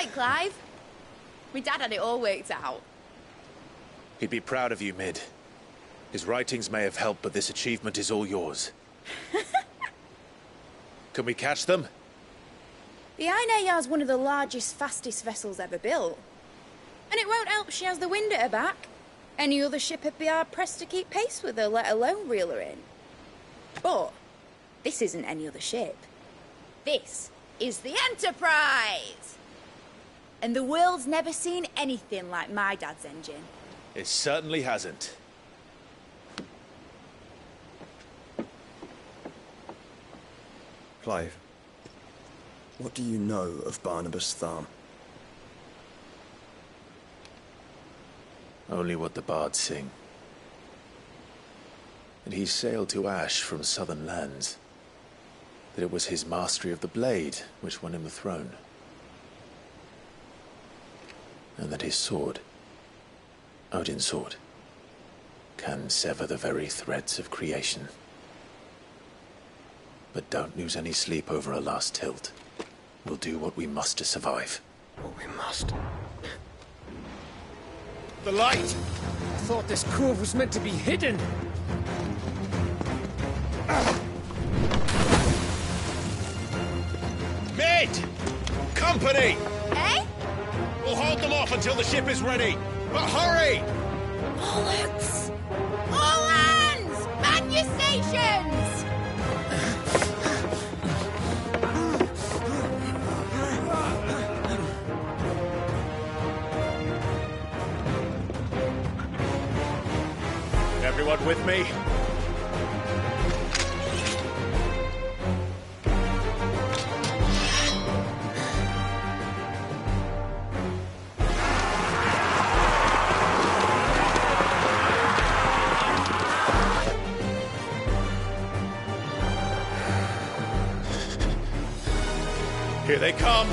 right, Clive. My dad had it all worked out. He'd be proud of you, Mid. His writings may have helped, but this achievement is all yours. Can we catch them? The Iron Yard's one of the largest, fastest vessels ever built. And it won't help she has the wind at her back. Any other ship would be hard-pressed to keep pace with her, let alone reel her in. But this isn't any other ship. This is the Enterprise! And the world's never seen anything like my dad's engine. It certainly hasn't. Clive, what do you know of Barnabas Tharm? Only what the bards sing. And he sailed to Ash from southern lands. That it was his mastery of the blade which won him the throne. And that his sword, Odin's sword, can sever the very threads of creation. But don't lose any sleep over a last tilt. We'll do what we must to survive. What we must. The light! I thought this cove was meant to be hidden. Mid! Company! Eh? We'll hold them off until the ship is ready. But hurry! Bollocks! All hands! Man your stations! Everyone with me? Here they come!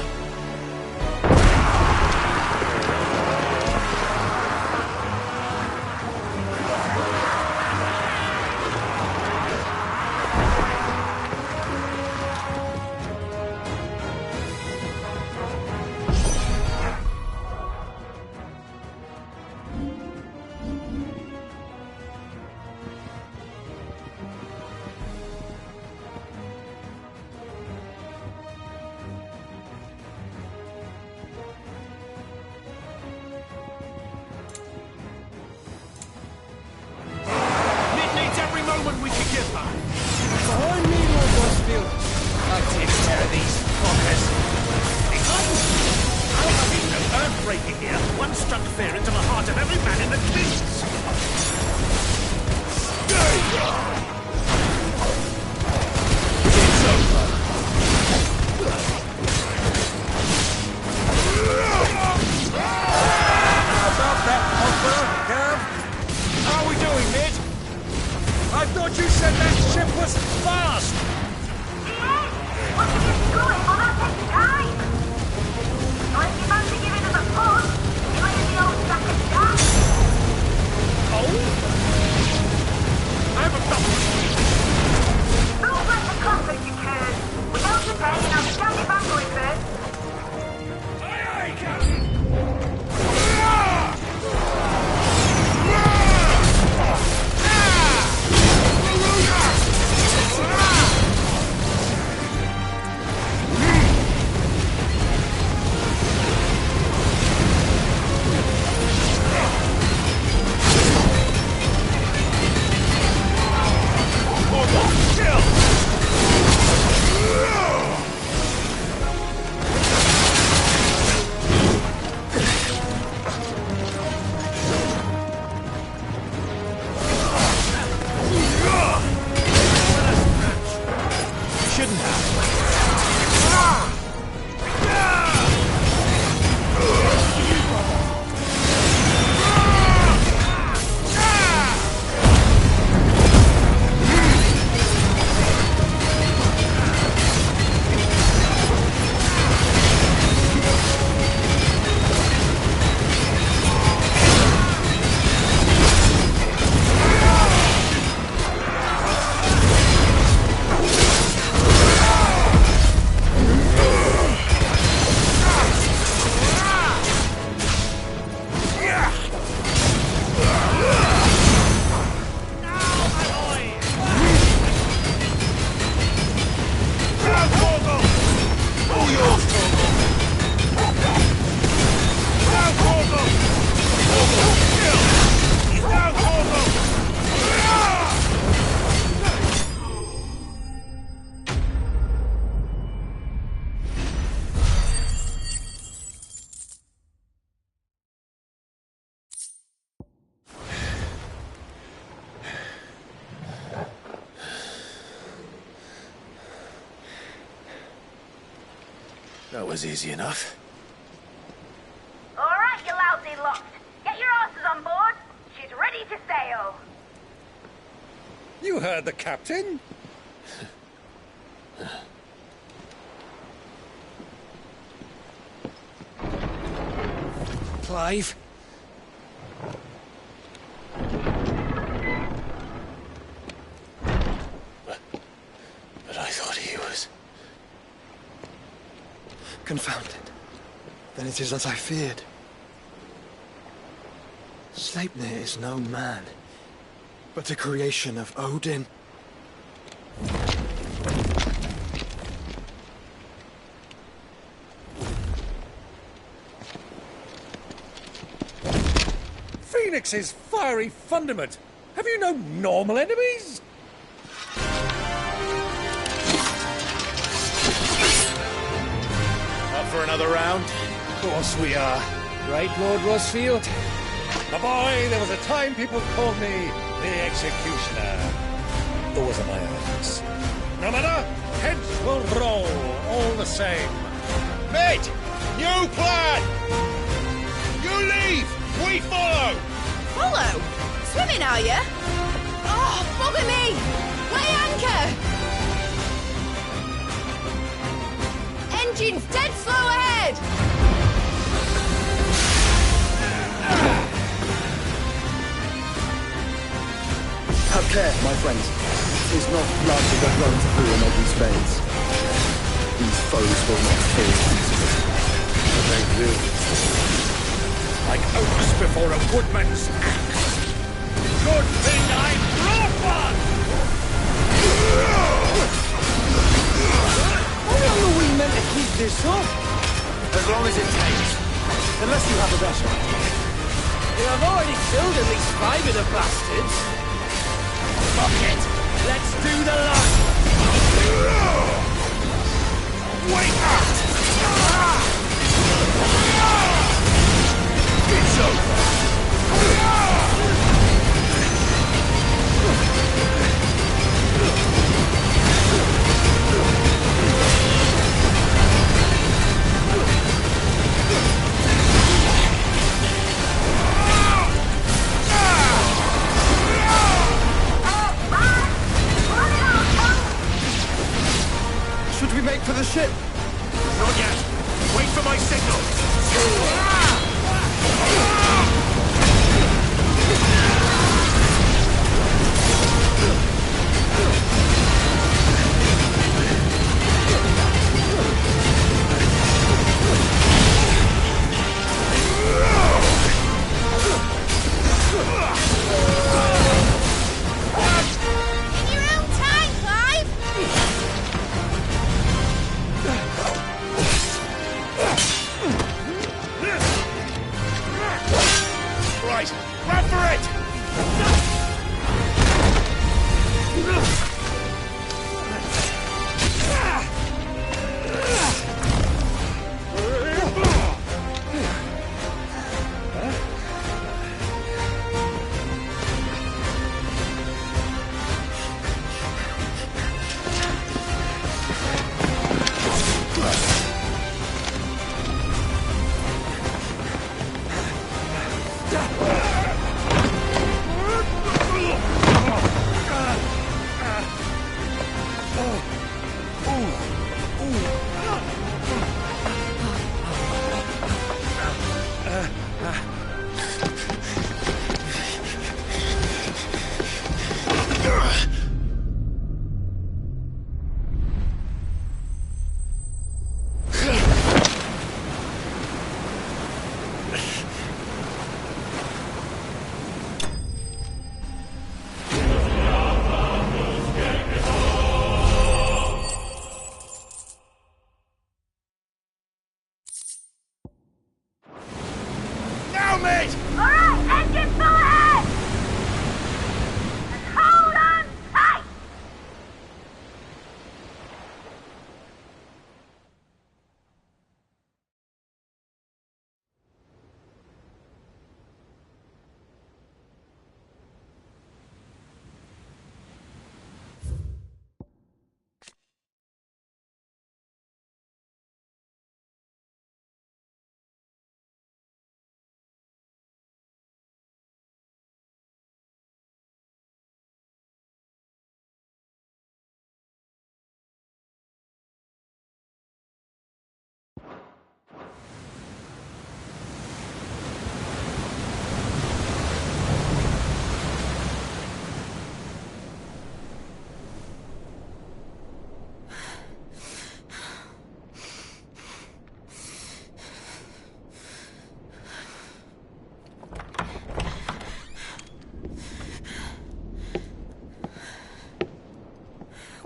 That was easy enough. All right, you lousy lot. Get your asses on board. She's ready to sail. You heard the captain. Clive. But I thought he was... Confounded. Then it is as I feared. Sleipnir is no man, but a creation of Odin. Phoenix's fiery fundament. Have you no normal enemies? Up for another round? Of course we are. Right, Lord Rosfield? My boy, there was a time people called me the Executioner. Those are my orders. No matter, heads will roll all the same. Mate! New plan! You leave! We follow! Follow? Swimming, are you? Oh, bother me! Weigh anchor! Engine's dead slow ahead! Have care, my friends. Is not blood that runs through an Odin's veins. These foes will not fall easily. Thank you. Like oaks before a woodman's axe. Good thing I brought one! How long are we meant to keep this up? As long as it takes. Unless you have a better idea. Yeah, I've already killed at least 5 of the bastards. Fuck it! Let's do the lot! Wake up! It's over! Should we make for the ship? Not yet. Wait for my signal. In your own time, Clive!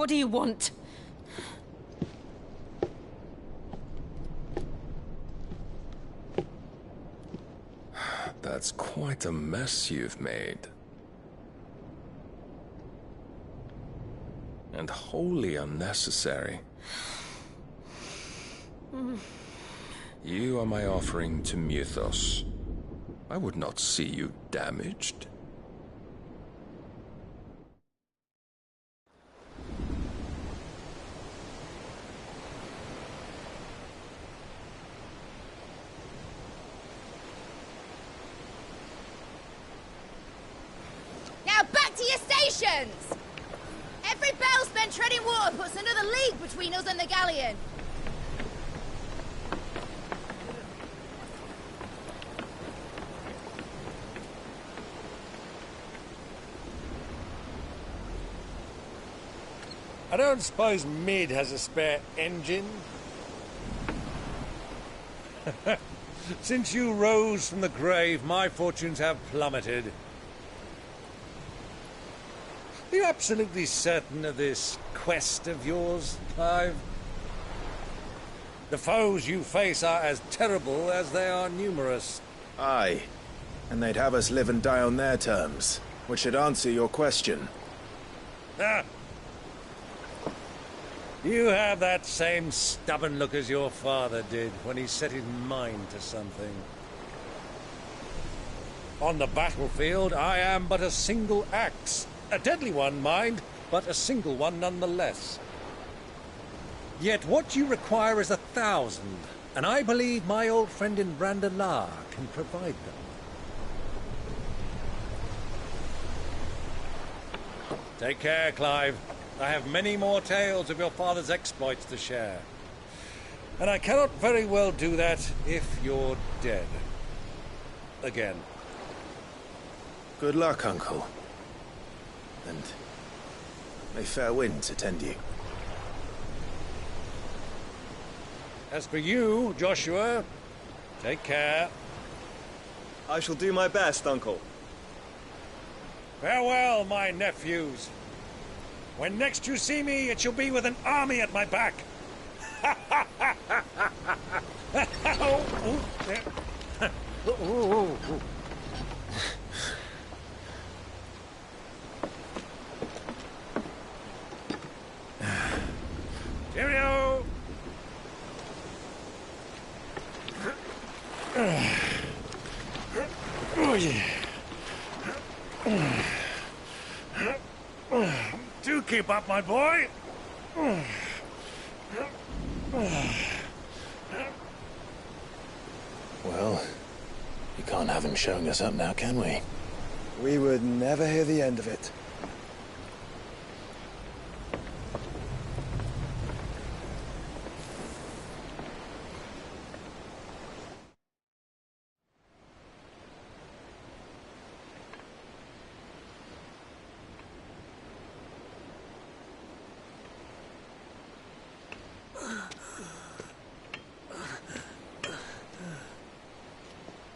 What do you want? That's quite a mess you've made. And wholly unnecessary. You are my offering to Mythos. I would not see you damaged. Now back to your stations! Every bell spent treading water puts another league between us and the galleon. I don't suppose Mid has a spare engine? Since you rose from the grave, my fortunes have plummeted. Are you absolutely certain of this quest of yours, Clive? The foes you face are as terrible as they are numerous. Aye. And they'd have us live and die on their terms, which should answer your question. Ah! You have that same stubborn look as your father did when he set his mind to something. On the battlefield, I am but a single axe. A deadly one, mind, but a single one nonetheless. Yet what you require is 1,000, and I believe my old friend in Brandalar can provide them. Take care, Clive. I have many more tales of your father's exploits to share. And I cannot very well do that if you're dead. Again. Good luck, Uncle. And may fair winds attend you. As for you, Joshua, take care. I shall do my best, Uncle. Farewell, my nephews. When next you see me, it shall be with an army at my back. Cheerio! Oh, yeah. Do keep up, my boy. Well, we can't have him showing us up now, can we? We would never hear the end of it.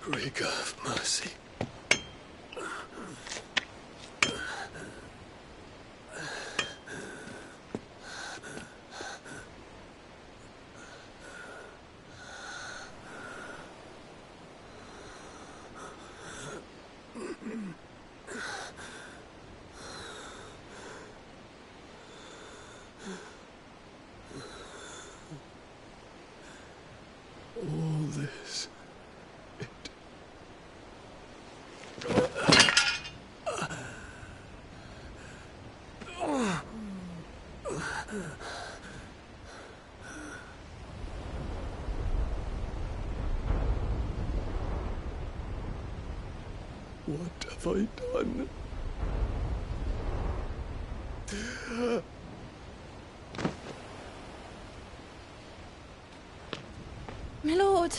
Great God of mercy. All this. What have I done? My lord.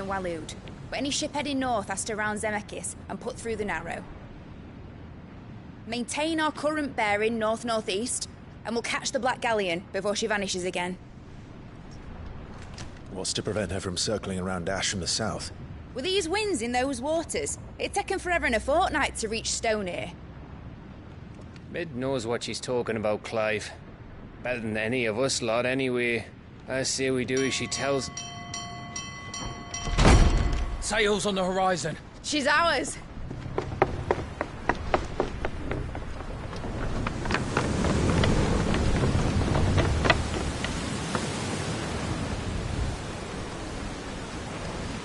and Waloed, but any ship heading north has to round Zemeckis and put through the Narrow. Maintain our current bearing north-northeast, and we'll catch the Black Galleon before she vanishes again. What's to prevent her from circling around Ash from the south? With these winds in those waters, it'd taken forever and a fortnight to reach Stonehenge. Mid knows what she's talking about, Clive. Better than any of us lot, anyway. I say we do as she tells. Sails on the horizon. She's ours.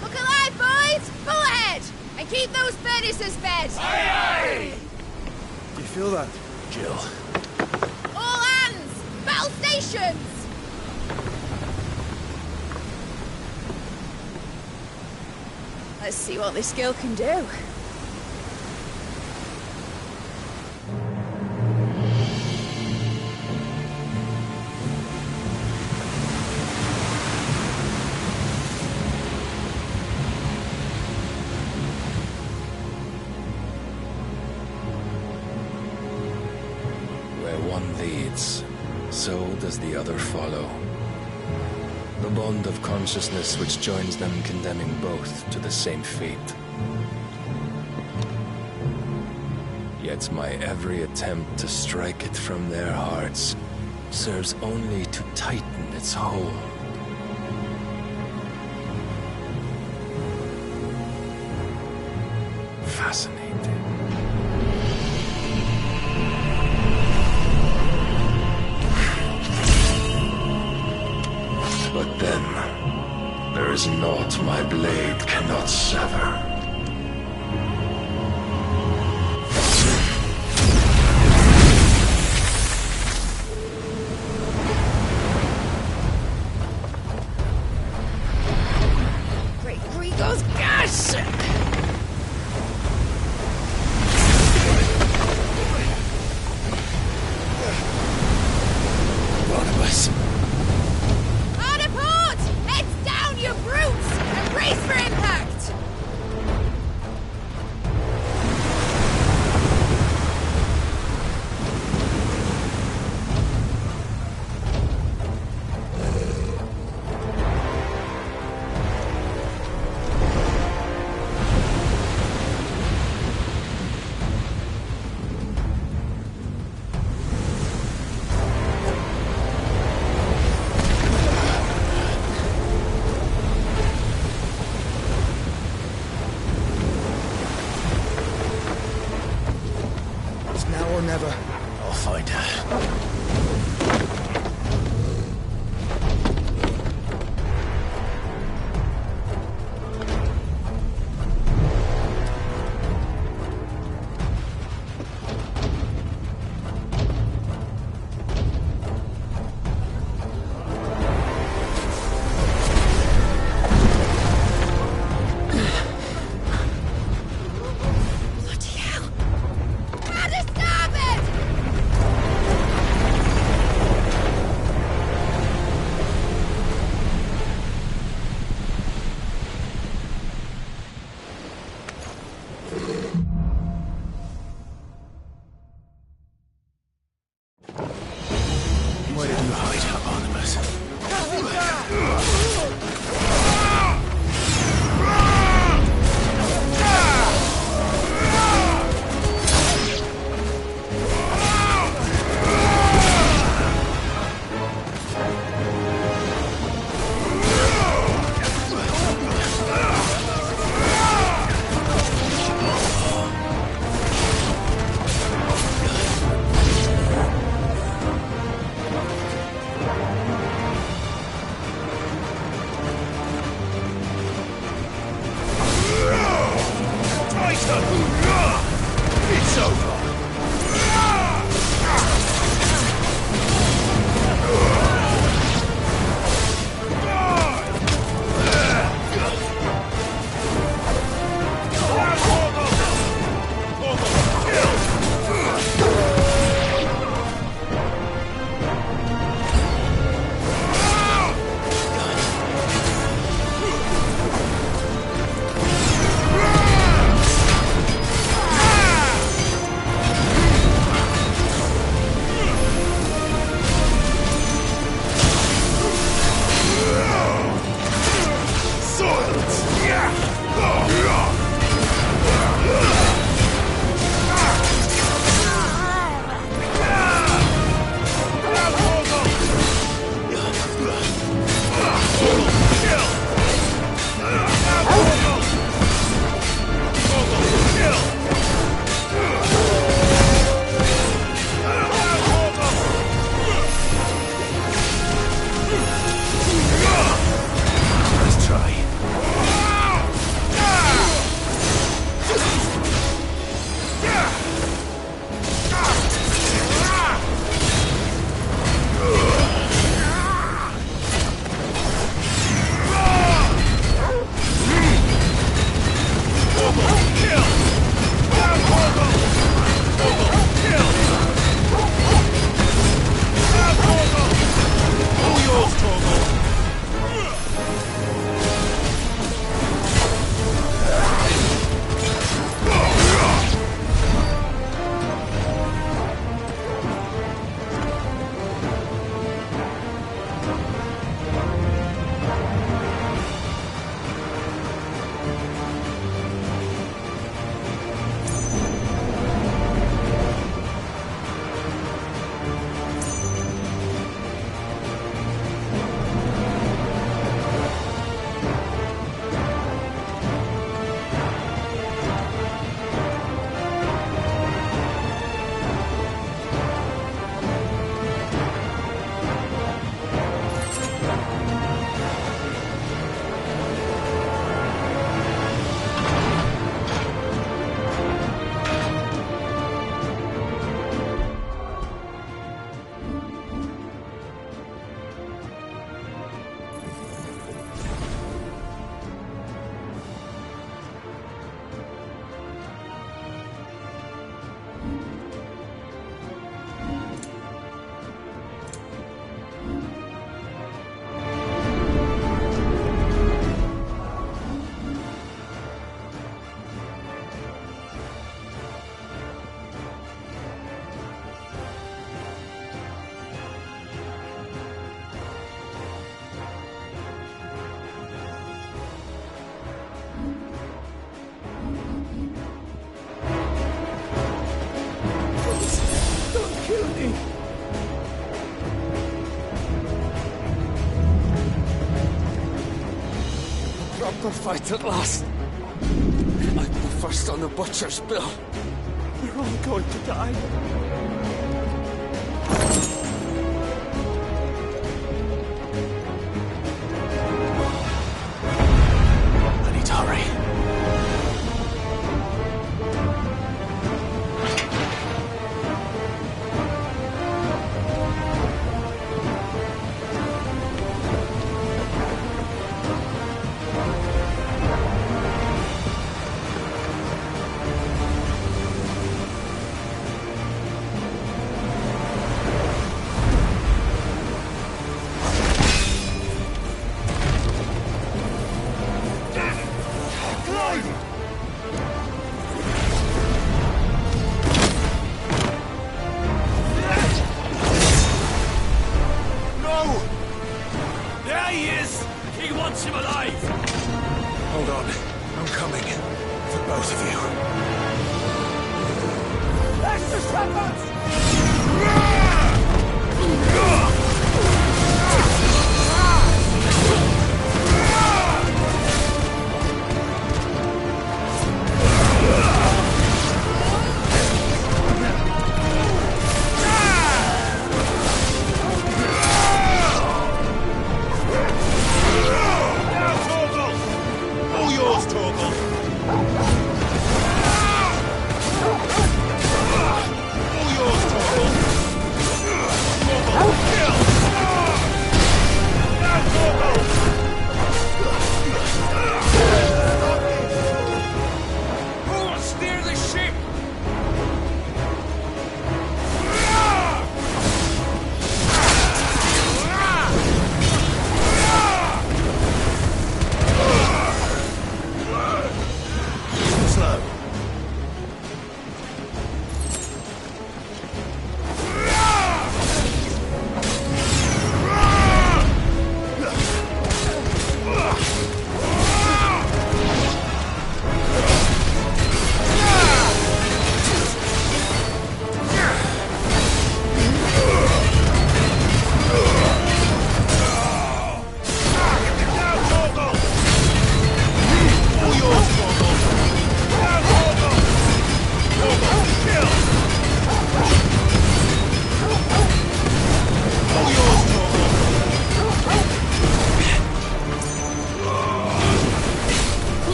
Look alive, boys! Pull ahead! And keep those furnaces fed! Aye, aye! Do you feel that? Jill. All hands! Battle stations! Let's see what this girl can do. Where one leads, so does the other follow. The bond of consciousness which joins them condemning both to the same fate. Yet my every attempt to strike it from their hearts serves only to tighten its hold. Fascinating. But then, there is naught my blade cannot sever. Great Gregor's gas! Barnabas. Hard a port! Heads down, you brutes! And brace for impact! It's now or never. I'll find her. Bloody hell! Out of starboard! Where did you hide her, Barnabas? The fight at last. I'm the first on the butcher's bill. We're all going to die. I need to hurry.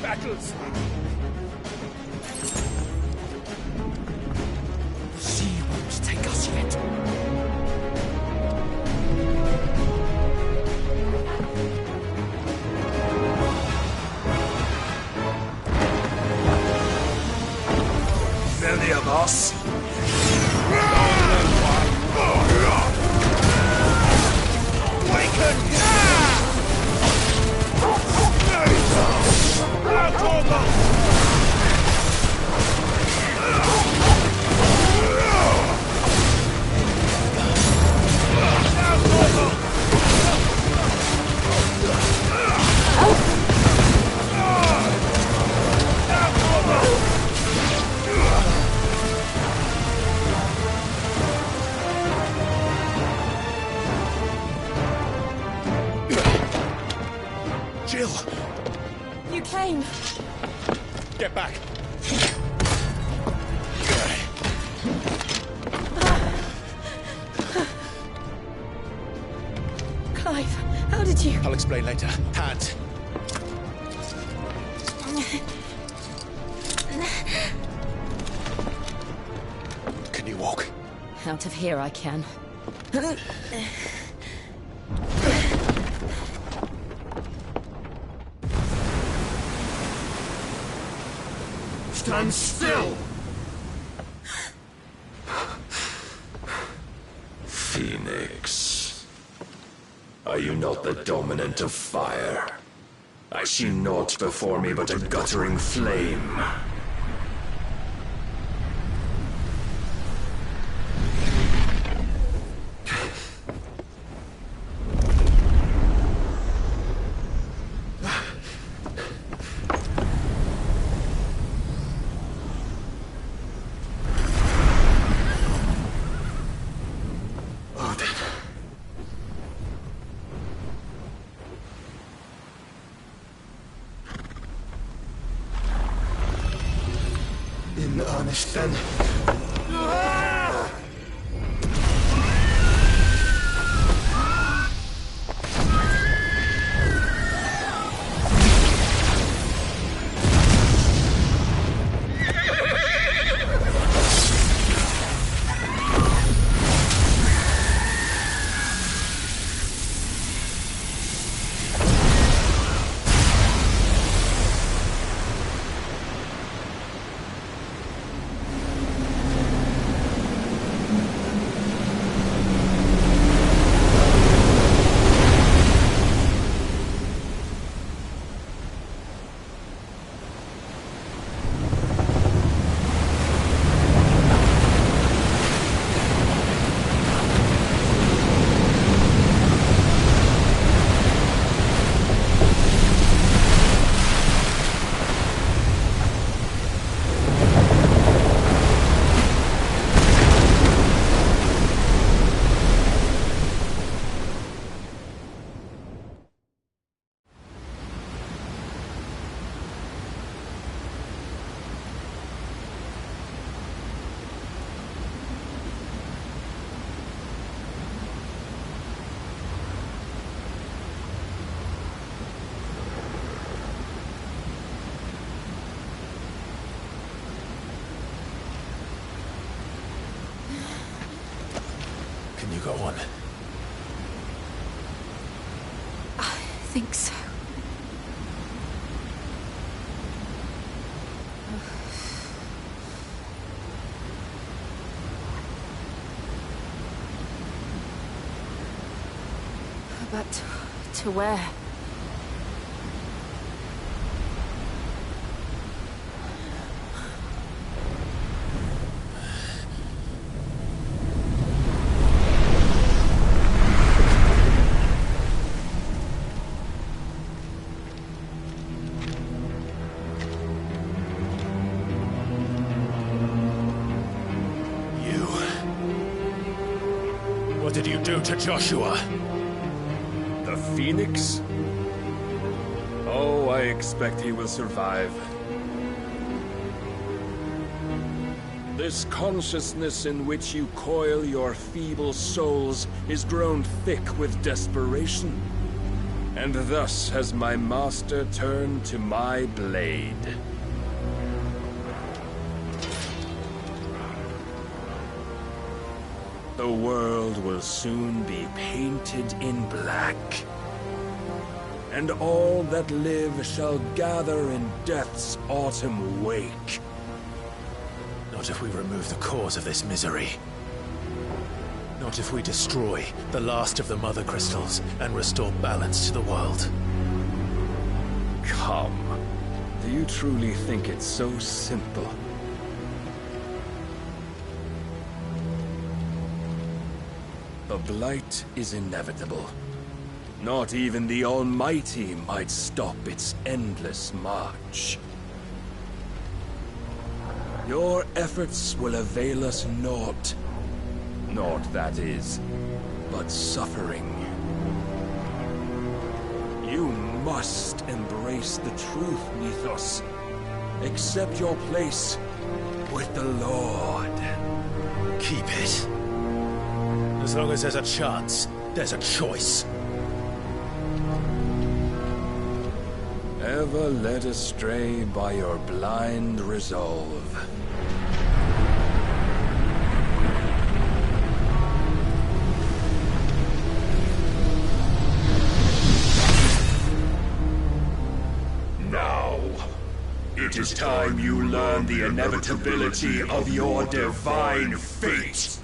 battles. She won't take us yet. Many of us. Jill! You came. Get back! Clive, how did you... I'll explain later. Hand! Can you walk? Out of here I can. Stand still! Phoenix. Are you not the dominant of fire? I see naught before me but a guttering flame. In earnest, then. Can you go on? I think so. But to where? What did you do to Joshua? The Phoenix? Oh, I expect he will survive. This consciousness in which you coil your feeble souls is grown thick with desperation. And thus has my master turned to my blade. The world will soon be painted in black. And all that live shall gather in death's autumn wake. Not if we remove the cause of this misery. Not if we destroy the last of the Mother Crystals and restore balance to the world. Come. Do you truly think it's so simple? The Blight is inevitable. Not even the Almighty might stop its endless march. Your efforts will avail us naught. Naught, that is, but suffering. You must embrace the truth, Mythos. Accept your place with the Lord. Keep it. As long as there's a chance, there's a choice. Ever led astray by your blind resolve. Now, it is time you learn the inevitability of your divine fate.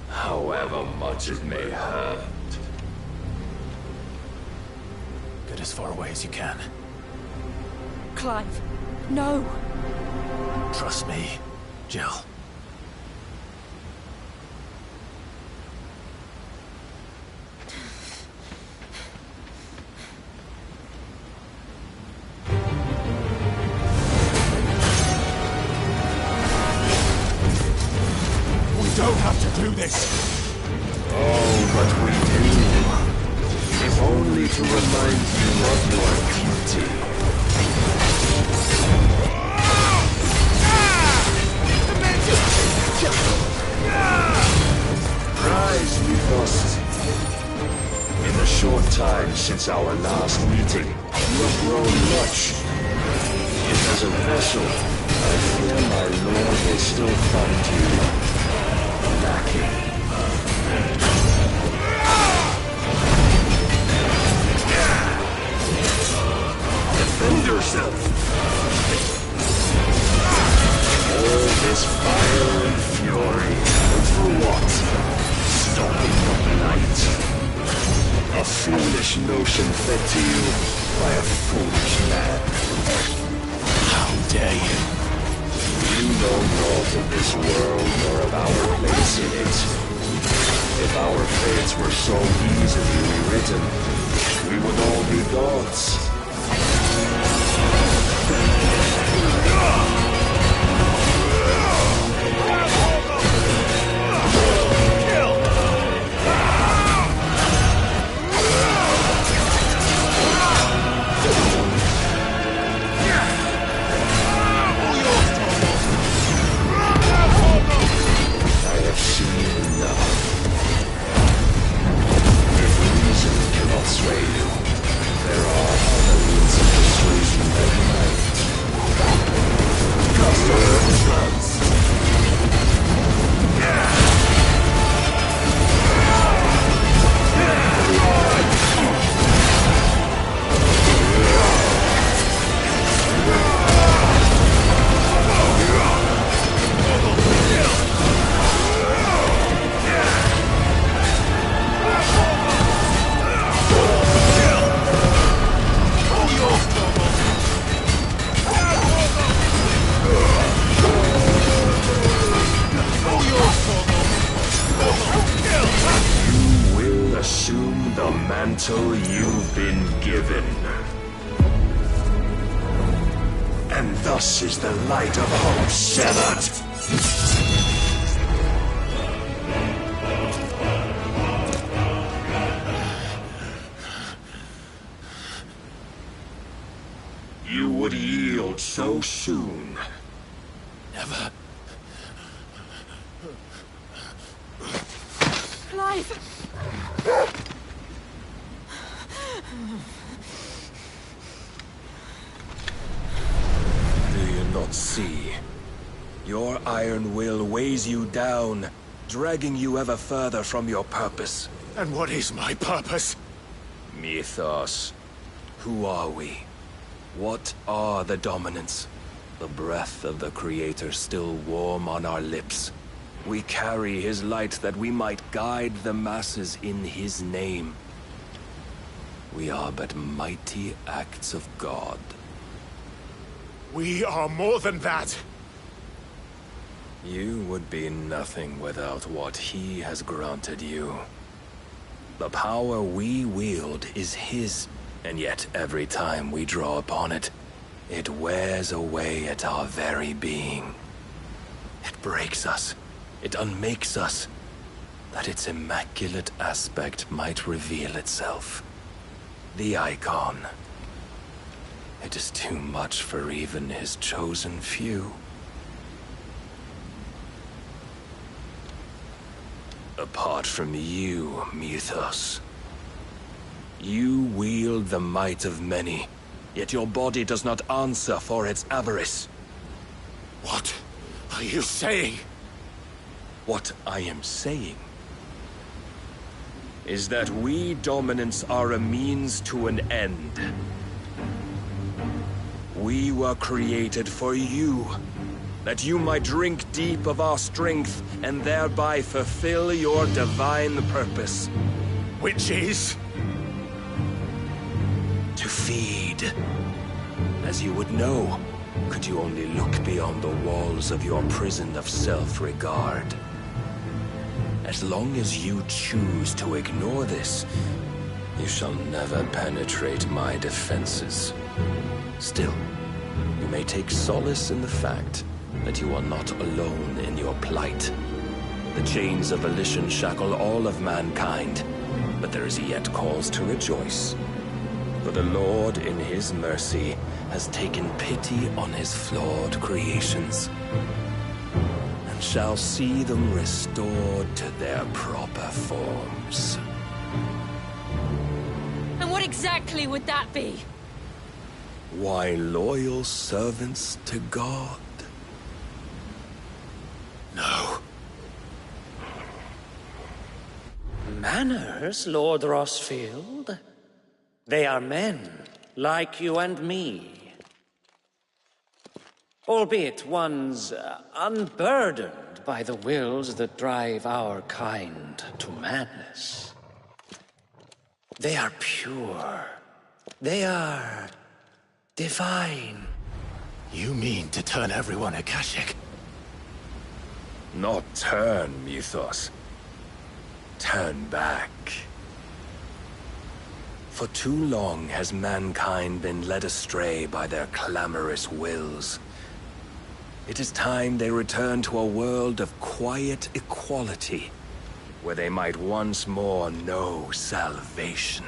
However much it may hurt. Get as far away as you can. Clive, no! Trust me, Jill. We don't have to do this! Oh, but we do. If only to remind you of your duty. Rise, Mythos. In the short time since our last meeting, you have grown much. Yet as a vessel, I fear my lord will still find you lacking. Defend yourself! All this fire and fury, for what? Stopping the night. A foolish notion fed to you by a foolish man. How dare you? You know naught of this world nor of our place in it. If our fates were so easily rewritten, we would all be gods. Sway you. There are other means of persuasion that might. Cast your assume the mantle you've been given. And thus is the light of hope severed. You would yield so soon. Never. Clive! See, your iron will weighs you down, dragging you ever further from your purpose. And what is my purpose? Mythos. Who are we? What are the dominants? The breath of the Creator still warm on our lips. We carry his light that we might guide the masses in his name. We are but mighty acts of God. We are more than that. You would be nothing without what he has granted you. The power we wield is his, and yet every time we draw upon it, it wears away at our very being. It breaks us. It unmakes us, that its immaculate aspect might reveal itself. The icon. It is too much for even his chosen few. Apart from you, Mythos. You wield the might of many, yet your body does not answer for its avarice. What are you saying? What I am saying is that we dominants are a means to an end. We were created for you, that you might drink deep of our strength and thereby fulfill your divine purpose. Which is? To feed. As you would know, could you only look beyond the walls of your prison of self-regard. As long as you choose to ignore this, you shall never penetrate my defenses. Still, you may take solace in the fact that you are not alone in your plight. The chains of volition shackle all of mankind, but there is yet cause to rejoice. For the Lord, in his mercy, has taken pity on his flawed creations, and shall see them restored to their proper forms. And what exactly would that be? Why, loyal servants to God. No. Manners, Lord Rossfield? They are men, like you and me. Albeit ones unburdened by the wills that drive our kind to madness. They are pure. They are divine. You mean to turn everyone Akashic? Not turn, Mythos. Turn back. For too long has mankind been led astray by their clamorous wills. It is time they return to a world of quiet equality, where they might once more know salvation.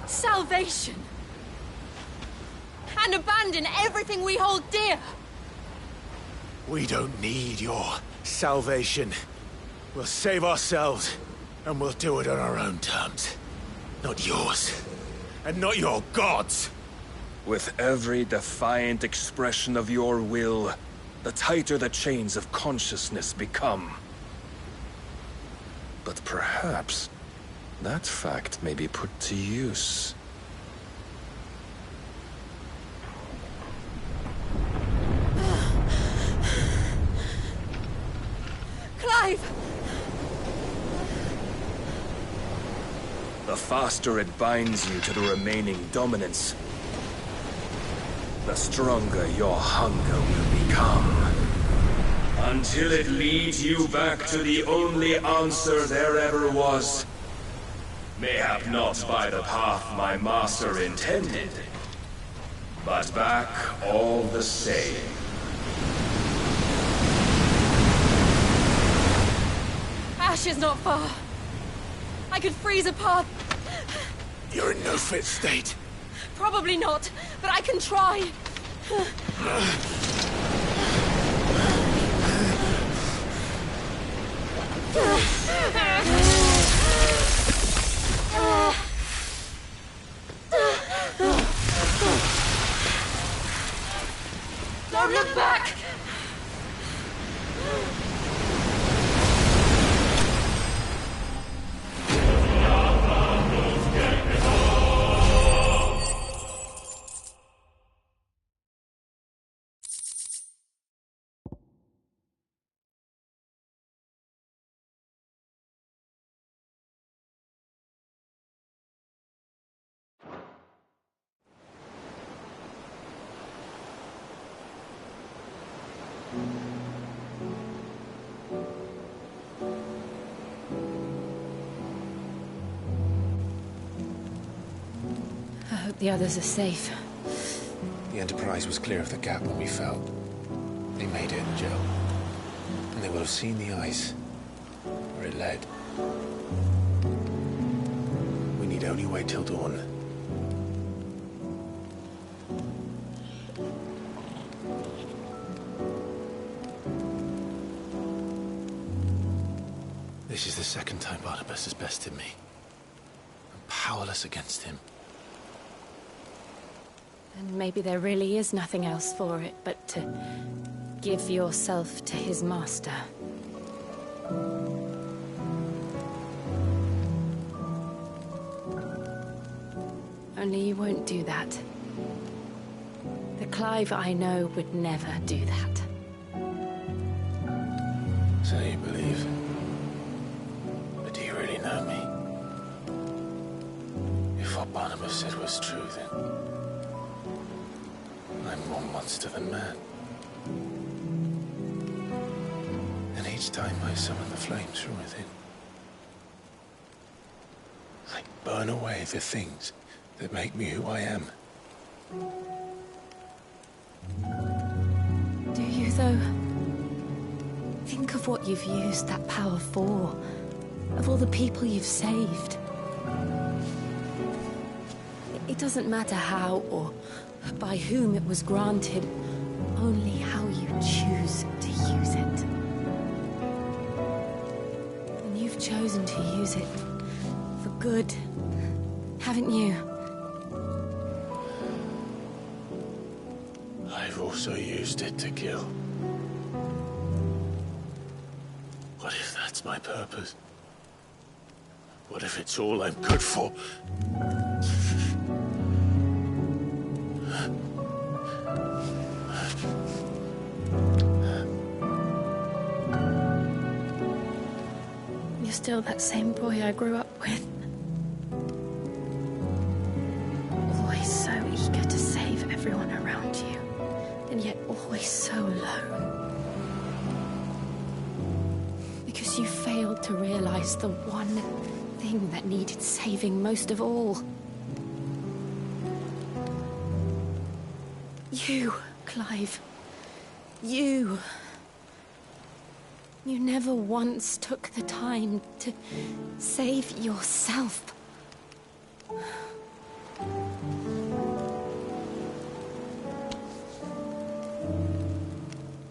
Salvation? And abandon everything we hold dear? We don't need your salvation. We'll save ourselves, and we'll do it on our own terms. Not yours. And not your gods! With every defiant expression of your will, the tighter the chains of consciousness become. But perhaps that fact may be put to use. Clive! The faster it binds you to the remaining dominance, the stronger your hunger will become. Until it leads you back to the only answer there ever was. Mayhap not by the path my master intended, but back all the same. Ash is not far. I could freeze a path. You're in no fit state. Probably not, but I can try. Don't look back! I hope the others are safe. The Enterprise was clear of the gap when we fell. They made it, Jill. And they will have seen the ice, where it led. We need only wait till dawn. This is the second time Barnabas has bested me. I'm powerless against him. And maybe there really is nothing else for it but to give yourself to his master. Only you won't do that. The Clive I know would never do that. So you believe? But do you really know me? If what Barnabas said was true, then I'm more monster than man. And each time I summon the flames from within, I burn away the things that make me who I am. Do you, though? Think of what you've used that power for. Of all the people you've saved. It doesn't matter how or by whom it was granted, only how you choose to use it. And you've chosen to use it for good, haven't you? I've also used it to kill. What if that's my purpose? What if it's all I'm good for? You're still that same boy I grew up with. Always so eager to save everyone around you, and yet always so alone. Because you failed to realize the one thing that needed saving most of all. You, Clive. You. You never once took the time to save yourself.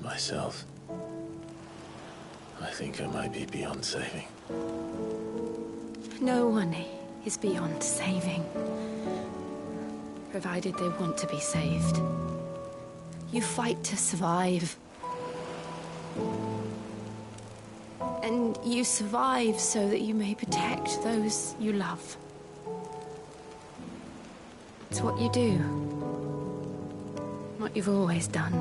Myself? I think I might be beyond saving. No one is beyond saving. Provided they want to be saved. You fight to survive. And you survive so that you may protect those you love. It's what you do. What you've always done.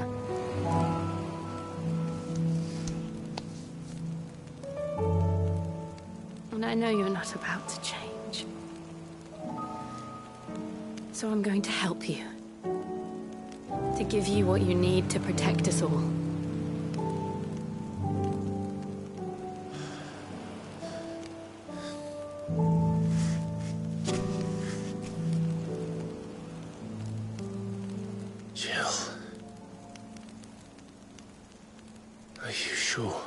And I know you're not about to change. So I'm going to help you. To give you what you need to protect us all. Jill. Are you sure?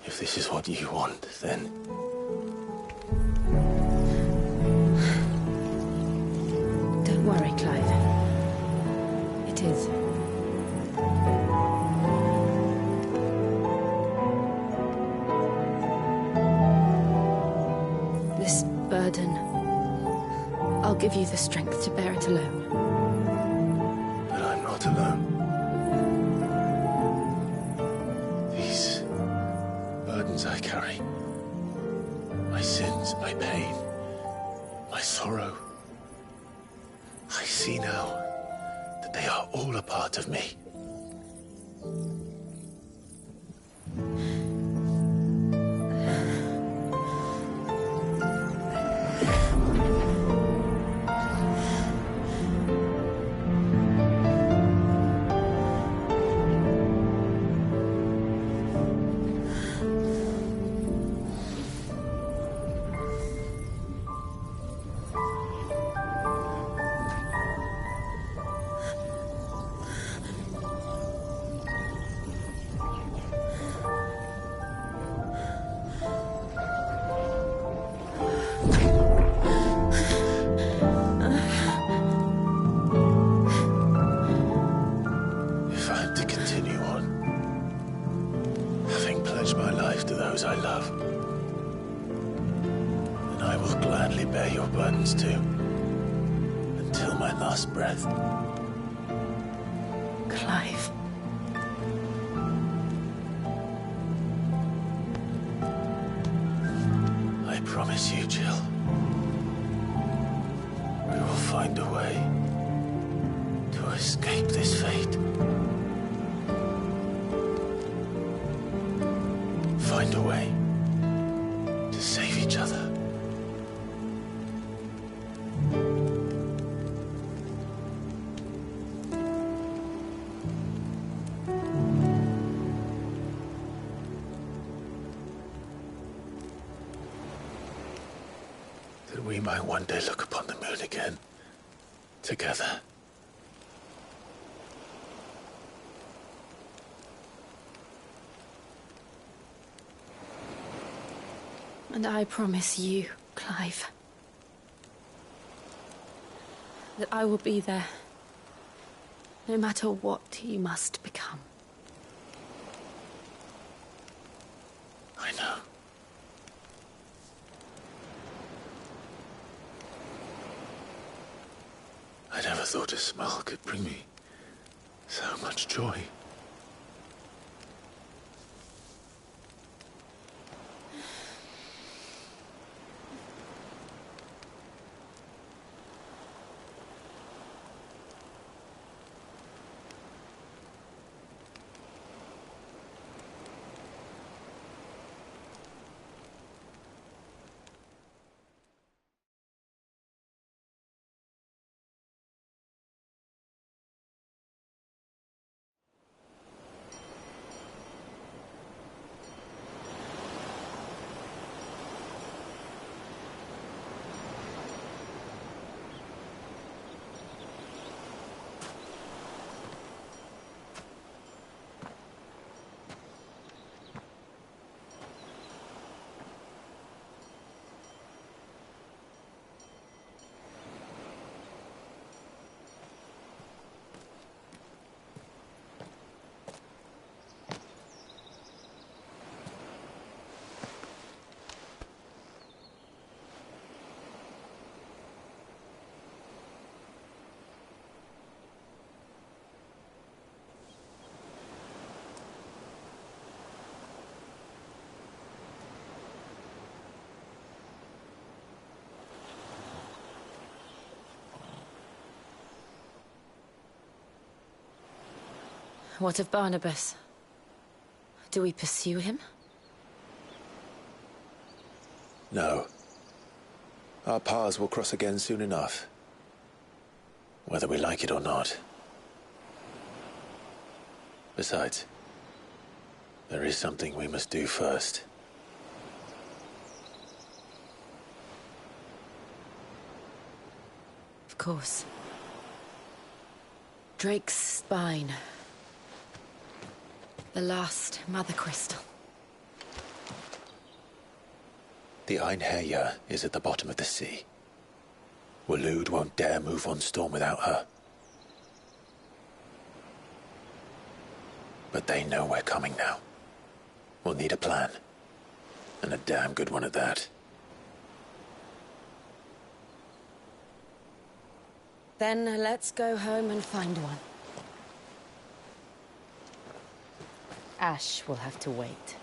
If this is what you want, then... Don't worry, Clive. It is. This burden I'll give you the strength to bear it alone. But I'm not alone. These burdens I carry, my sins, my pain, my sorrow, I see now that they are all a part of me. I love. And I will gladly bear your burdens too, until my last breath. Clive. I promise you, Jill, we will find a way to escape this fate. Find a way to save each other. That we might one day look upon the moon again, together. And I promise you, Clive, that I will be there, no matter what you must become. I know. I never thought a smile could bring me so much joy. What of Barnabas? Do we pursue him? No. Our paths will cross again soon enough. Whether we like it or not. Besides, there is something we must do first. Of course. Drake's spine. The last Mother Crystal. The Einherjar is at the bottom of the sea. Waloed won't dare move on Storm without her. But they know we're coming now. We'll need a plan. And a damn good one at that. Then let's go home and find one. Ash will have to wait.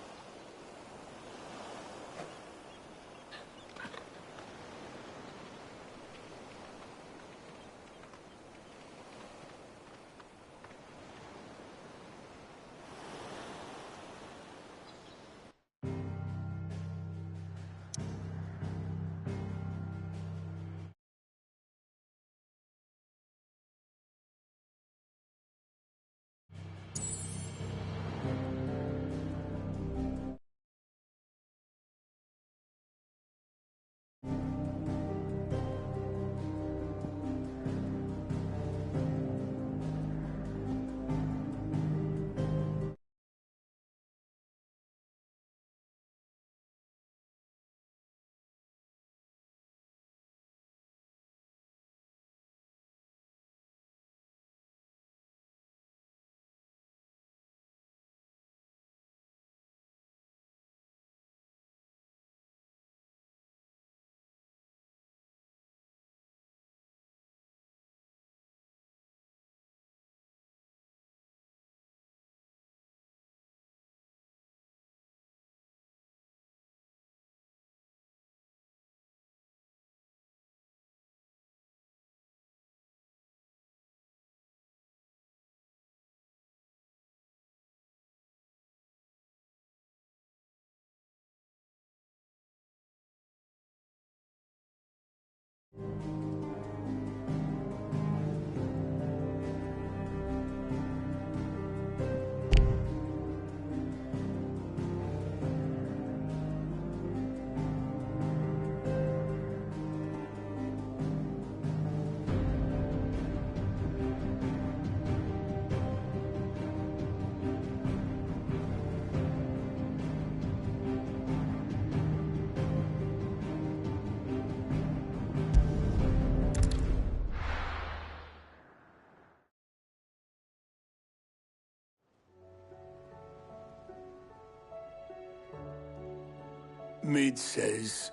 Mid says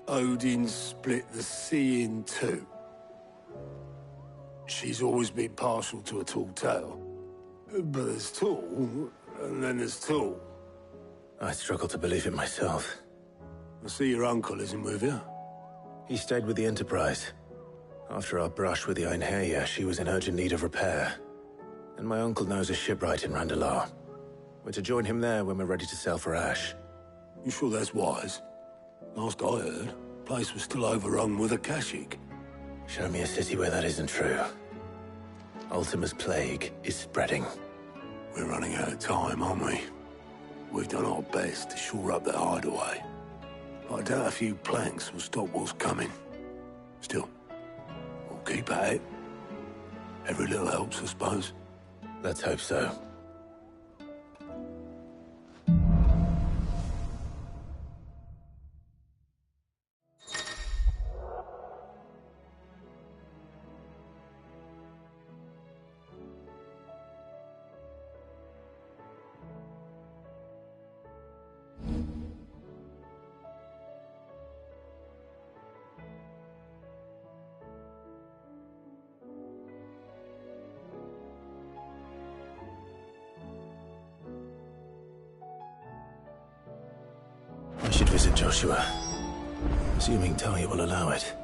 Odin split the sea in two. She's always been partial to a tall tale. But there's tall, and then there's tall. I struggle to believe it myself. I see your uncle isn't with you. He stayed with the Enterprise. After our brush with the Einherja, she was in urgent need of repair. And my uncle knows a shipwright in Randalar. We're to join him there when we're ready to sail for Ash. You sure that's wise? Last I heard, the place was still overrun with Akashic. Show me a city where that isn't true. Ultima's plague is spreading. We're running out of time, aren't we? We've done our best to shore up that hideaway. But I doubt a few planks will stop what's coming. Still, we'll keep at it. Every little helps, I suppose. Let's hope so. I should visit Joshua, assuming Talia will allow it.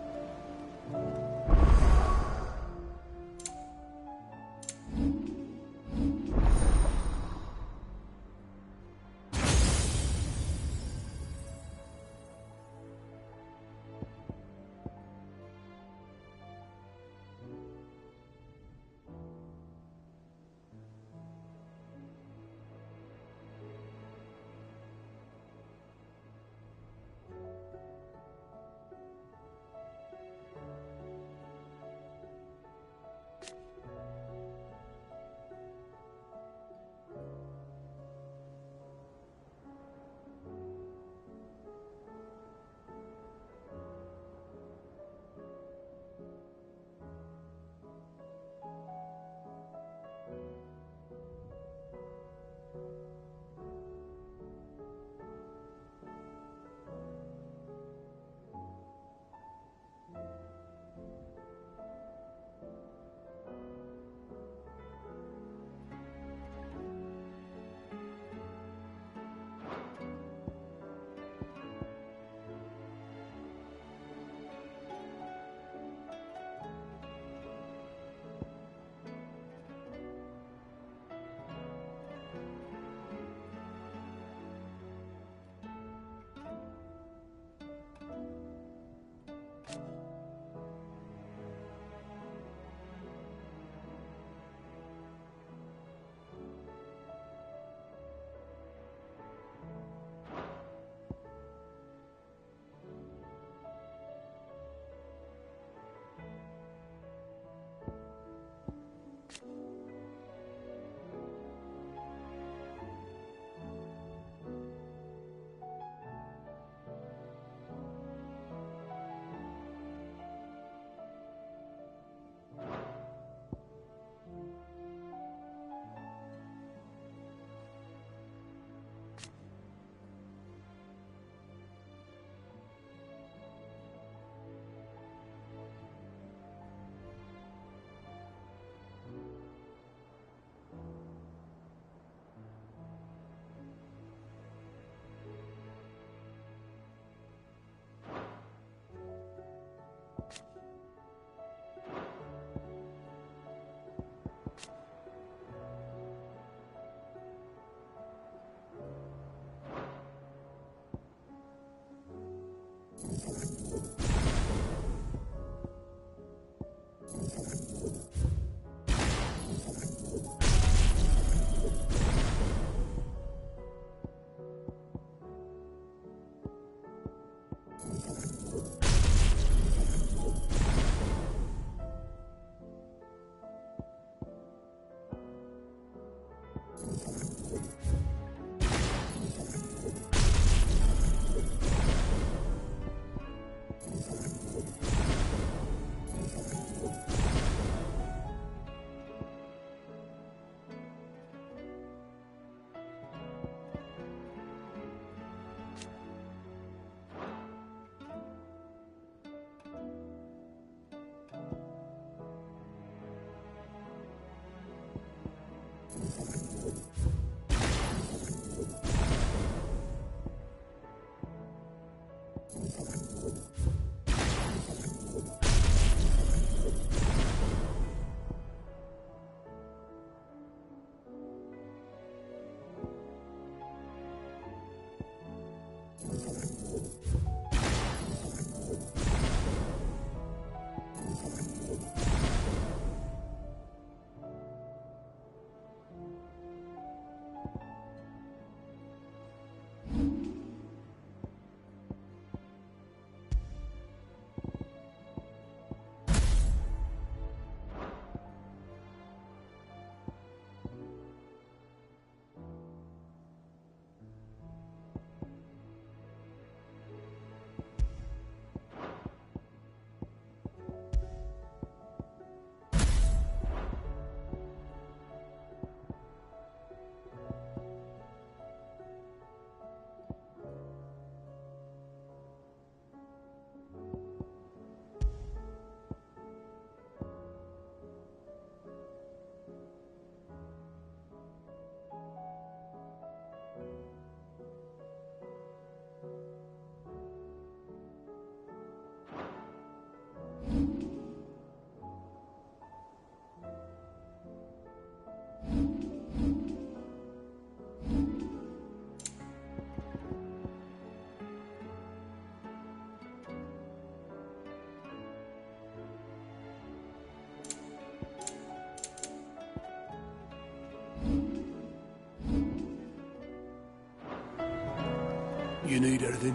You need anything,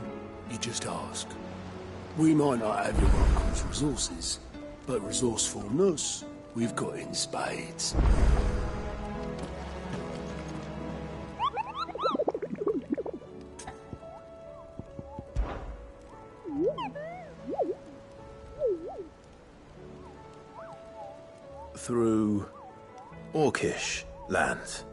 you just ask. We might not have your uncle's resources, but resourcefulness, we've got in spades. Through Orcish lands.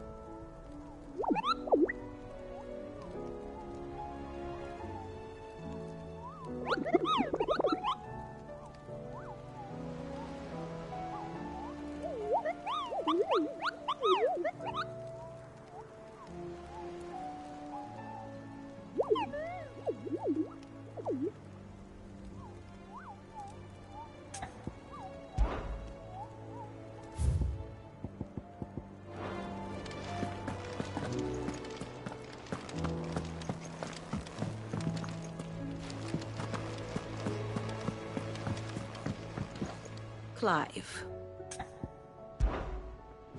Clive.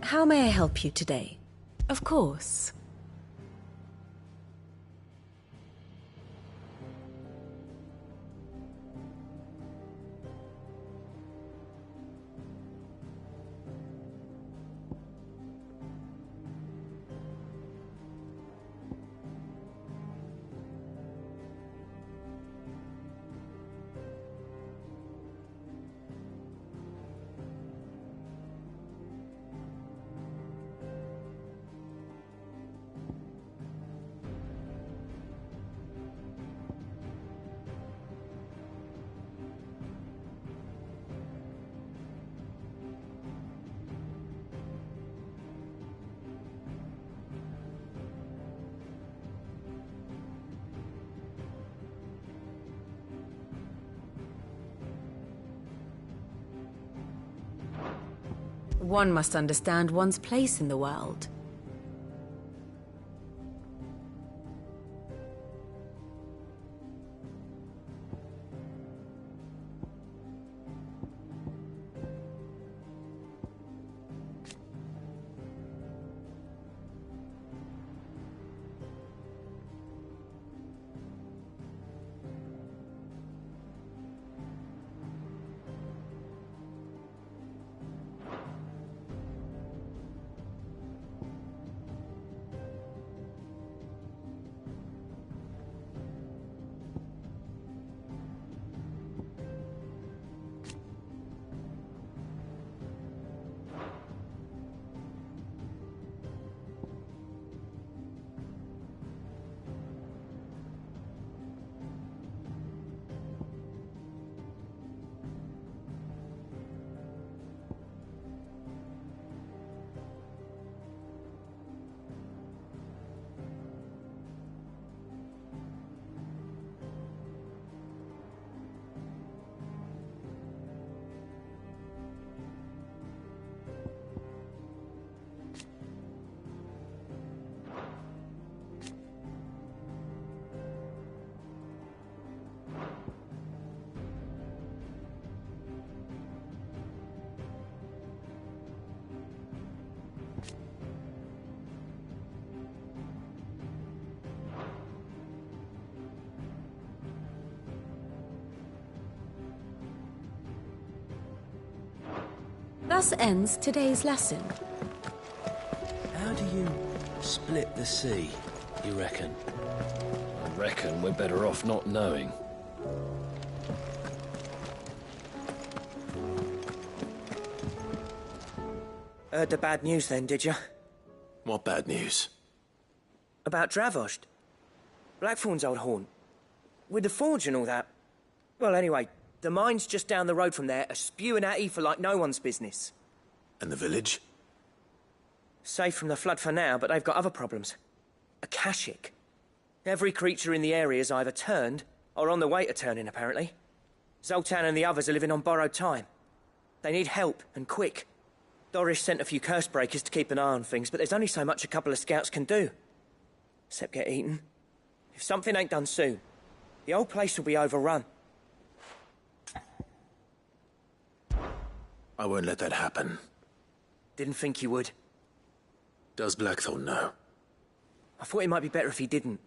How may I help you today? Of course. One must understand one's place in the world. Thus ends today's lesson. How do you split the sea, you reckon? I reckon we're better off not knowing. Heard the bad news then, did you? What bad news? About Dravost. Blackthorn's old haunt. With the forge and all that. Well, anyway, the mines just down the road from there are spewing at Aoife like no one's business. And the village? Safe from the flood for now, but they've got other problems. Akashic. Every creature in the area's either turned, or on the way to turning, apparently. Zoltan and the others are living on borrowed time. They need help, and quick. Doris sent a few curse breakers to keep an eye on things, but there's only so much a couple of scouts can do. Except get eaten. If something ain't done soon, the old place will be overrun. I won't let that happen. Didn't think you would. Does Blackthorn know? I thought it might be better if he didn't.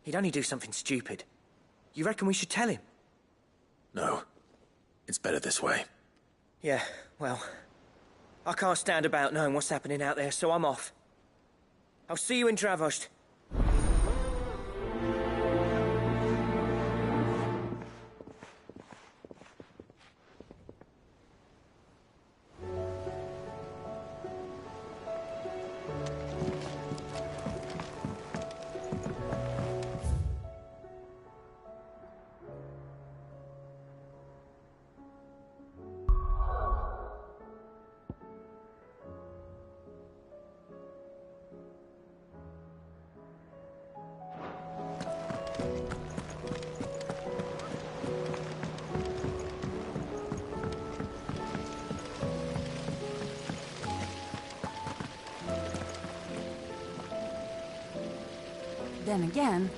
He'd only do something stupid. You reckon we should tell him? No. It's better this way. Yeah, well... I can't stand about knowing what's happening out there, so I'm off. I'll see you in Dravost. Then again,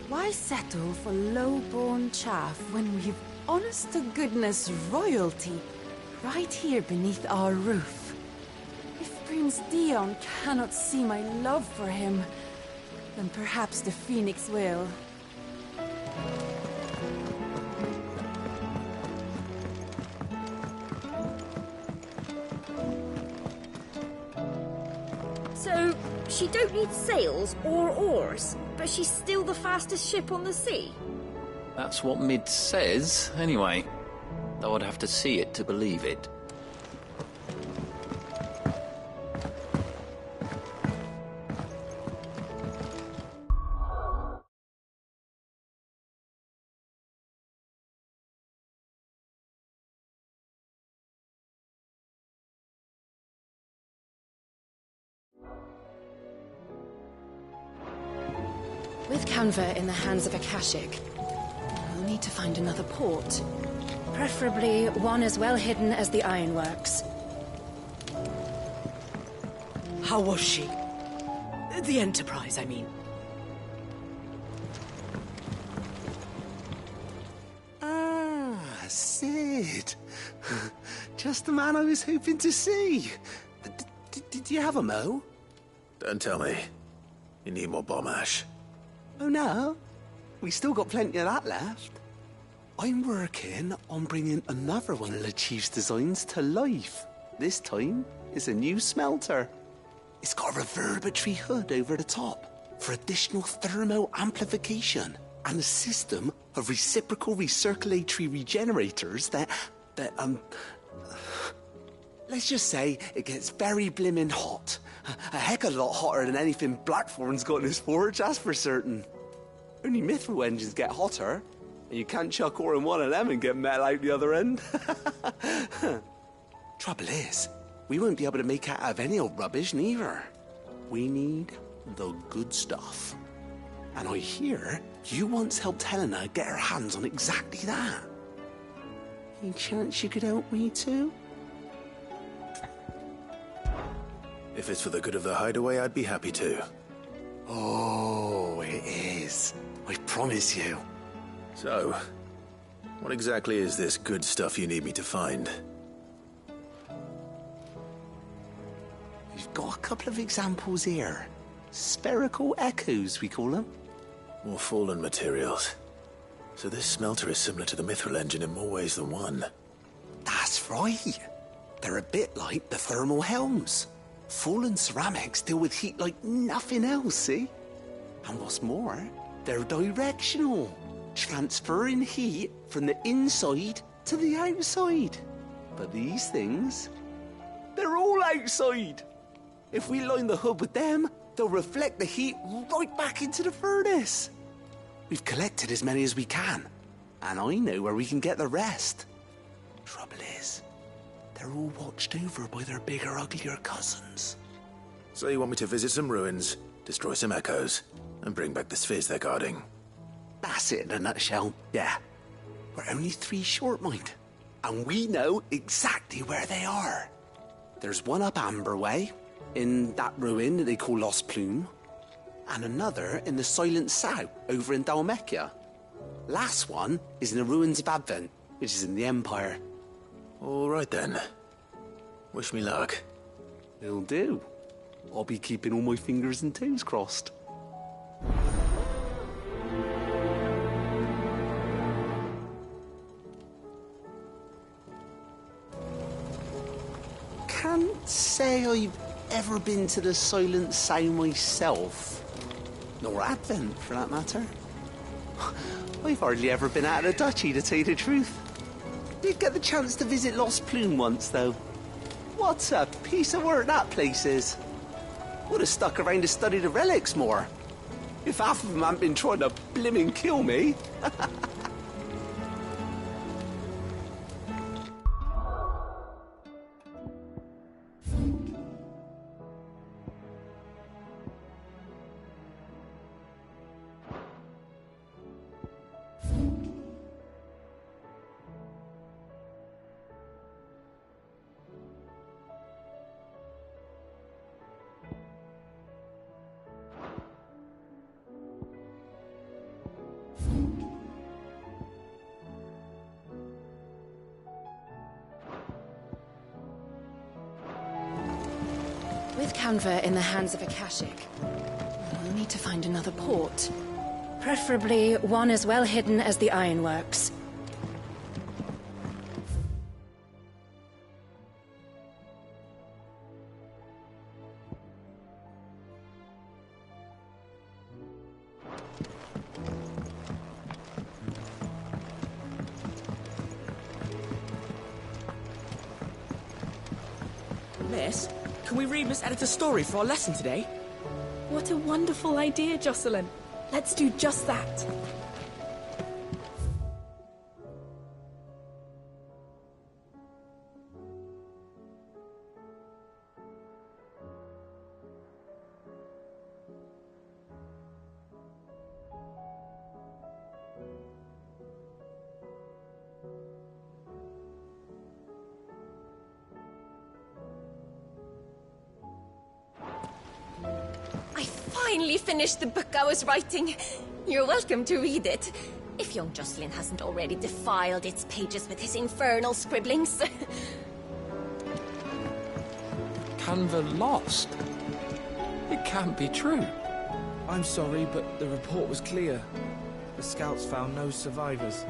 why settle for low-born chaff when we've honest-to-goodness royalty right here beneath our roof? If Prince Dion cannot see my love for him, then perhaps the Phoenix will. So, she don't need sails or oars, but she's still the fastest ship on the sea? That's what Mid says, anyway. Though I'd have to see it to believe it. With Canva in the hands of Akashic, we'll need to find another port. Preferably one as well hidden as the ironworks. How was she? The Enterprise, I mean. Ah, Sid. Just the man I was hoping to see. Did you have a mo? Don't tell me. You need more bomb ash. Oh no, we still got plenty of that left. I'm working on bringing another one of the Chief's designs to life. This time, it's a new smelter. It's got a reverberatory hood over the top for additional thermo amplification and a system of reciprocal recirculatory regenerators that let's just say it gets very blimmin' hot. A heck of a lot hotter than anything Blackthorn's got in his forge, that's for certain. Only mithril engines get hotter, and you can't chuck ore in one of them and get metal out the other end. Trouble is, we won't be able to make out of any old rubbish neither. We need the good stuff. And I hear you once helped Helena get her hands on exactly that. Any chance you could help me too? If it's for the good of the hideaway, I'd be happy to. Oh, it is. I promise you. So, what exactly is this good stuff you need me to find? We've got a couple of examples here. Spherical echoes, we call them. More fallen materials. So this smelter is similar to the mithril engine in more ways than one. That's right. They're a bit like the thermal helms. Fallen ceramics deal with heat like nothing else, see? And what's more, they're directional, transferring heat from the inside to the outside. But these things, they're all outside. If we line the hood with them, they'll reflect the heat right back into the furnace. We've collected as many as we can, and I know where we can get the rest. Trouble is, they're all watched over by their bigger, uglier cousins. So you want me to visit some ruins, destroy some echoes, and bring back the spheres they're guarding? That's it in a nutshell, yeah. We're only 3 short, mind. And we know exactly where they are. There's one up Amber Way, in that ruin that they call Lost Plume, and another in the Silent South, over in Dalmekia. Last one is in the ruins of Advent, which is in the Empire. All right then. Wish me luck. It'll do. I'll be keeping all my fingers and toes crossed. Can't say I've ever been to the Silent Sound myself. Nor Advent, for that matter. I've hardly ever been out of the duchy, to tell you the truth. Did get the chance to visit Lost Plume once, though. What a piece of work that place is. Would have stuck around to study the relics more. If half of them hadn't been trying to blimmin' kill me. With Canva in the hands of Akashic, we'll need to find another port. Preferably one as well hidden as the ironworks. Miss, can we read Miss Editor's story for our lesson today? What a wonderful idea, Jocelyn. Let's do just that. Finally finished the book I was writing. You're welcome to read it, if young Jocelyn hasn't already defiled its pages with his infernal scribblings. Canva lost? It can't be true. I'm sorry, but the report was clear. The scouts found no survivors.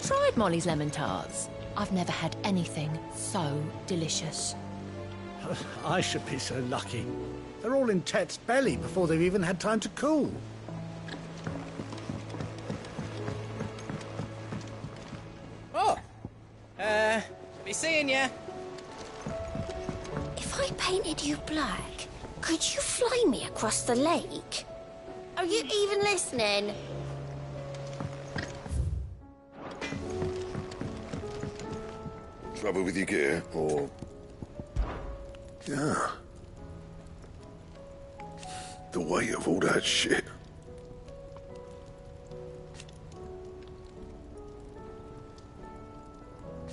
Tried Molly's lemon tarts. I've never had anything so delicious. I should be so lucky. They're all in Tet's belly before they've even had time to cool. Oh! Be seeing ya. If I painted you black, could you fly me across the lake? Are you even listening? Trouble with your gear, or... Yeah. The weight of all that shit.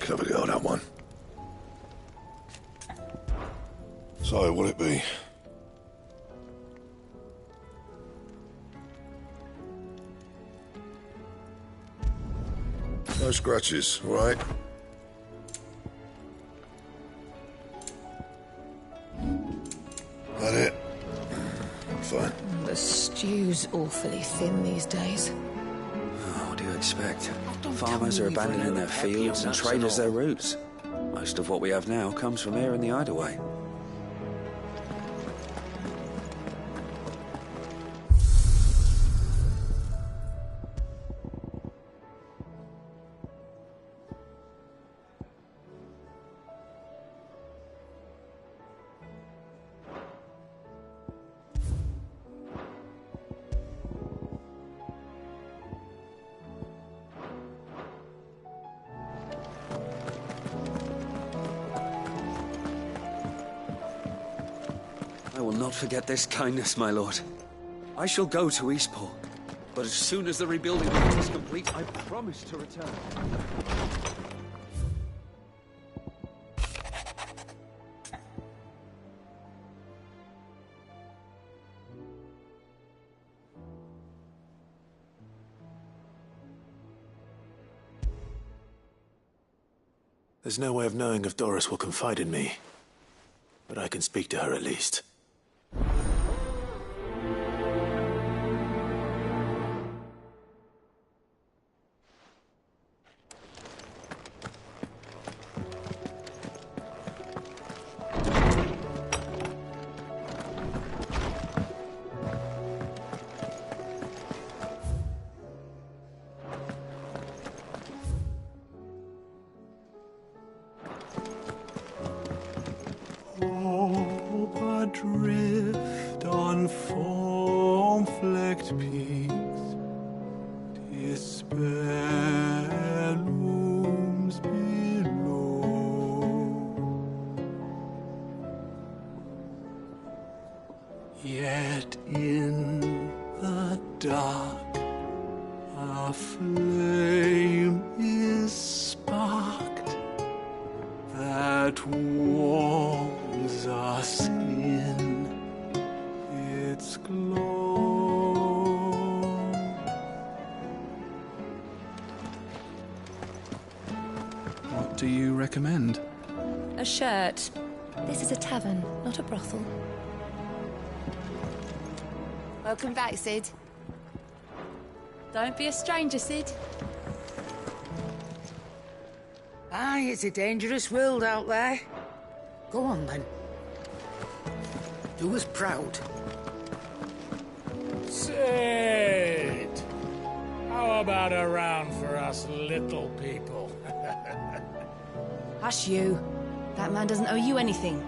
Clever girl, that one. So, what'll it be? No scratches, all right? That it? Fine. The stew's awfully thin these days. Oh, what do you expect? Farmers are abandoning their fields and traders their roots. Most of what we have now comes from here in the Hideaway. I will not forget this kindness, my lord. I shall go to Eastport, but as soon as the rebuilding work is complete, I promise to return. There's no way of knowing if Doris will confide in me, but I can speak to her at least. Adrift on foam-flecked peaks, despair looms below. Yet in the dark, a flame is sparked that warms us in its glow. What do you recommend? A shirt. This is a tavern, not a brothel. Welcome back, Sid. Don't be a stranger, Sid. Aye, it's a dangerous world out there. Go on, then. Do us proud. Sid! How about a round for us little people? Hush you. That man doesn't owe you anything.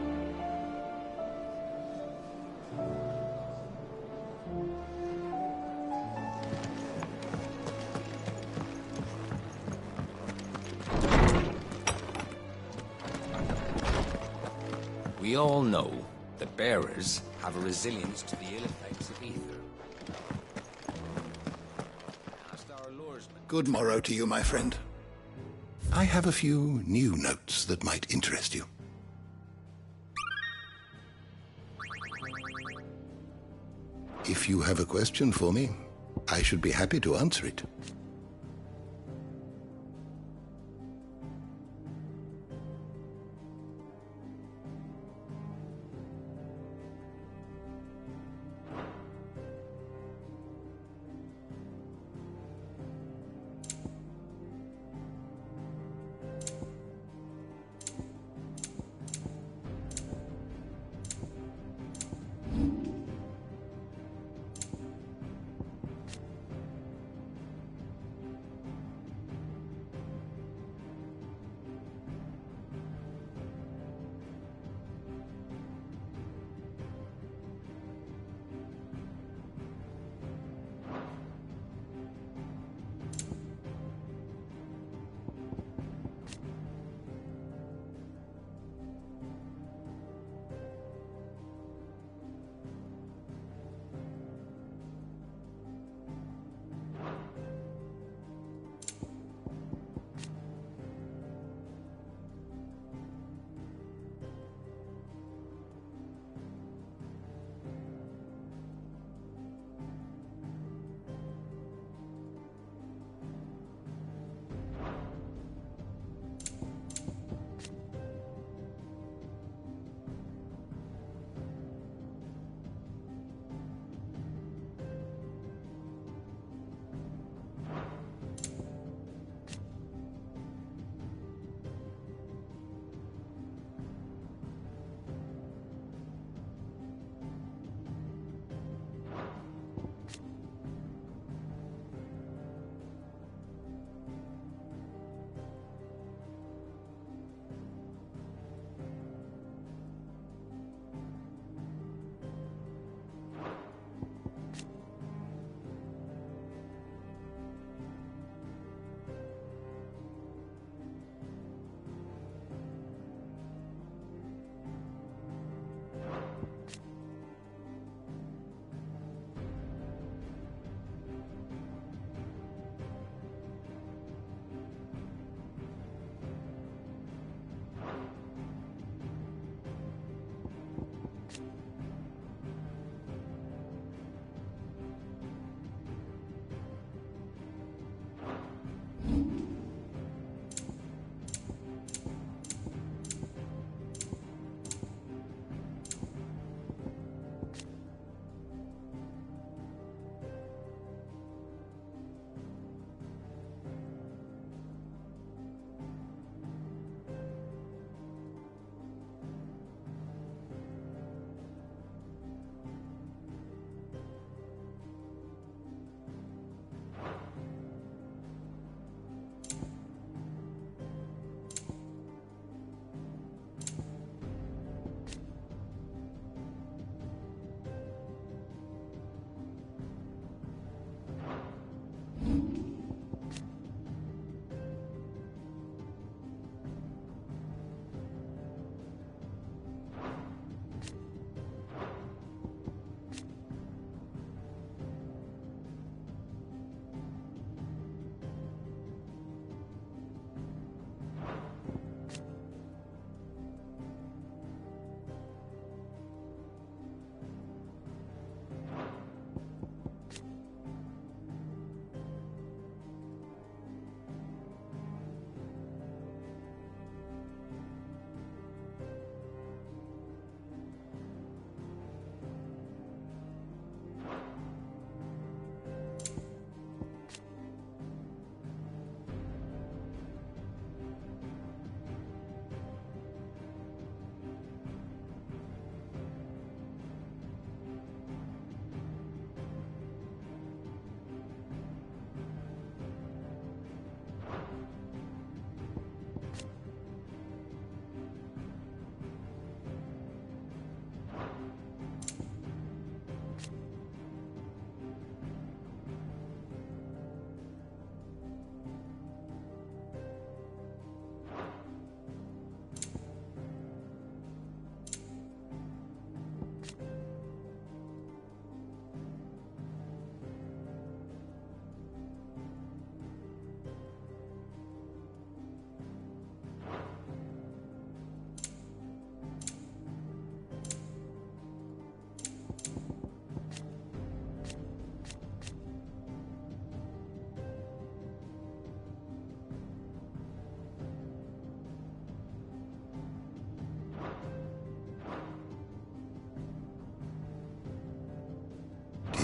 We all know the bearers have a resilience to the ill effects of ether. Good morrow to you, my friend. I have a few new notes that might interest you. If you have a question for me, I should be happy to answer it.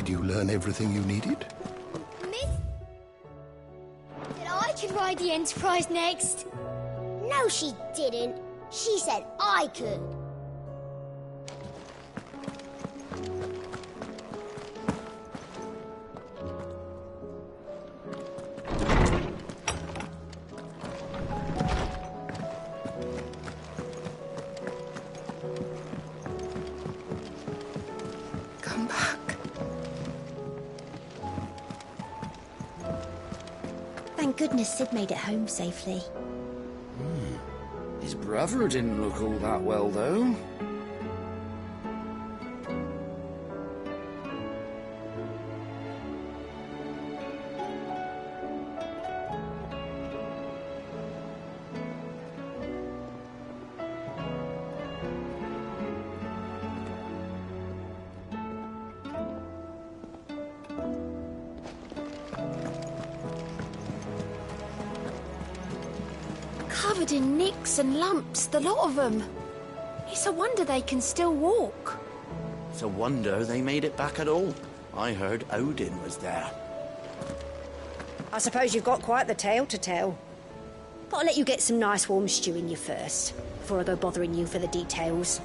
Did you learn everything you needed? Miss? Said I could ride the Enterprise next. No, she didn't. She said I could. Come back. Thank goodness Sid made it home safely. His brother didn't look all that well, though. Covered in nicks and lumps, the lot of them. It's a wonder they can still walk. It's a wonder they made it back at all. I heard Odin was there. I suppose you've got quite the tale to tell. But I'll let you get some nice warm stew in you first, before I go bothering you for the details.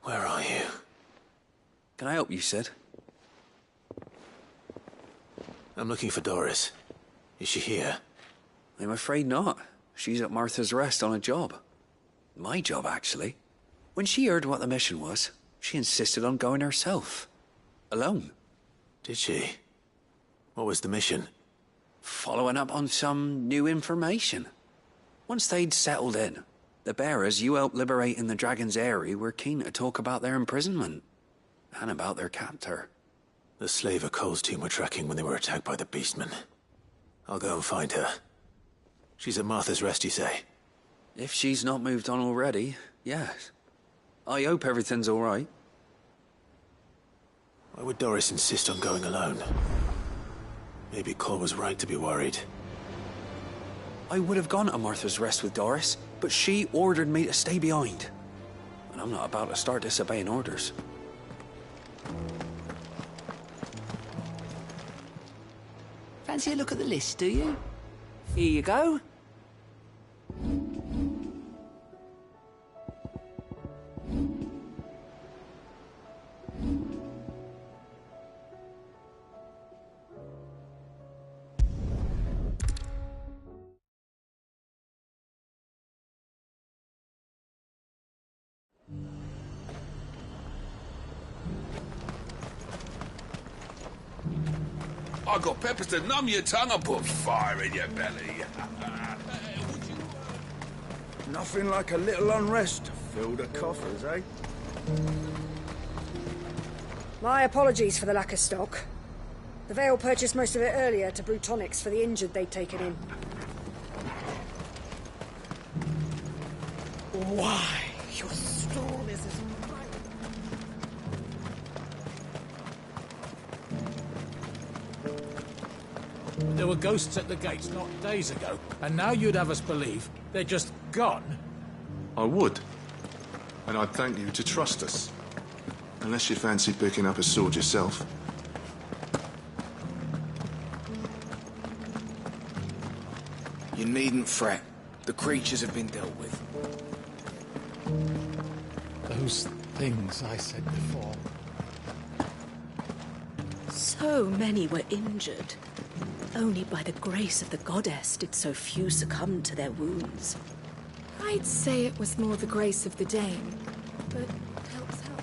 Where are you? Can I help you, Sid? I'm looking for Doris. Is she here? I'm afraid not. She's at Martha's Rest on a job. My job, actually. When she heard what the mission was, she insisted on going herself. Alone. Did she? What was the mission? Following up on some new information. Once they'd settled in, the bearers you helped liberate in the Dragon's Eyrie were keen to talk about their imprisonment. And about their captor. The slaver Cole's team were tracking when they were attacked by the Beastmen. I'll go and find her. She's at Martha's Rest, you say? If she's not moved on already, yes. I hope everything's all right. Why would Doris insist on going alone? Maybe Cole was right to be worried. I would have gone to Martha's Rest with Doris, but she ordered me to stay behind. And I'm not about to start disobeying orders. Fancy a look at the list, do you? Here you go. I got peppers to numb your tongue and put fire in your belly. Nothing like a little unrest to fill the coffers, eh? My apologies for the lack of stock. The Vale purchased most of it earlier to brew tonics for the injured they'd taken in. Why, your storm is as There were ghosts at the gates not days ago, and now you'd have us believe they're just gone? I would. And I'd thank you to trust us. Unless you fancy picking up a sword yourself. You needn't fret. The creatures have been dealt with. Those things I said before. So many were injured. Only by the grace of the goddess did so few succumb to their wounds. I'd say it was more the grace of the Dame, but helps help.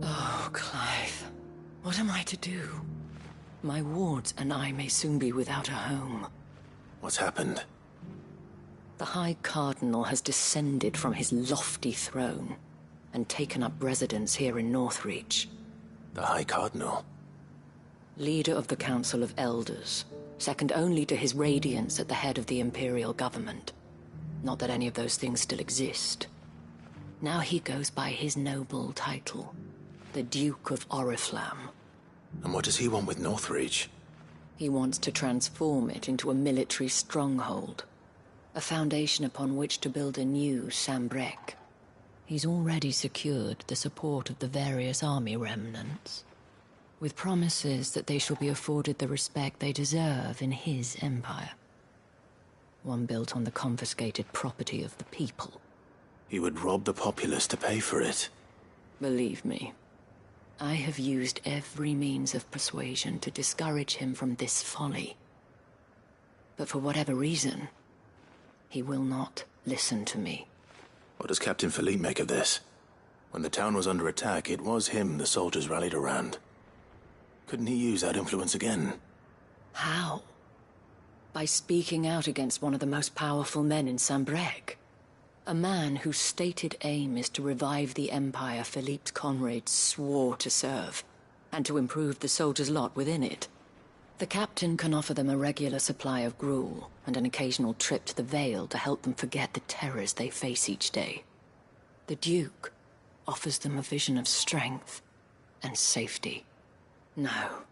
Oh, Clive. What am I to do? My wards and I may soon be without a home. What's happened? The High Cardinal has descended from his lofty throne and taken up residence here in Northreach. The High Cardinal? Leader of the Council of Elders, second only to his Radiance at the head of the Imperial government. Not that any of those things still exist. Now he goes by his noble title, the Duke of Oriflamme. And what does he want with Northreach? He wants to transform it into a military stronghold, a foundation upon which to build a new Sambrec. He's already secured the support of the various army remnants, with promises that they shall be afforded the respect they deserve in his empire. One built on the confiscated property of the people. He would rob the populace to pay for it. Believe me, I have used every means of persuasion to discourage him from this folly. But for whatever reason, he will not listen to me. What does Captain Philippe make of this? When the town was under attack, it was him the soldiers rallied around. Couldn't he use that influence again? How? By speaking out against one of the most powerful men in Sambrec. A man whose stated aim is to revive the empire Philippe's comrades swore to serve, and to improve the soldiers' lot within it. The captain can offer them a regular supply of gruel, and an occasional trip to the Vale to help them forget the terrors they face each day. The Duke offers them a vision of strength and safety. No.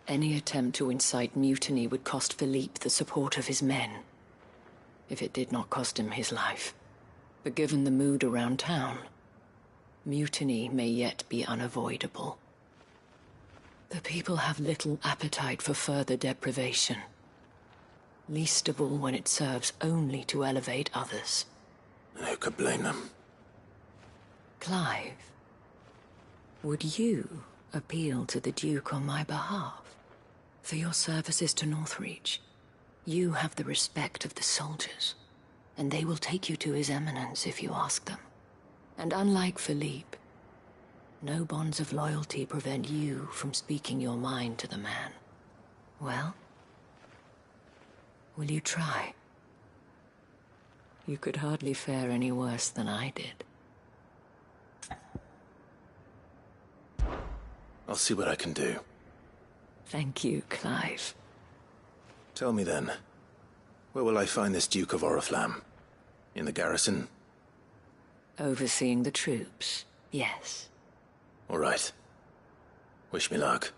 Any attempt to incite mutiny would cost Philippe the support of his men, if it did not cost him his life. But given the mood around town, mutiny may yet be unavoidable. The people have little appetite for further deprivation, least of all when it serves only to elevate others. Who could blame them? Clive, would you appeal to the Duke on my behalf? For your services to Northreach, you have the respect of the soldiers, and they will take you to His Eminence if you ask them. And unlike Philippe, no bonds of loyalty prevent you from speaking your mind to the man. Well, will you try? You could hardly fare any worse than I did. I'll see what I can do. Thank you, Clive. Tell me then, where will I find this Duke of Oriflamme? In the garrison? Overseeing the troops, yes. All right. Wish me luck.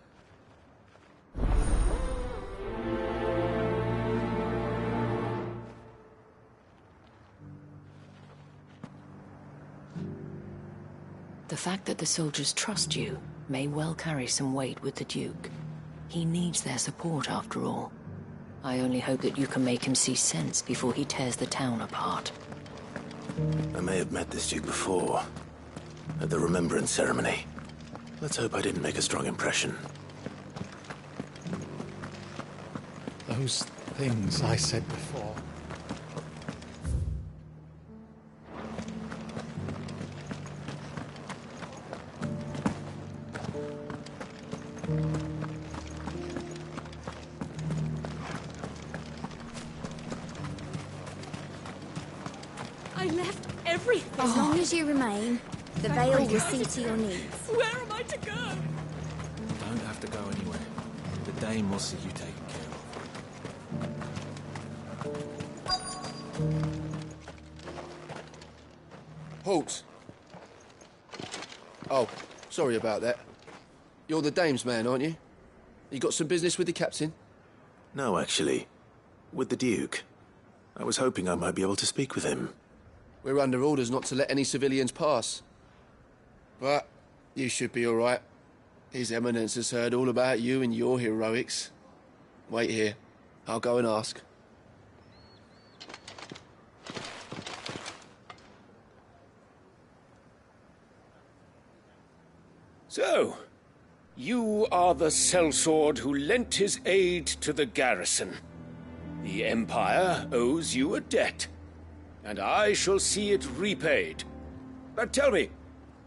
The fact that the soldiers trust you may well carry some weight with the Duke. He needs their support, after all. I only hope that you can make him see sense before he tears the town apart. I may have met this Duke before, at the Remembrance ceremony. Let's hope I didn't make a strong impression. Those things I said before. I left everything. As long as you remain, the Vale will see to your needs. Where am I to go? You don't have to go anywhere. The Dame will see you taken care of. Halt! Oh, sorry about that. You're the Dame's man, aren't you? You got some business with the captain? No, actually. With the Duke. I was hoping I might be able to speak with him. We're under orders not to let any civilians pass. But you should be all right. His Eminence has heard all about you and your heroics. Wait here. I'll go and ask. So, you are the sellsword who lent his aid to the garrison. The Empire owes you a debt, and I shall see it repaid. But tell me,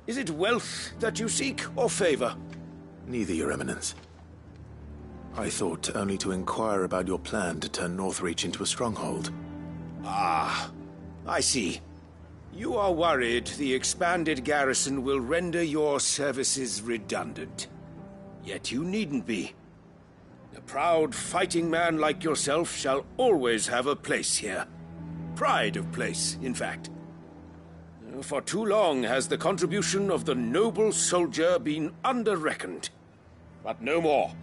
is it wealth that you seek, or favor? Neither, Your Eminence. I thought only to inquire about your plan to turn Northreach into a stronghold. Ah, I see. You are worried the expanded garrison will render your services redundant. Yet you needn't be. A proud fighting man like yourself shall always have a place here. Pride of place, in fact. For too long has the contribution of the noble soldier been under-reckoned. But no more.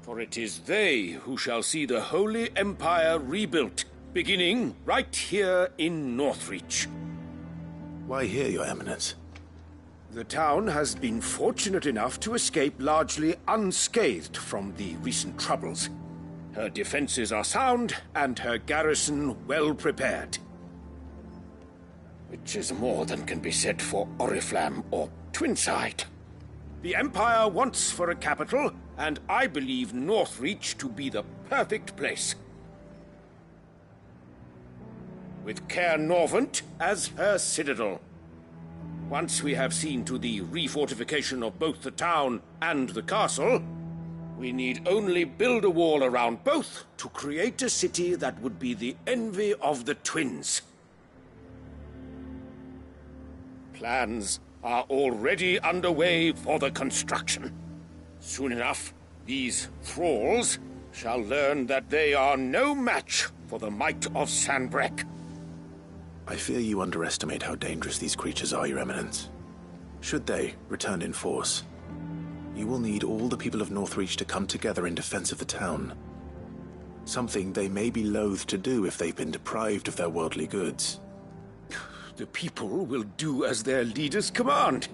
For it is they who shall see the Holy Empire rebuilt, beginning right here in Northreach. Why here, Your Eminence? The town has been fortunate enough to escape largely unscathed from the recent troubles. Her defenses are sound, and her garrison well prepared. Which is more than can be said for Oriflamme or Twinside. The Empire wants for a capital, and I believe Northreach to be the perfect place. With Caer Norvent as her citadel. Once we have seen to the refortification of both the town and the castle, we need only build a wall around both to create a city that would be the envy of the twins. Plans are already underway for the construction. Soon enough, these thralls shall learn that they are no match for the might of Sanbreque. I fear you underestimate how dangerous these creatures are, Your Eminence. Should they return in force, you will need all the people of Northreach to come together in defense of the town. Something they may be loath to do if they've been deprived of their worldly goods. The people will do as their leaders command.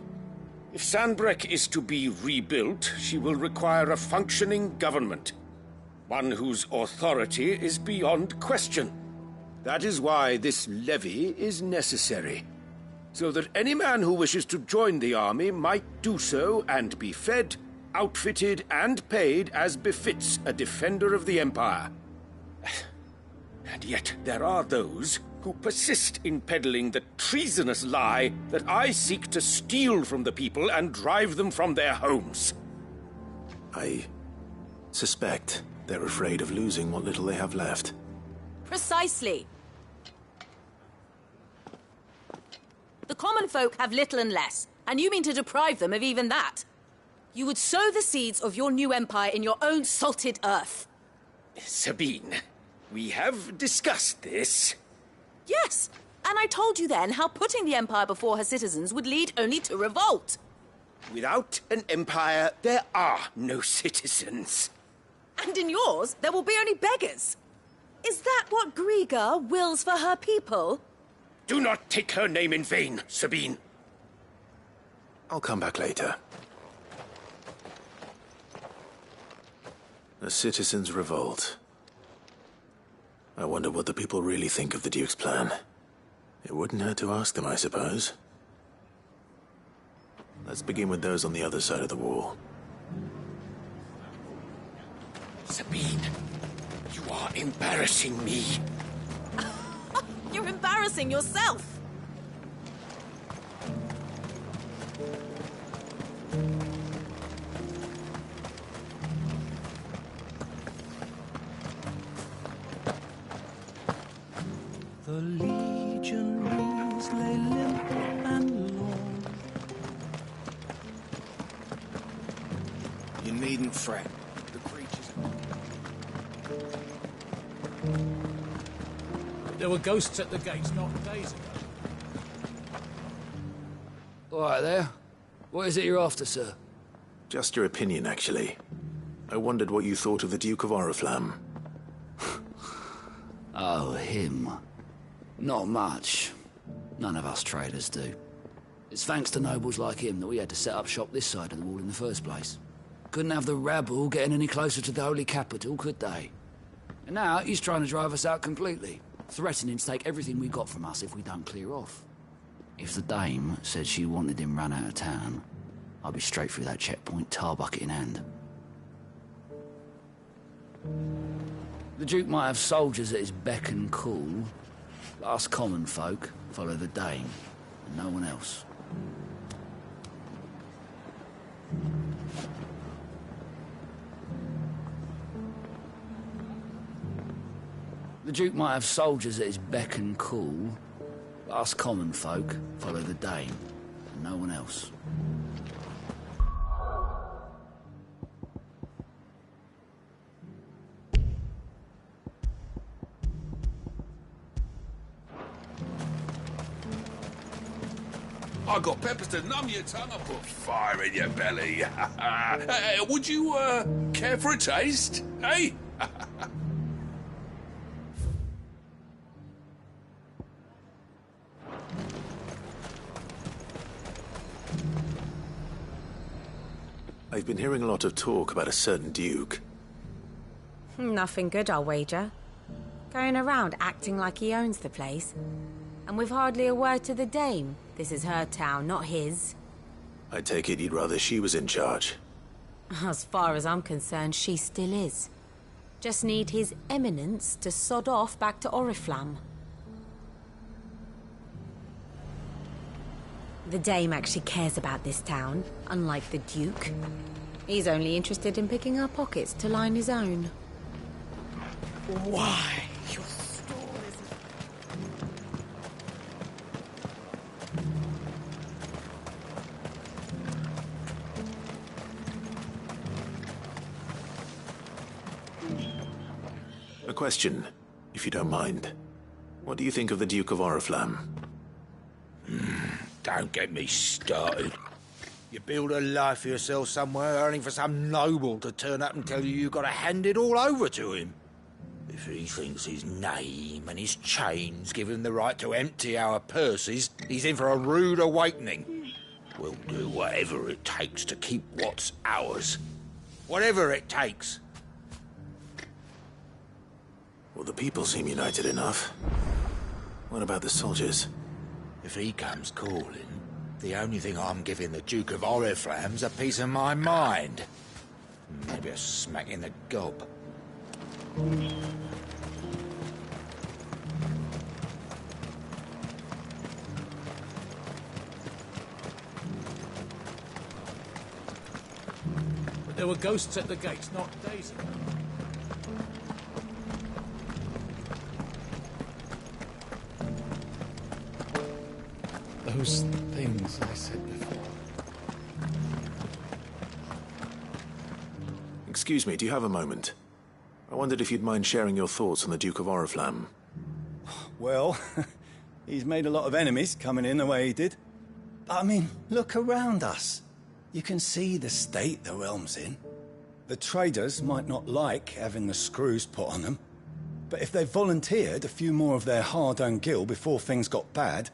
If Sanbreque is to be rebuilt, she will require a functioning government. One whose authority is beyond question. That is why this levy is necessary. So that any man who wishes to join the army might do so and be fed, outfitted, and paid as befits a defender of the Empire. And yet there are those who persist in peddling the treasonous lie that I seek to steal from the people and drive them from their homes. I suspect they're afraid of losing what little they have left. Precisely. The common folk have little and less, and you mean to deprive them of even that. You would sow the seeds of your new empire in your own salted earth. Sabine, we have discussed this. Yes, and I told you then how putting the empire before her citizens would lead only to revolt. Without an empire, there are no citizens. And in yours, there will be only beggars. Is that what Griga wills for her people? Do not take her name in vain, Sabine. I'll come back later. A citizens' revolt. I wonder what the people really think of the Duke's plan. It wouldn't hurt to ask them, I suppose. Let's begin with those on the other side of the wall. Sabine, you are embarrassing me. You're embarrassing yourself. The legionaries lay limp and long. You needn't fret. The creatures... There were ghosts at the gates not days ago. All right there. What is it you're after, sir? Just your opinion, actually. I wondered what you thought of the Duke of Oriflamme. Oh, him. Not much. None of us traders do. It's thanks to nobles like him that we had to set up shop this side of the wall in the first place. Couldn't have the rabble getting any closer to the holy capital, could they? And now he's trying to drive us out completely, threatening to take everything we got from us if we don't clear off. If the dame said she wanted him run out of town, I'd be straight through that checkpoint, tar bucket in hand. The Duke might have soldiers at his beck and call, but us common folk follow the dame, and no one else. The Duke might have soldiers at his beck and call, but us common folk follow the dame, and no one else. I got peppers to numb your tongue and put fire in your belly. Would you, care for a taste, eh? I've been hearing a lot of talk about a certain duke. Nothing good, I'll wager. Going around acting like he owns the place. And with hardly a word to the dame. This is her town, not his. I take it you'd rather she was in charge. As far as I'm concerned, she still is. Just need his eminence to sod off back to Oriflamme. The dame actually cares about this town, unlike the duke. He's only interested in picking our pockets to line his own. Why? A question, if you don't mind. What do you think of the Duke of Oriflamme? Don't get me started. You build a life for yourself somewhere, earning for some noble to turn up and tell you you've got to hand it all over to him. If he thinks his name and his chains give him the right to empty our purses, he's in for a rude awakening. We'll do whatever it takes to keep what's ours. Whatever it takes. Well, the people seem united enough. What about the soldiers? If he comes calling, the only thing I'm giving the Duke of Oriflamme's a piece of my mind. Maybe a smack in the gob. But there were ghosts at the gates not days ago. Those things I said before. Excuse me, do you have a moment? I wondered if you'd mind sharing your thoughts on the Duke of Oriflamme. Well, he's made a lot of enemies coming in the way he did. But I mean, look around us. You can see the state the realm's in. The traders might not like having the screws put on them, but if they volunteered a few more of their hard-earned gil before things got bad,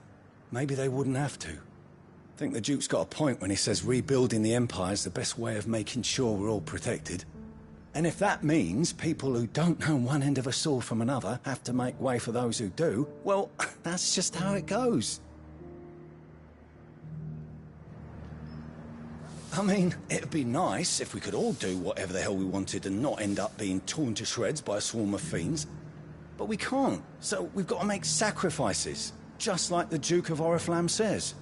maybe they wouldn't have to. I think the Duke's got a point when he says rebuilding the Empire's the best way of making sure we're all protected. And if that means people who don't know one end of a sword from another have to make way for those who do, well, that's just how it goes. I mean, it'd be nice if we could all do whatever the hell we wanted and not end up being torn to shreds by a swarm of fiends. But we can't, so we've got to make sacrifices. Just like the Duke of Oriflamme says.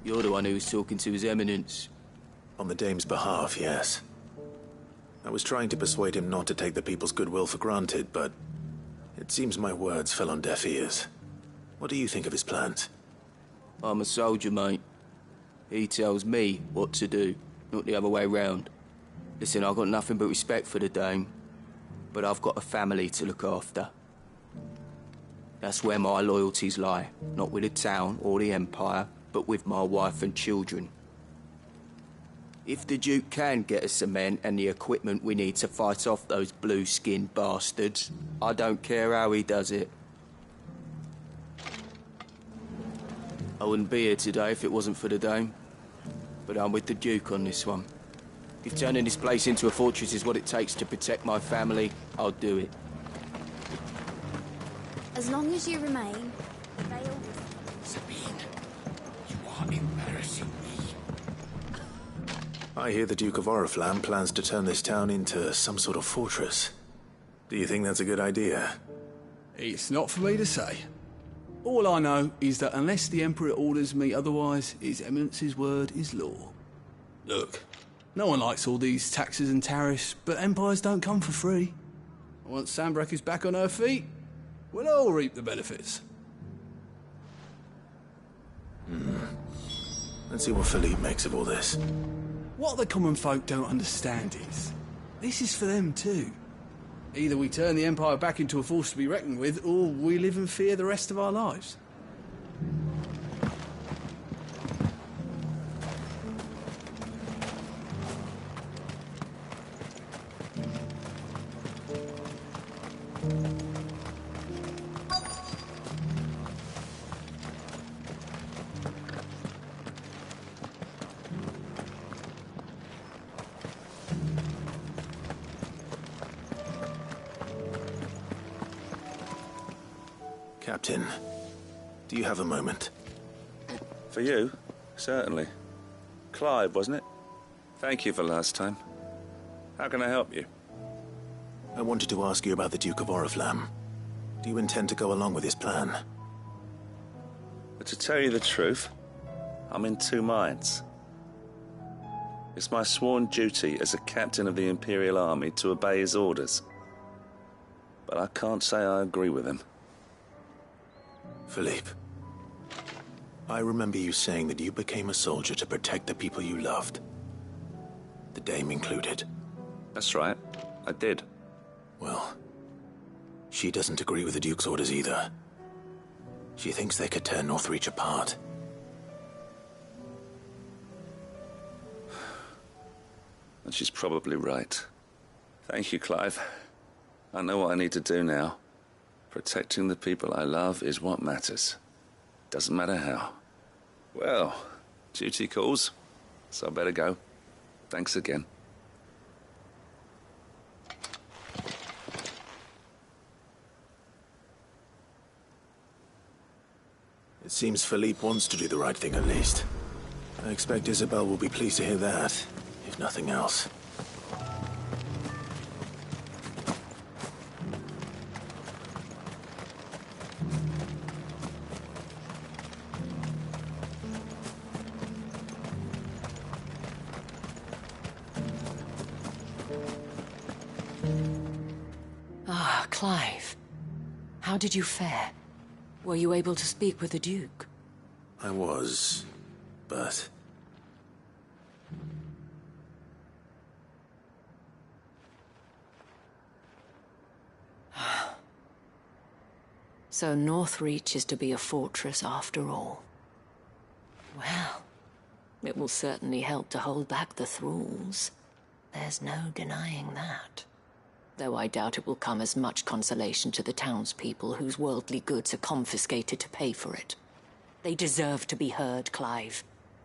You're the one who was talking to His Eminence. On the dame's behalf, yes. I was trying to persuade him not to take the people's goodwill for granted, but it seems my words fell on deaf ears. What do you think of his plans? I'm a soldier, mate. He tells me what to do, not the other way round. Listen, I've got nothing but respect for the dame, but I've got a family to look after. That's where my loyalties lie, not with the town or the Empire, but with my wife and children. If the Duke can get us the men and the equipment we need to fight off those blue-skinned bastards, I don't care how he does it. I wouldn't be here today if it wasn't for the dame, but I'm with the Duke on this one. If turning this place into a fortress is what it takes to protect my family, I'll do it. As long as you remain, Sabine, you are embarrassing me. I hear the Duke of Oriflamme plans to turn this town into some sort of fortress. Do you think that's a good idea? It's not for me to say. All I know is that unless the Emperor orders me otherwise, His Eminence's word is law. Look, no one likes all these taxes and tariffs, but empires don't come for free. Once Sanbreque is back on her feet, we'll all reap the benefits. Let's see what Philippe makes of all this. What the common folk don't understand is, this is for them too. Either we turn the Empire back into a force to be reckoned with, or we live in fear the rest of our lives. Captain, do you have a moment? For you? Certainly. Clive, wasn't it? Thank you for last time. How can I help you? I wanted to ask you about the Duke of Oriflamme. Do you intend to go along with his plan? But to tell you the truth, I'm in two minds. It's my sworn duty as a captain of the Imperial Army to obey his orders. But I can't say I agree with him. Philippe, I remember you saying that you became a soldier to protect the people you loved. The Dame included. That's right, I did. Well, she doesn't agree with the Duke's orders either. She thinks they could tear Northreach apart. And she's probably right. Thank you, Clive. I know what I need to do now. Protecting the people I love is what matters. Doesn't matter how. Well, duty calls, so I better go. Thanks again. It seems Philippe wants to do the right thing at least. I expect Isabel will be pleased to hear that, if nothing else. Ah, Clive. How did you fare? Were you able to speak with the Duke? I was, but... So Northreach is to be a fortress after all. Well, it will certainly help to hold back the thralls. There's no denying that. Though I doubt it will come as much consolation to the townspeople whose worldly goods are confiscated to pay for it. They deserve to be heard, Clive.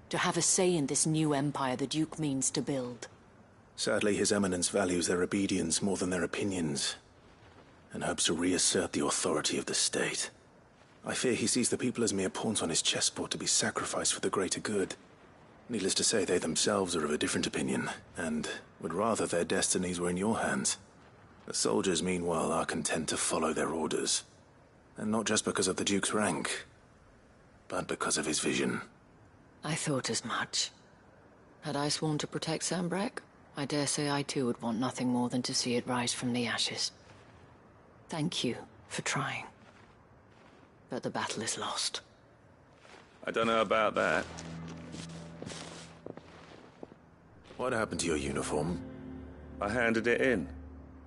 To have a say in this new empire the Duke means to build. Sadly, His Eminence values their obedience more than their opinions, and hopes to reassert the authority of the state. I fear he sees the people as mere pawns on his chessboard to be sacrificed for the greater good. Needless to say, they themselves are of a different opinion, and would rather their destinies were in your hands. The soldiers, meanwhile, are content to follow their orders. And not just because of the Duke's rank, but because of his vision. I thought as much. Had I sworn to protect Sanbreque, I dare say I too would want nothing more than to see it rise from the ashes. Thank you for trying. But the battle is lost. I don't know about that. What happened to your uniform? I handed it in,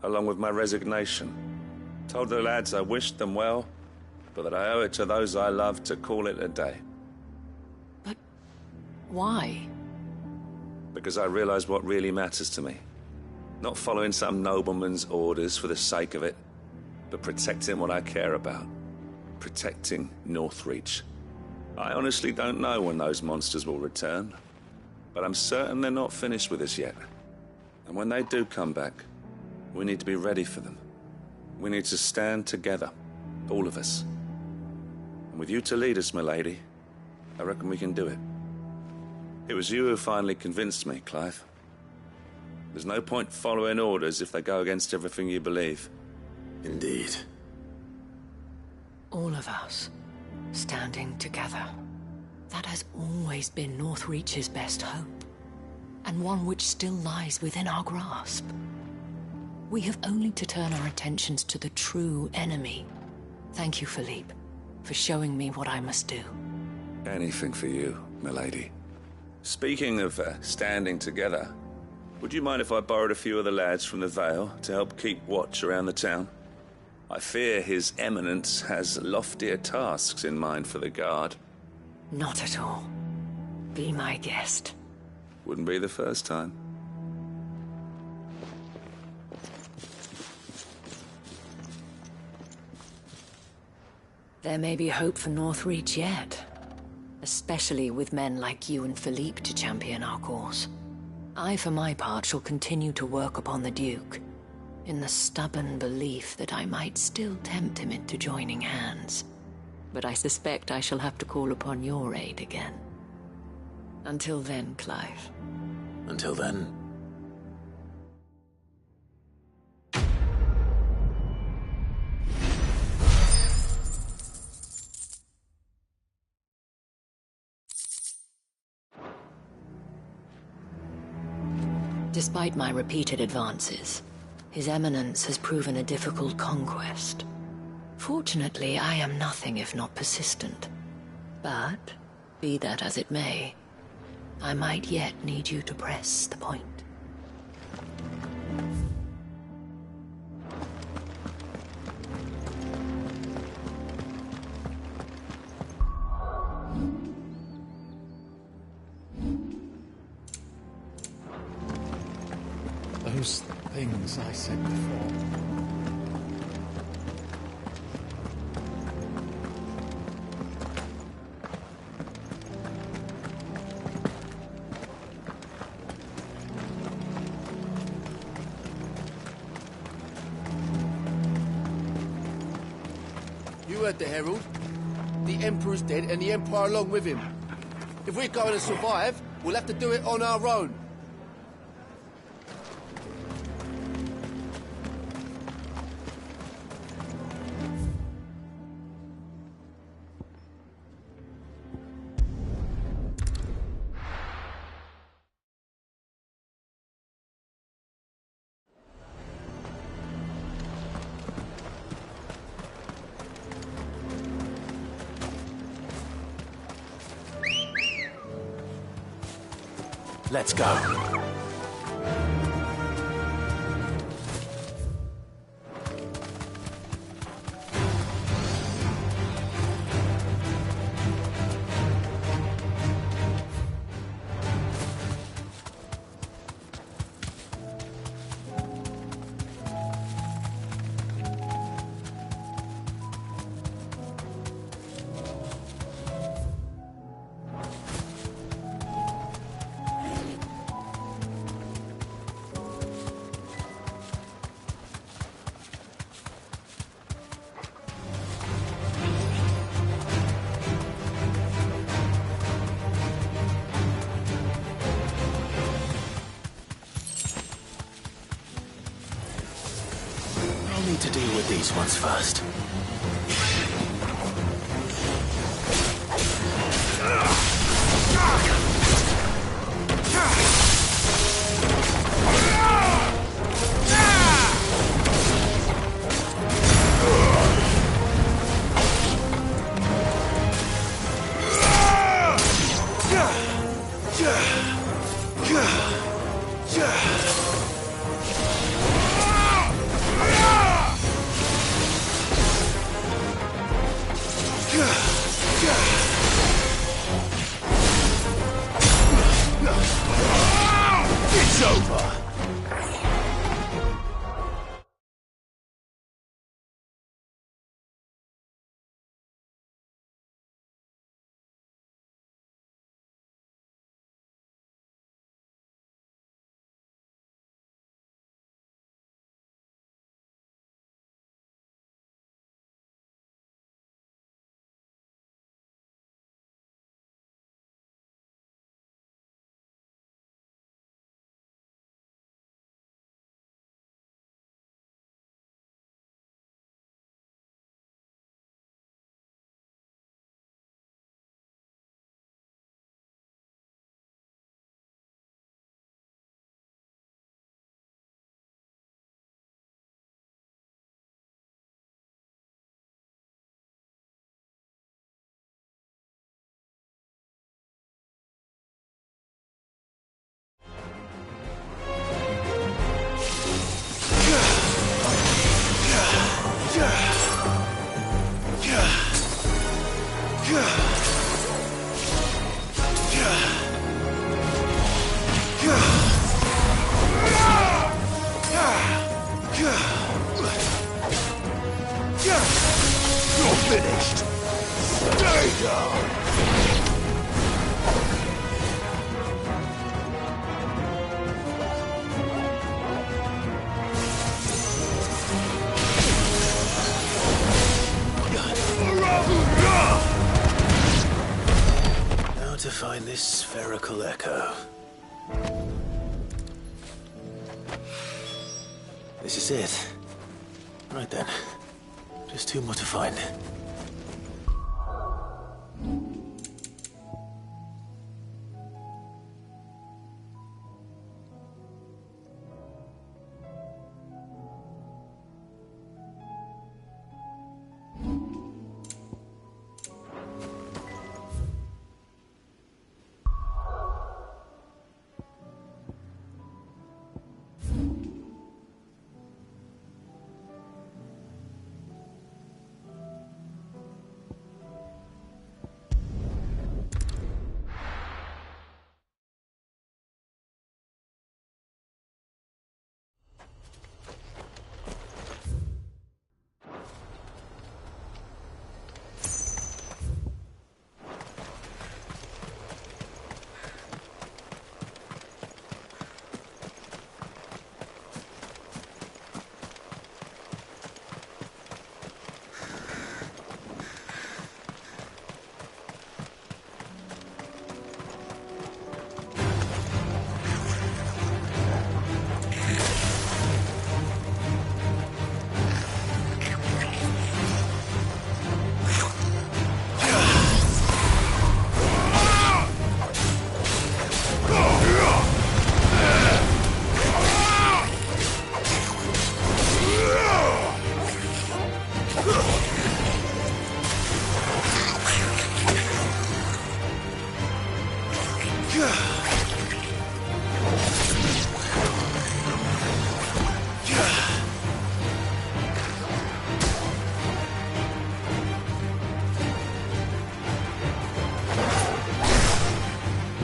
along with my resignation. Told the lads I wished them well, but that I owe it to those I love to call it a day. But why? Because I realized what really matters to me. Not following some nobleman's orders for the sake of it, but protecting what I care about. Protecting Northreach. I honestly don't know when those monsters will return, but I'm certain they're not finished with us yet. And when they do come back, we need to be ready for them. We need to stand together, all of us. And with you to lead us, milady, I reckon we can do it. It was you who finally convinced me, Clive. There's no point following orders if they go against everything you believe. Indeed. All of us, standing together. That has always been Northreach's best hope, and one which still lies within our grasp. We have only to turn our attentions to the true enemy, Thank you, Philippe, for showing me what I must do. Anything for you, milady. Speaking of standing together, would you mind if I borrowed a few of the lads from the Vale to help keep watch around the town? I fear His Eminence has loftier tasks in mind for the guard. Not at all. Be my guest. Wouldn't be the first time. There may be hope for Northreach yet. Especially with men like you and Philippe to champion our cause. I, for my part, shall continue to work upon the Duke, in the stubborn belief that I might still tempt him into joining hands. But I suspect I shall have to call upon your aid again. Until then, Clive. Until then. Despite my repeated advances, His Eminence has proven a difficult conquest. Fortunately, I am nothing if not persistent. But, be that as it may, I might yet need you to press the point. Those things I said before. You heard the Herald. The Emperor's dead and the Empire along with him. If we're going to survive, we'll have to do it on our own. Let's go. I'll need to deal with these ones first. It's over! find this spherical echo. This is it. Right then. Just two more to find.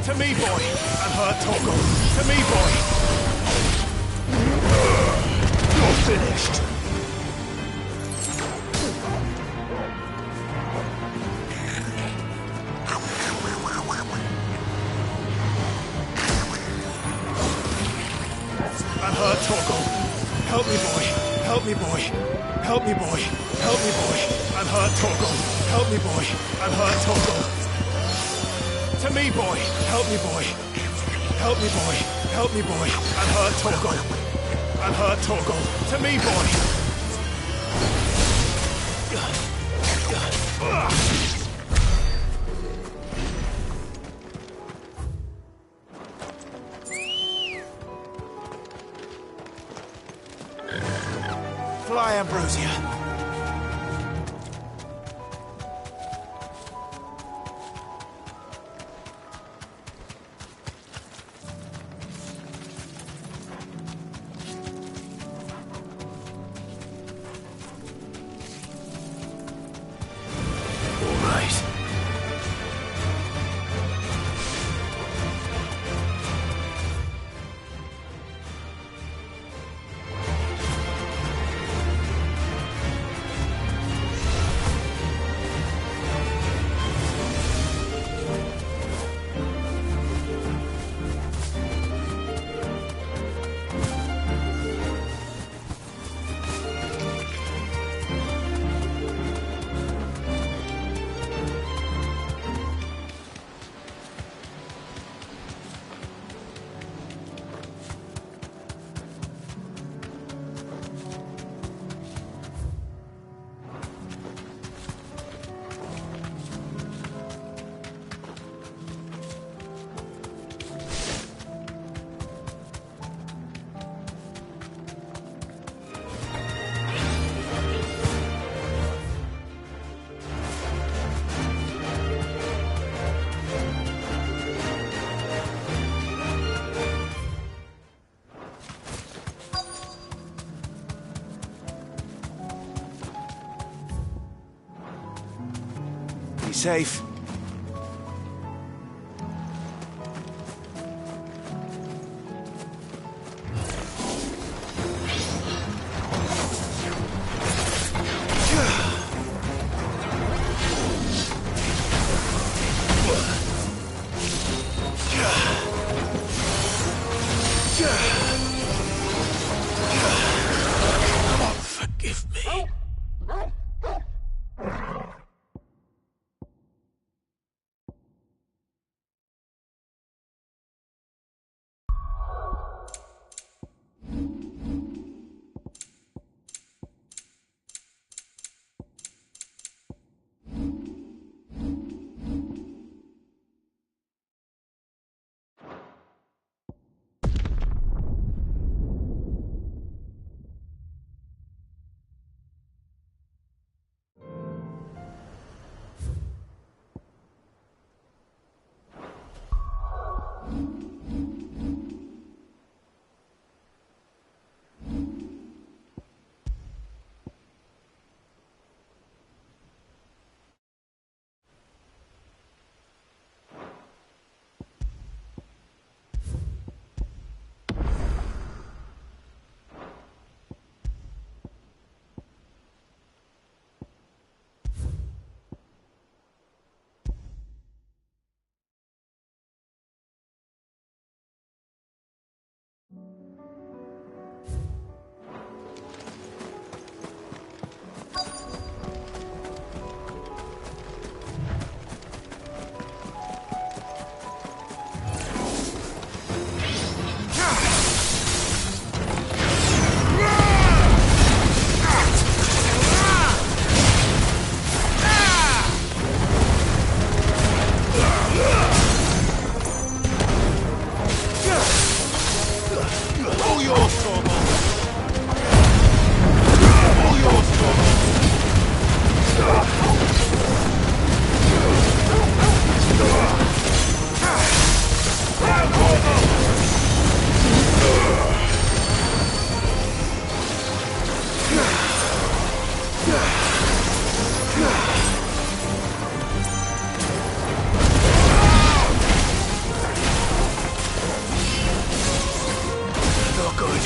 To me, boy! I'm hurt, Torgal! To me, boy! You're finished! I'm hurt, Torgal! Help me, boy! Help me, boy! Help me, boy! Help me, boy! I'm hurt, Torgal! Help me, boy! I'm hurt, Torgal! To me, boy! Help me, boy! Help me, boy! Help me, boy! I'm hurt, Torgal! I'm hurt, Torgal! To me, boy! Fly, Ambrosia! Be safe. good.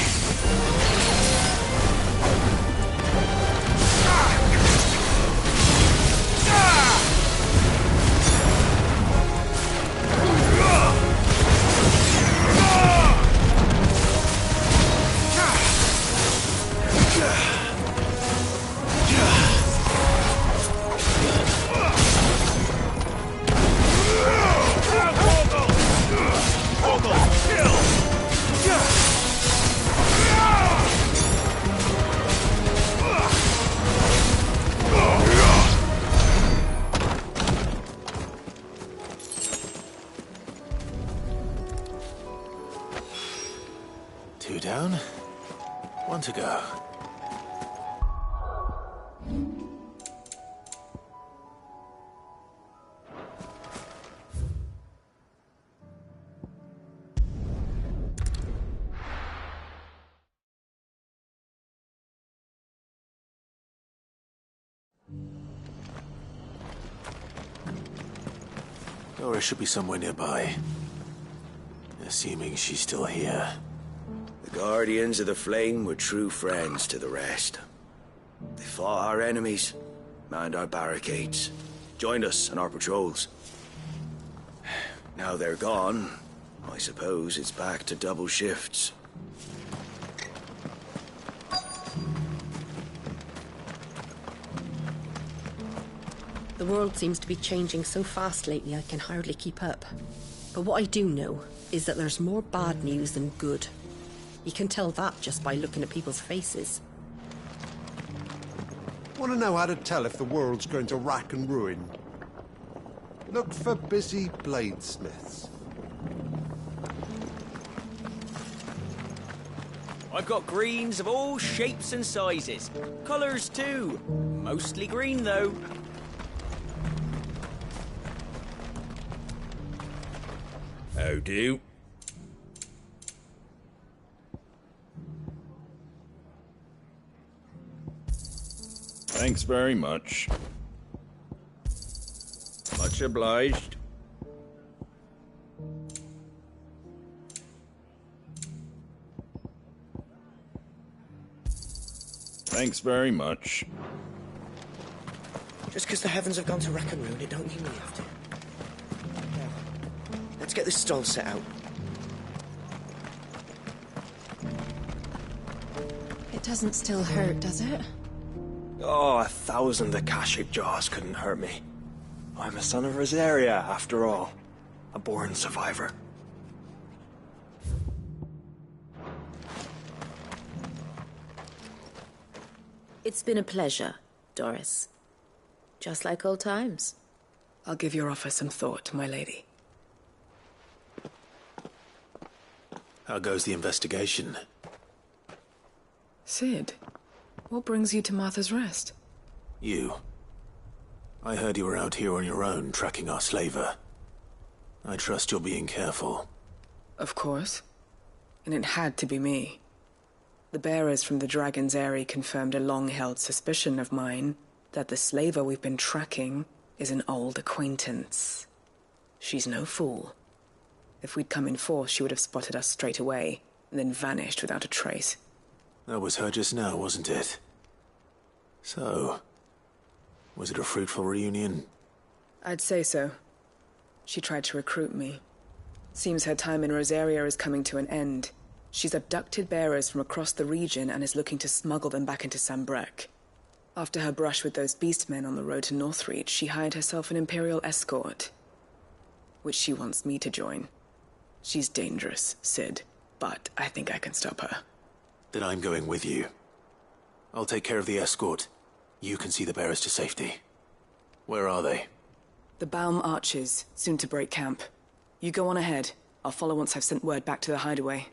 Two down, one to go. Dora should be somewhere nearby. Assuming she's still here. The Guardians of the Flame were true friends to the rest. They fought our enemies, manned our barricades, joined us on our patrols. Now they're gone, I suppose it's back to double shifts. The world seems to be changing so fast lately I can hardly keep up. But what I do know is that there's more bad news than good. You can tell that just by looking at people's faces. Want to know how to tell if the world's going to rack and ruin? Look for busy bladesmiths. I've got greens of all shapes and sizes. Colours too. Mostly green though. How do? Thanks very much. Much obliged. Thanks very much. Just because the heavens have gone to rack and ruin, it don't mean we have to. Now, let's get this stall set out. It doesn't still hurt, does it? Oh, 1,000 Akashic jaws couldn't hurt me. I'm a son of Rosaria, after all. A born survivor. It's been a pleasure, Doris. Just like old times. I'll give your offer some thought, my lady. How goes the investigation? Sid, what brings you to Martha's Rest? You. I heard you were out here on your own, tracking our slaver. I trust you're being careful. Of course. And it had to be me. The bearers from the Dragon's Eyrie confirmed a long-held suspicion of mine that the slaver we've been tracking is an old acquaintance. She's no fool. If we'd come in force, she would have spotted us straight away, and then vanished without a trace. That was her just now, wasn't it? So, was it a fruitful reunion? I'd say so. She tried to recruit me. Seems her time in Rosaria is coming to an end. She's abducted bearers from across the region and is looking to smuggle them back into Sambrec. After her brush with those beastmen on the road to Northreach, she hired herself an Imperial escort, which she wants me to join. She's dangerous, Sid, but I think I can stop her. Then I'm going with you. I'll take care of the escort. You can see the bearers to safety. Where are they? The Baum Archers, soon to break camp. You go on ahead. I'll follow once I've sent word back to the hideaway.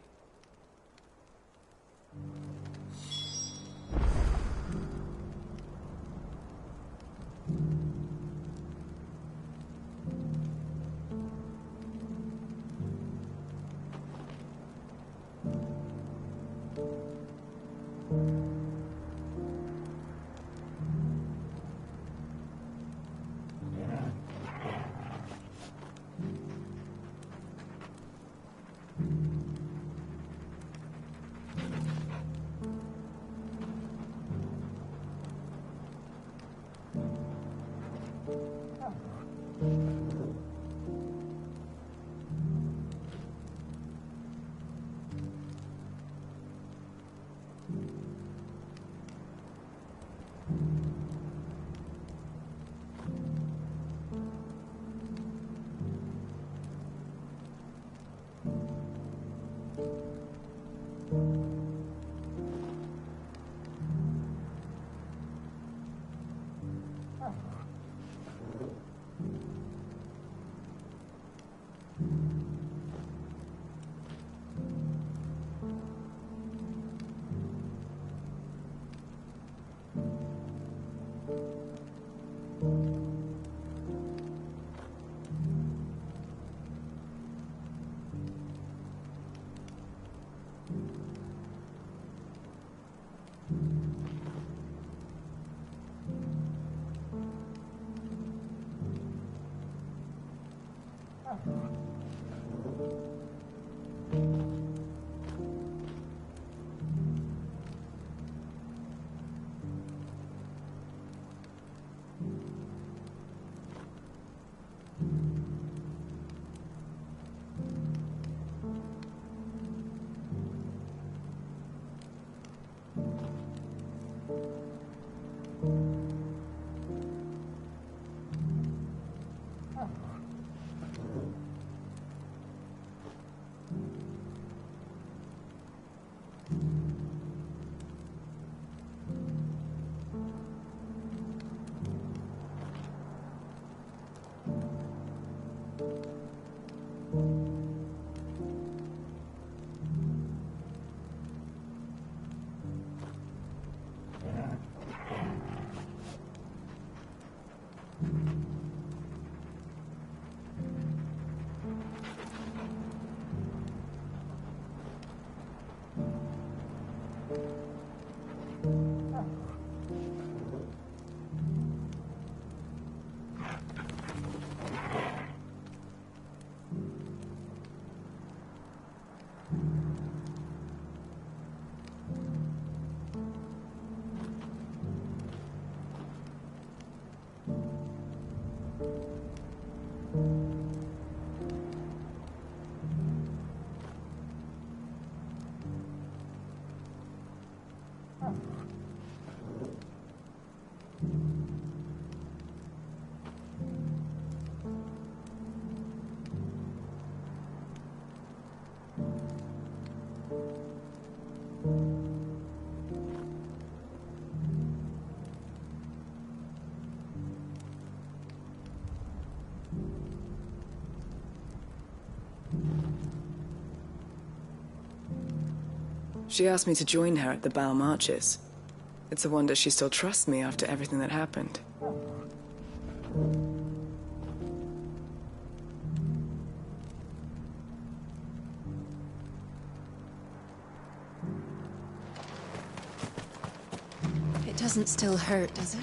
She asked me to join her at the Bow Marches. It's a wonder she still trusts me after everything that happened. It doesn't still hurt, does it?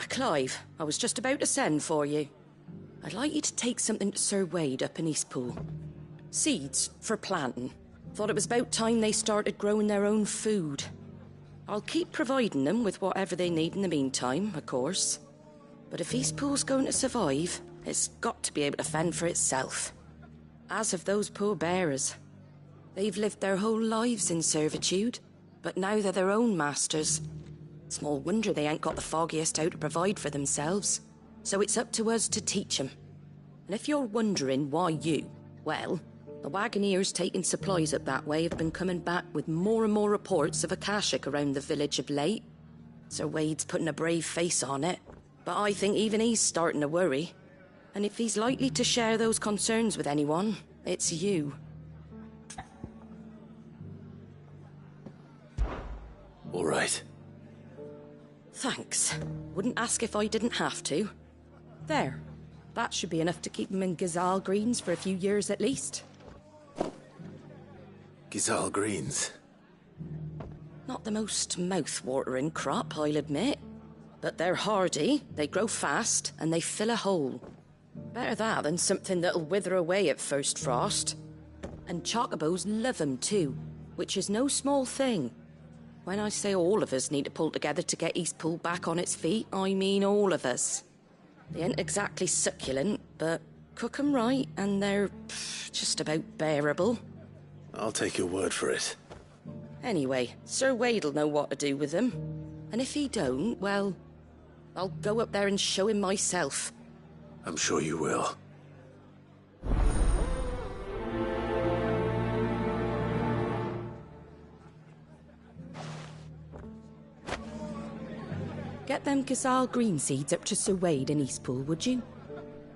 Clive, I was just about to send for you. I'd like you to take something to Sir Wade up in Eastpool. Seeds for planting. Thought it was about time they started growing their own food. I'll keep providing them with whatever they need in the meantime, of course. But if Eastpool's going to survive, it's got to be able to fend for itself. As have those poor bearers. They've lived their whole lives in servitude, but now they're their own masters. Small wonder they ain't got the foggiest how to provide for themselves. So it's up to us to teach them. And if you're wondering why you, well, the Wagoneers taking supplies up that way have been coming back with more and more reports of Akashic around the village of late. Sir Wade's putting a brave face on it, but I think even he's starting to worry. And if he's likely to share those concerns with anyone, it's you. All right. Thanks. Wouldn't ask if I didn't have to. There. That should be enough to keep them in Gazal Greens for a few years at least. Gazal Greens? Not the most mouth-watering crop, I'll admit. But they're hardy, they grow fast, and they fill a hole. Better that than something that'll wither away at first frost. And chocobos love 'em too, which is no small thing. When I say all of us need to pull together to get Eastpool back on its feet, I mean all of us. They ain't exactly succulent, but cook 'em right and they're just about bearable. I'll take your word for it. Anyway, Sir Wade'll know what to do with them. And if he don't, well, I'll go up there and show him myself. I'm sure you will. Get them Gazal green seeds up to Sir Wade in Eastpool, would you?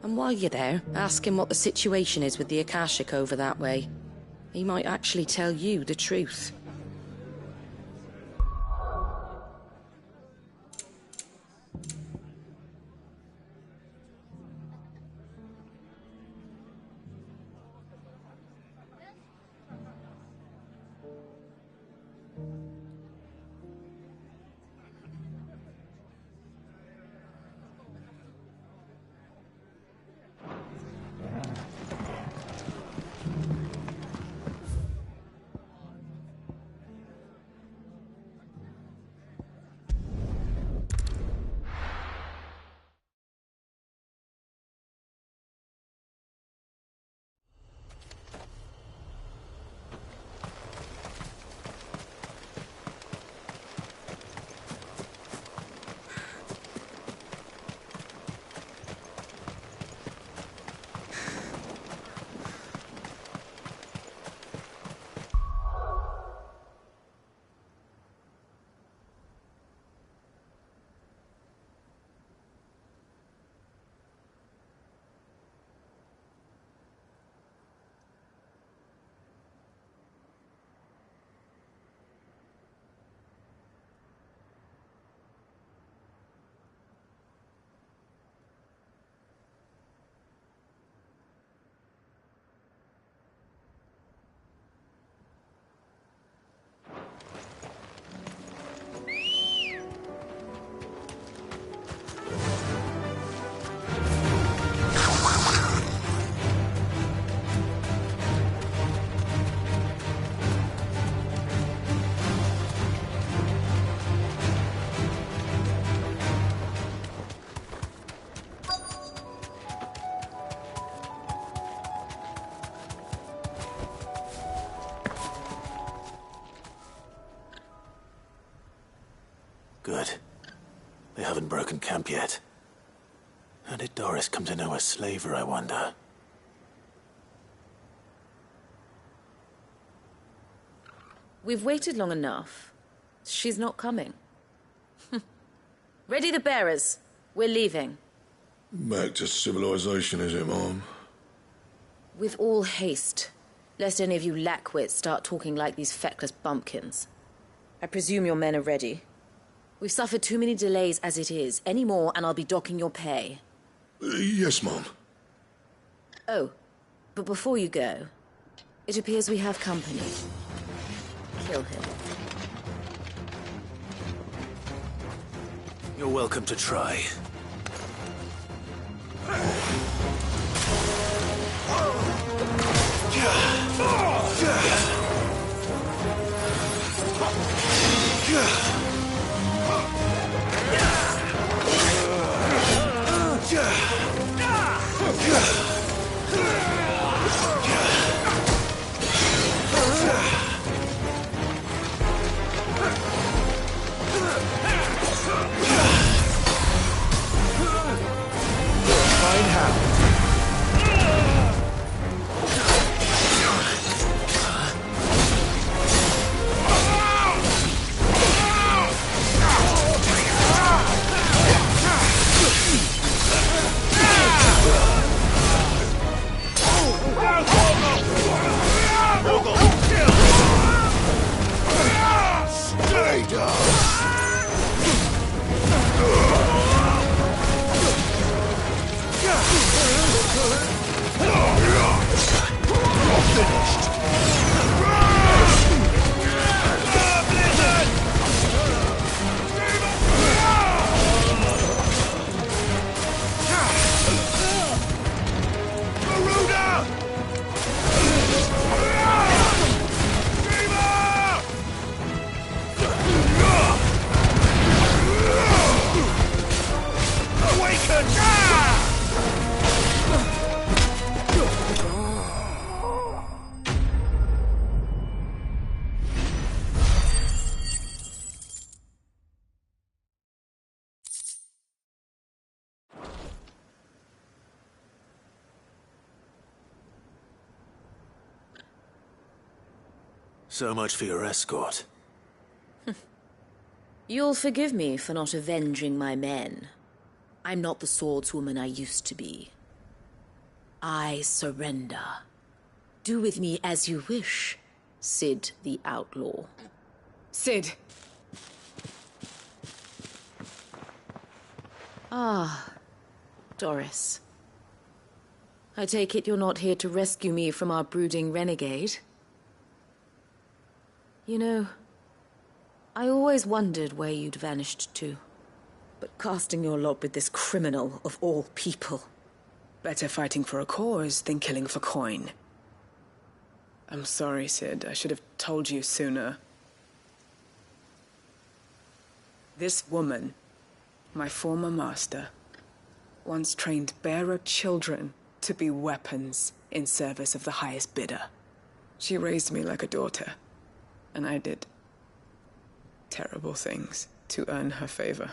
And while you're there, ask him what the situation is with the Akashic over that way. He might actually tell you the truth. Good. They haven't broken camp yet. How did Doris come to know a slaver, I wonder? We've waited long enough. She's not coming. Ready the bearers. We're leaving. Back to civilization, is it, Mom? With all haste, lest any of you lackwits start talking like these feckless bumpkins. I presume your men are ready. We've suffered too many delays as it is. Any more and I'll be docking your pay. Yes, Mom. Oh, but before you go, it appears we have company. Kill him. You're welcome to try. Find how. So much for your escort. You'll forgive me for not avenging my men. I'm not the swordswoman I used to be. I surrender. Do with me as you wish, Sid the Outlaw. Sid! Ah, Doris. I take it you're not here to rescue me from our brooding renegade? You know, I always wondered where you'd vanished to. But casting your lot with this criminal of all people... Better fighting for a cause than killing for coin. I'm sorry, Sid. I should have told you sooner. This woman, my former master, once trained bearer children to be weapons in service of the highest bidder. She raised me like a daughter, and I did terrible things to earn her favor.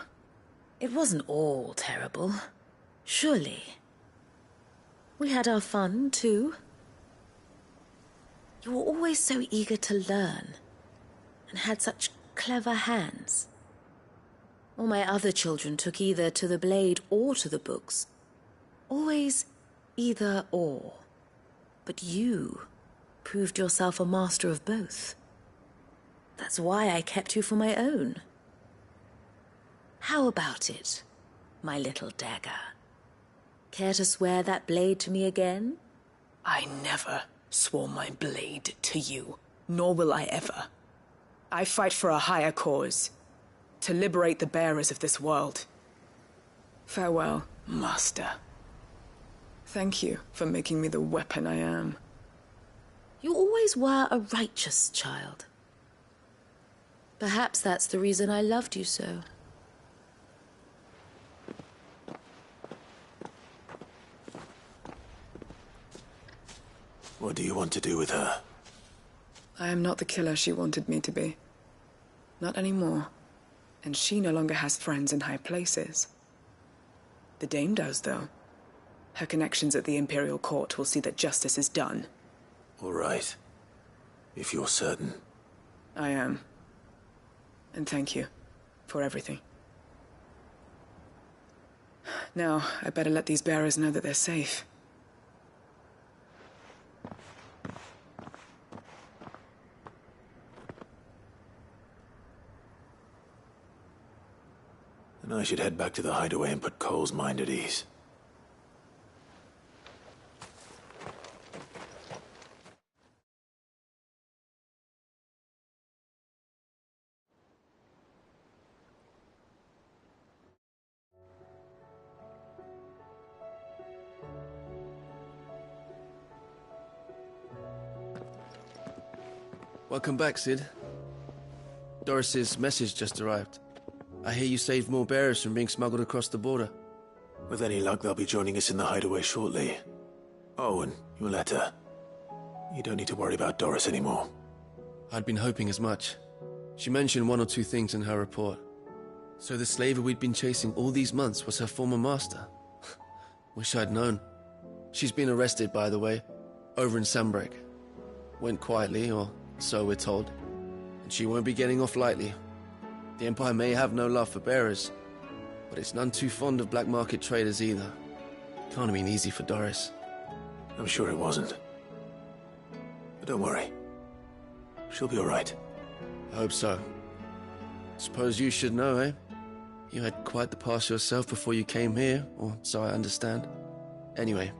It wasn't all terrible, surely. We had our fun, too. You were always so eager to learn, and had such clever hands. All my other children took either to the blade or to the books. Always either or. But you proved yourself a master of both. That's why I kept you for my own. How about it, my little dagger? Care to swear that blade to me again? I never swore my blade to you, nor will I ever. I fight for a higher cause, to liberate the bearers of this world. Farewell, Master. Thank you for making me the weapon I am. You always were a righteous child. Perhaps that's the reason I loved you so. What do you want to do with her? I am not the killer she wanted me to be. Not anymore. And she no longer has friends in high places. The Dame does, though. Her connections at the Imperial Court will see that justice is done. All right. If you're certain. I am. And thank you for everything. Now, I better let these bearers know that they're safe. And I should head back to the hideaway and put Cole's mind at ease. Welcome back, Sid. Doris's message just arrived. I hear you saved more bearers from being smuggled across the border. With any luck, they'll be joining us in the hideaway shortly. Oh, and your letter. You don't need to worry about Doris anymore. I'd been hoping as much. She mentioned one or two things in her report. So the slaver we'd been chasing all these months was her former master. Wish I'd known. She's been arrested, by the way, over in Sanbreg. Went quietly, or so we're told. And she won't be getting off lightly. The Empire may have no love for bearers, but it's none too fond of black market traders either. Can't have been easy for Doris. I'm sure it wasn't. But don't worry. She'll be all right. I hope so. Suppose you should know, eh? You had quite the past yourself before you came here, or so I understand. Anyway,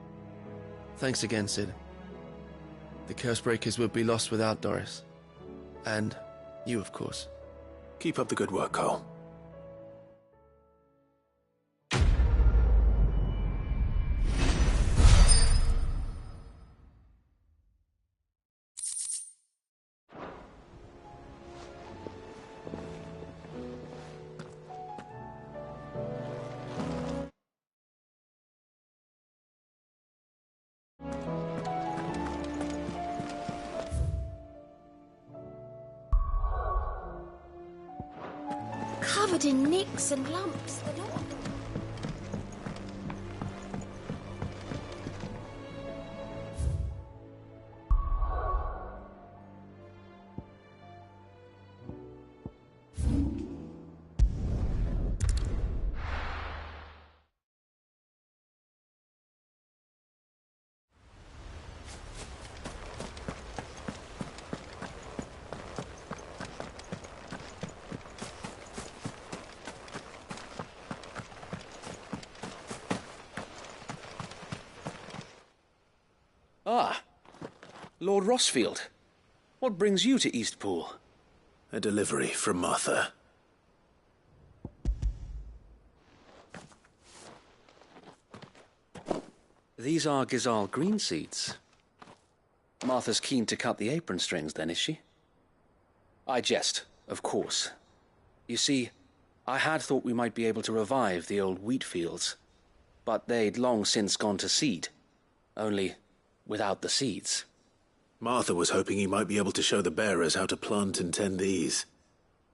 thanks again, Sid. The Cursebreakers would be lost without Doris. And you, of course. Keep up the good work, Cole. Covered in nicks and lumps, the lot. Ah, Lord Rossfield. What brings you to Eastpool? A delivery from Martha. These are Gizal green seeds. Martha's keen to cut the apron strings, then, is she? I jest, of course. You see, I had thought we might be able to revive the old wheat fields, but they'd long since gone to seed, only without the seeds. Martha was hoping you might be able to show the bearers how to plant and tend these,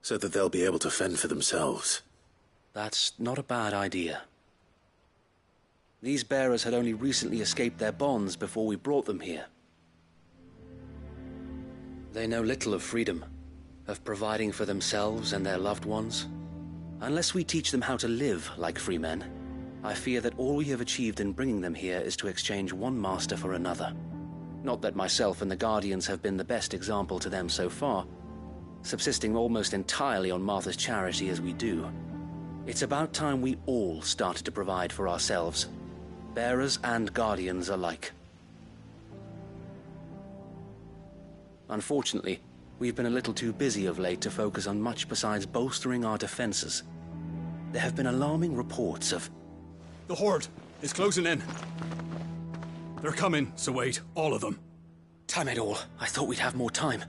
so that they'll be able to fend for themselves. That's not a bad idea. These bearers had only recently escaped their bonds before we brought them here. They know little of freedom, of providing for themselves and their loved ones. Unless we teach them how to live like free men, I fear that all we have achieved in bringing them here is to exchange one master for another. Not that myself and the Guardians have been the best example to them so far, subsisting almost entirely on Martha's charity as we do. It's about time we all started to provide for ourselves, bearers and Guardians alike. Unfortunately, we've been a little too busy of late to focus on much besides bolstering our defenses. There have been alarming reports of... The Horde is closing in. They're coming, so wait, all of them. Damn it all, I thought we'd have more time.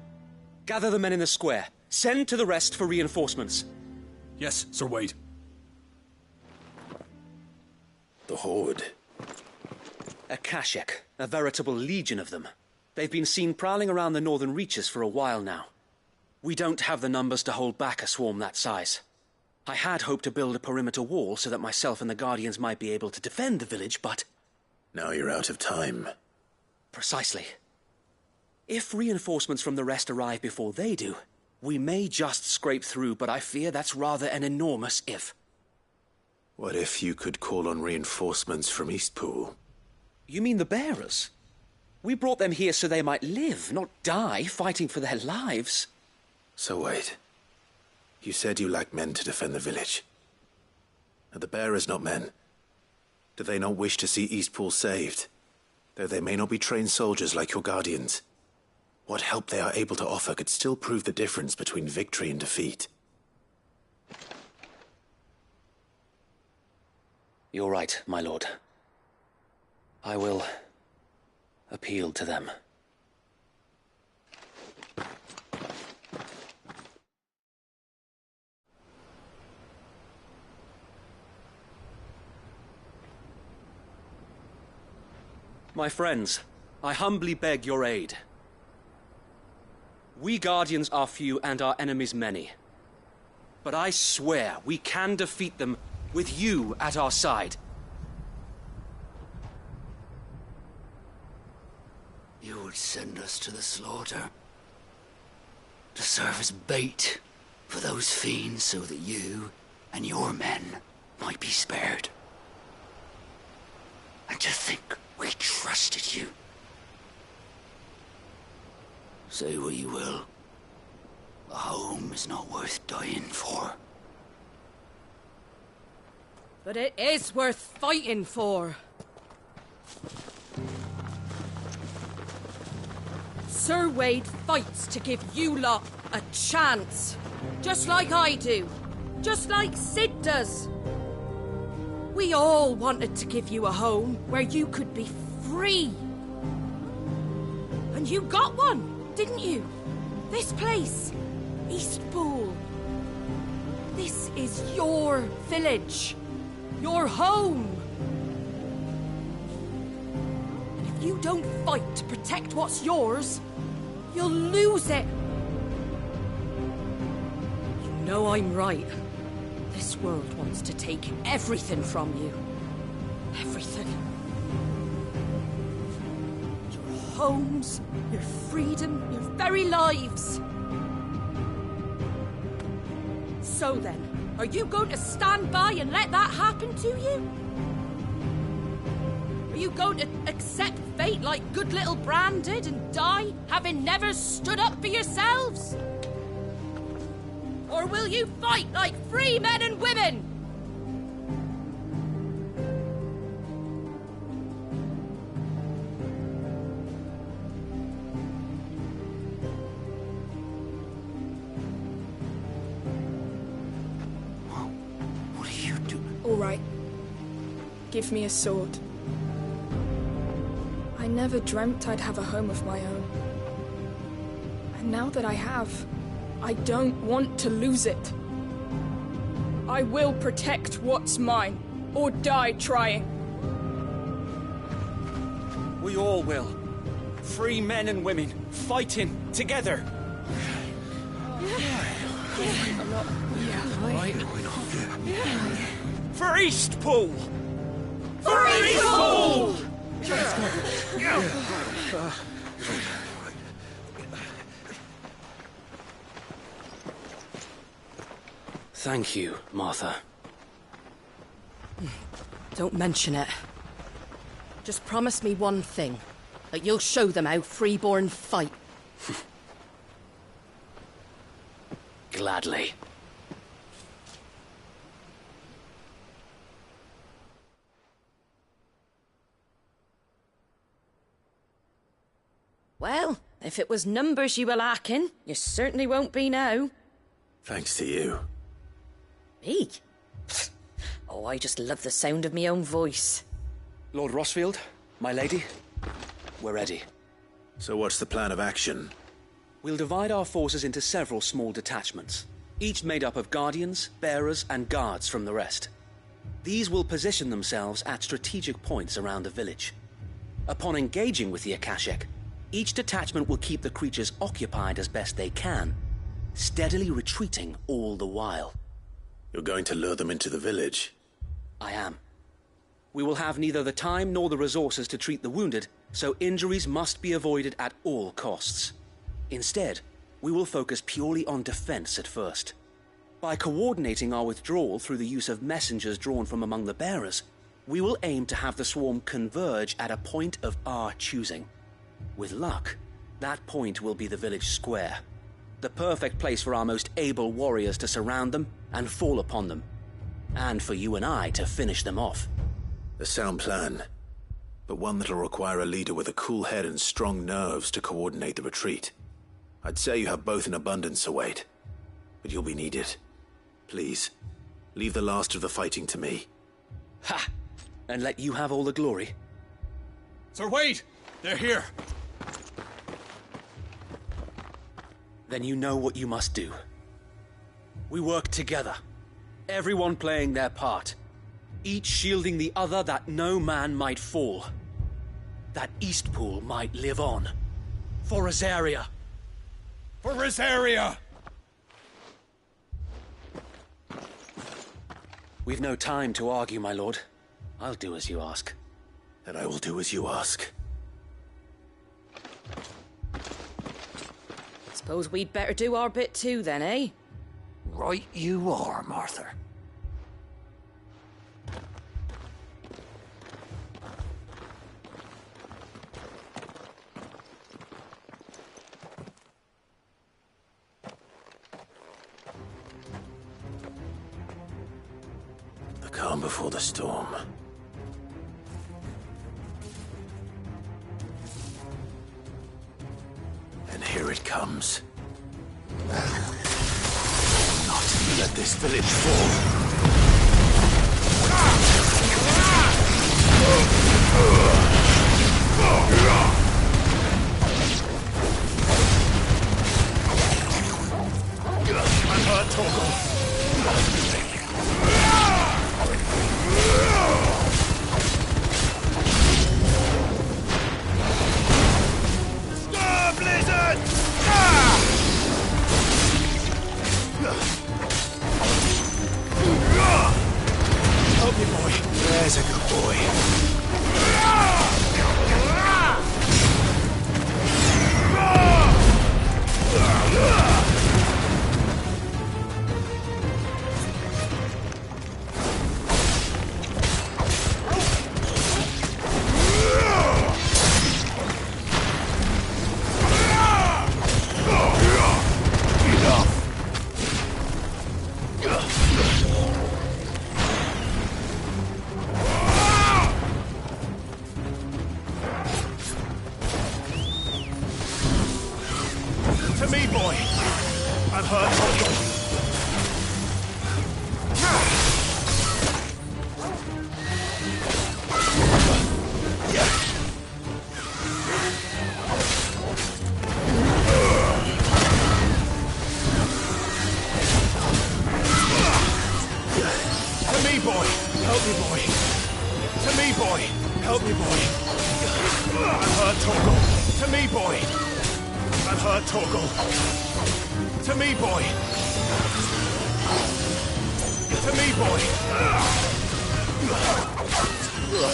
Gather the men in the square. Send to the rest for reinforcements. Yes, Sir Wade. The Horde. A Kashek, a veritable legion of them. They've been seen prowling around the northern reaches for a while now. We don't have the numbers to hold back a swarm that size. I had hoped to build a perimeter wall so that myself and the Guardians might be able to defend the village, but... Now you're out of time. Precisely. If reinforcements from the rest arrive before they do, we may just scrape through, but I fear that's rather an enormous if. What if you could call on reinforcements from Eastpool? You mean the bearers? We brought them here so they might live, not die, fighting for their lives. So wait. You said you lack men to defend the village. Are the bearers not men? Do they not wish to see Eastpool saved? Though they may not be trained soldiers like your Guardians, what help they are able to offer could still prove the difference between victory and defeat. You're right, my lord. I will appeal to them. My friends, I humbly beg your aid. We Guardians are few and our enemies many. But I swear we can defeat them with you at our side. You would send us to the slaughter, to serve as bait for those fiends so that you and your men might be spared. And to think we trusted you. Say what you will, a home is not worth dying for. But it is worth fighting for. Sir Wade fights to give you lot a chance. Just like I do. Just like Sid does. We all wanted to give you a home where you could be free. And you got one, didn't you? This place, Eastpool. This is your village. Your home. And if you don't fight to protect what's yours, you'll lose it. You know I'm right. This world wants to take everything from you. Everything. Your homes, your freedom, your very lives. So then, are you going to stand by and let that happen to you? Are you going to accept fate like good little Bran did and die, having never stood up for yourselves? Or will you fight like free men and women? right. Give me a sword. I never dreamt I'd have a home of my own. And now that I have, I don't want to lose it. I will protect what's mine, or die trying. We all will. Free men and women, fighting together. For Eastpool! For Eastpool! Thank you, Martha. Don't mention it. Just promise me one thing. That you'll show them how freeborn fight. Gladly. Well, if it was numbers you were lacking, you certainly won't be now. Thanks to you. Me? Oh, I just love the sound of my own voice. Lord Rossfield, my lady, we're ready. So what's the plan of action? We'll divide our forces into several small detachments, each made up of guardians, bearers, and guards from the rest. These will position themselves at strategic points around the village. Upon engaging with the Akashek, each detachment will keep the creatures occupied as best they can, steadily retreating all the while. You're going to lure them into the village? I am. We will have neither the time nor the resources to treat the wounded, so injuries must be avoided at all costs. Instead, we will focus purely on defense at first. By coordinating our withdrawal through the use of messengers drawn from among the bearers, we will aim to have the swarm converge at a point of our choosing. With luck, that point will be the village square, the perfect place for our most able warriors to surround them and fall upon them, and for you and I to finish them off. A sound plan, but one that'll require a leader with a cool head and strong nerves to coordinate the retreat. I'd say you have both in abundance, Await, but you'll be needed. Please, leave the last of the fighting to me. Ha! And let you have all the glory. Sir Wade! They're here! Then you know what you must do. We work together, everyone playing their part, each shielding the other that no man might fall, that Eastpool might live on. For Rosaria! For Rosaria! We've no time to argue, my lord. I'll do as you ask. And I will do as you ask. Suppose we'd better do our bit too, then, eh? Right you are, Martha. The calm before the storm. And here it comes. Not let this village fall. I'm hurt, Torgal. Blizzard! Help me, boy. There's a good boy. me, boy! Help me, boy! To me, boy! Help me, boy! I'm hurt, Torgal! To me, boy! I'm hurt, Torgal! To me, boy! To me, boy!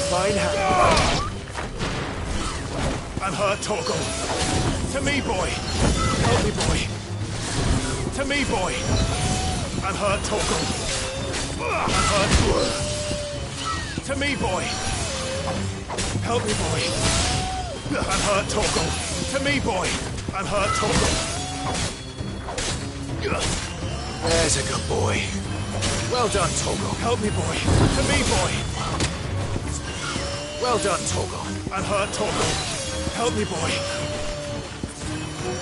Fine hand. I'm hurt, Torgal! To me, boy! Help me, boy! To me, boy! I'm hurt, Torgal! I'm hurt. To me, boy! Help me, boy! I'm hurt, Torgal! To me, boy! I'm hurt, Torgal! There's a good boy. Well done, Torgal. Help me, boy. To me, boy. Well done, Torgal. I'm hurt, Torgal. Help me, boy.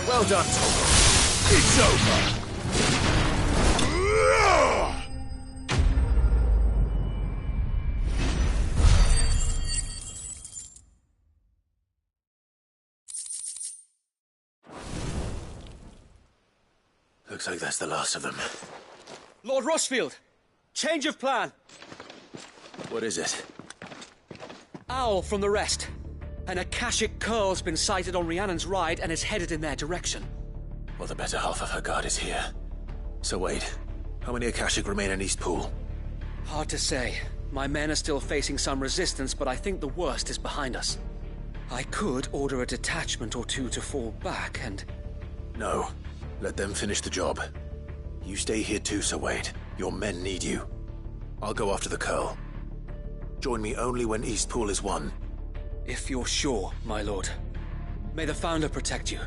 Well done, Torgal. It's over. Looks like that's the last of them. Lord Rossfield! Change of plan! What is it? Owl from the rest. An Akashic curl's been sighted on Rhiannon's ride and is headed in their direction. Well, the better half of her guard is here. So wait, how many Akashic remain in East Pool? Hard to say. My men are still facing some resistance, but I think the worst is behind us. I could order a detachment or two to fall back and... No. Let them finish the job. You stay here too, Sir Wade. Your men need you. I'll go after the curl. Join me only when East Pool is won. If you're sure, my lord. May the Founder protect you.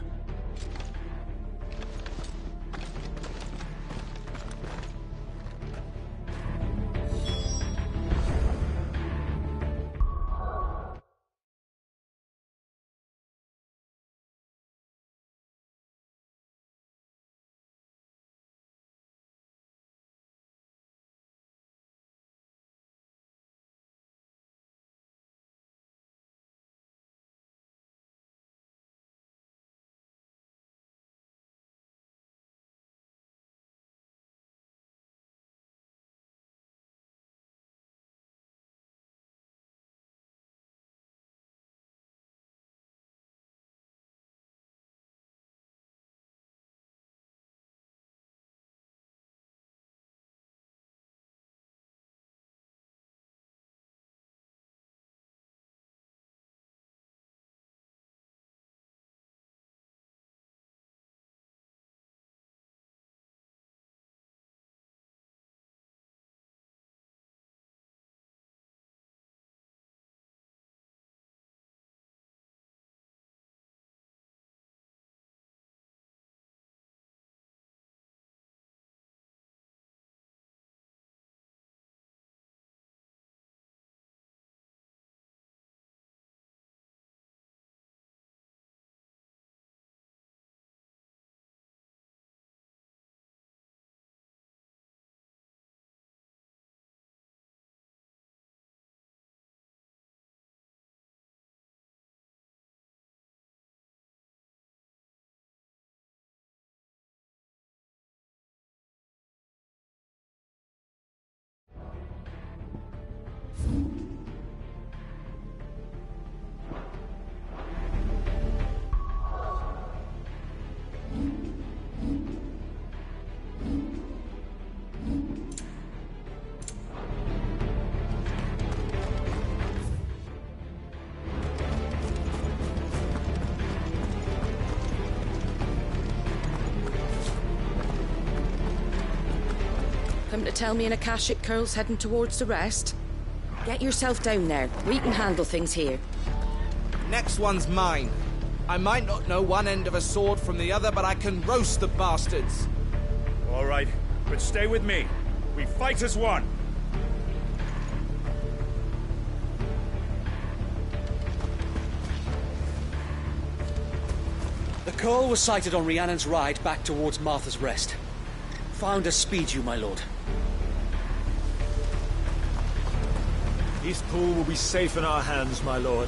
Come to tell me an Akashic curl's heading towards the rest? Get yourself down there. We can handle things here. Next one's mine. I might not know one end of a sword from the other, but I can roast the bastards. All right, but stay with me. We fight as one. The curl was sighted on Rhiannon's ride back towards Martha's Rest. Founder speed you, my lord. East Pool will be safe in our hands, my lord.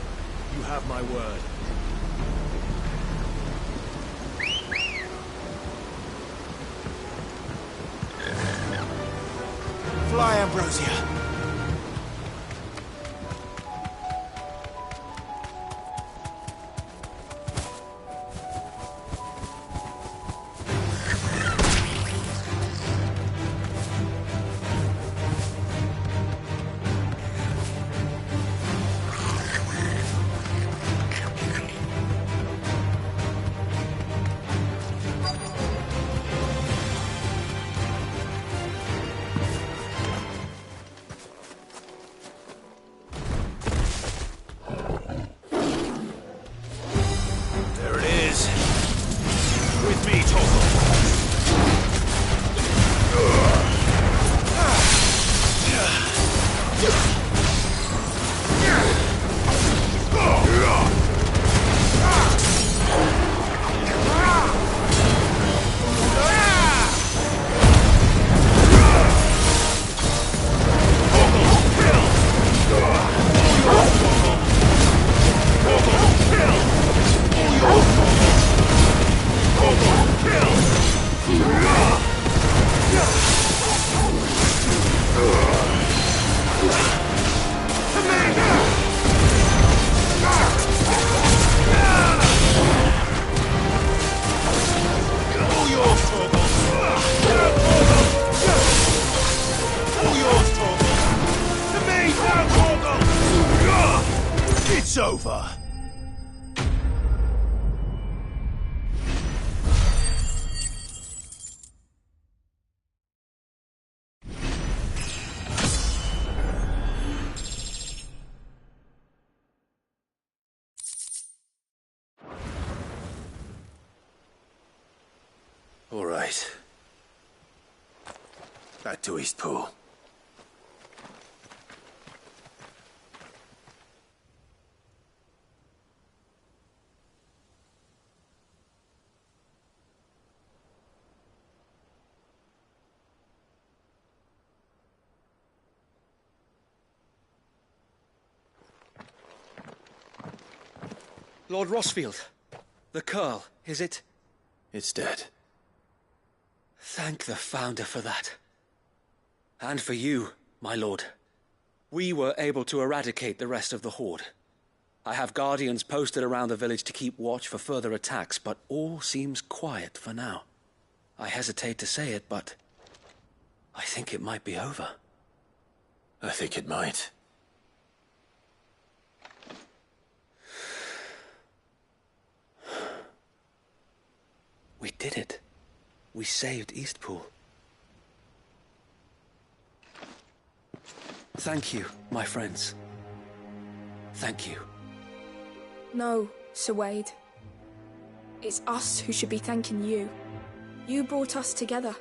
You have my word. Fly, Ambrosia. It's over. All right. Back to Eastpool. Lord Rossfield, the Curl, is it? It's dead. Thank the Founder for that. And for you, my lord. We were able to eradicate the rest of the Horde. I have guardians posted around the village to keep watch for further attacks, but all seems quiet for now. I hesitate to say it, but I think it might be over. I think it might. We did it. We saved Eastpool. Thank you, my friends. Thank you. No, Sir Wade. It's us who should be thanking you. You brought us together.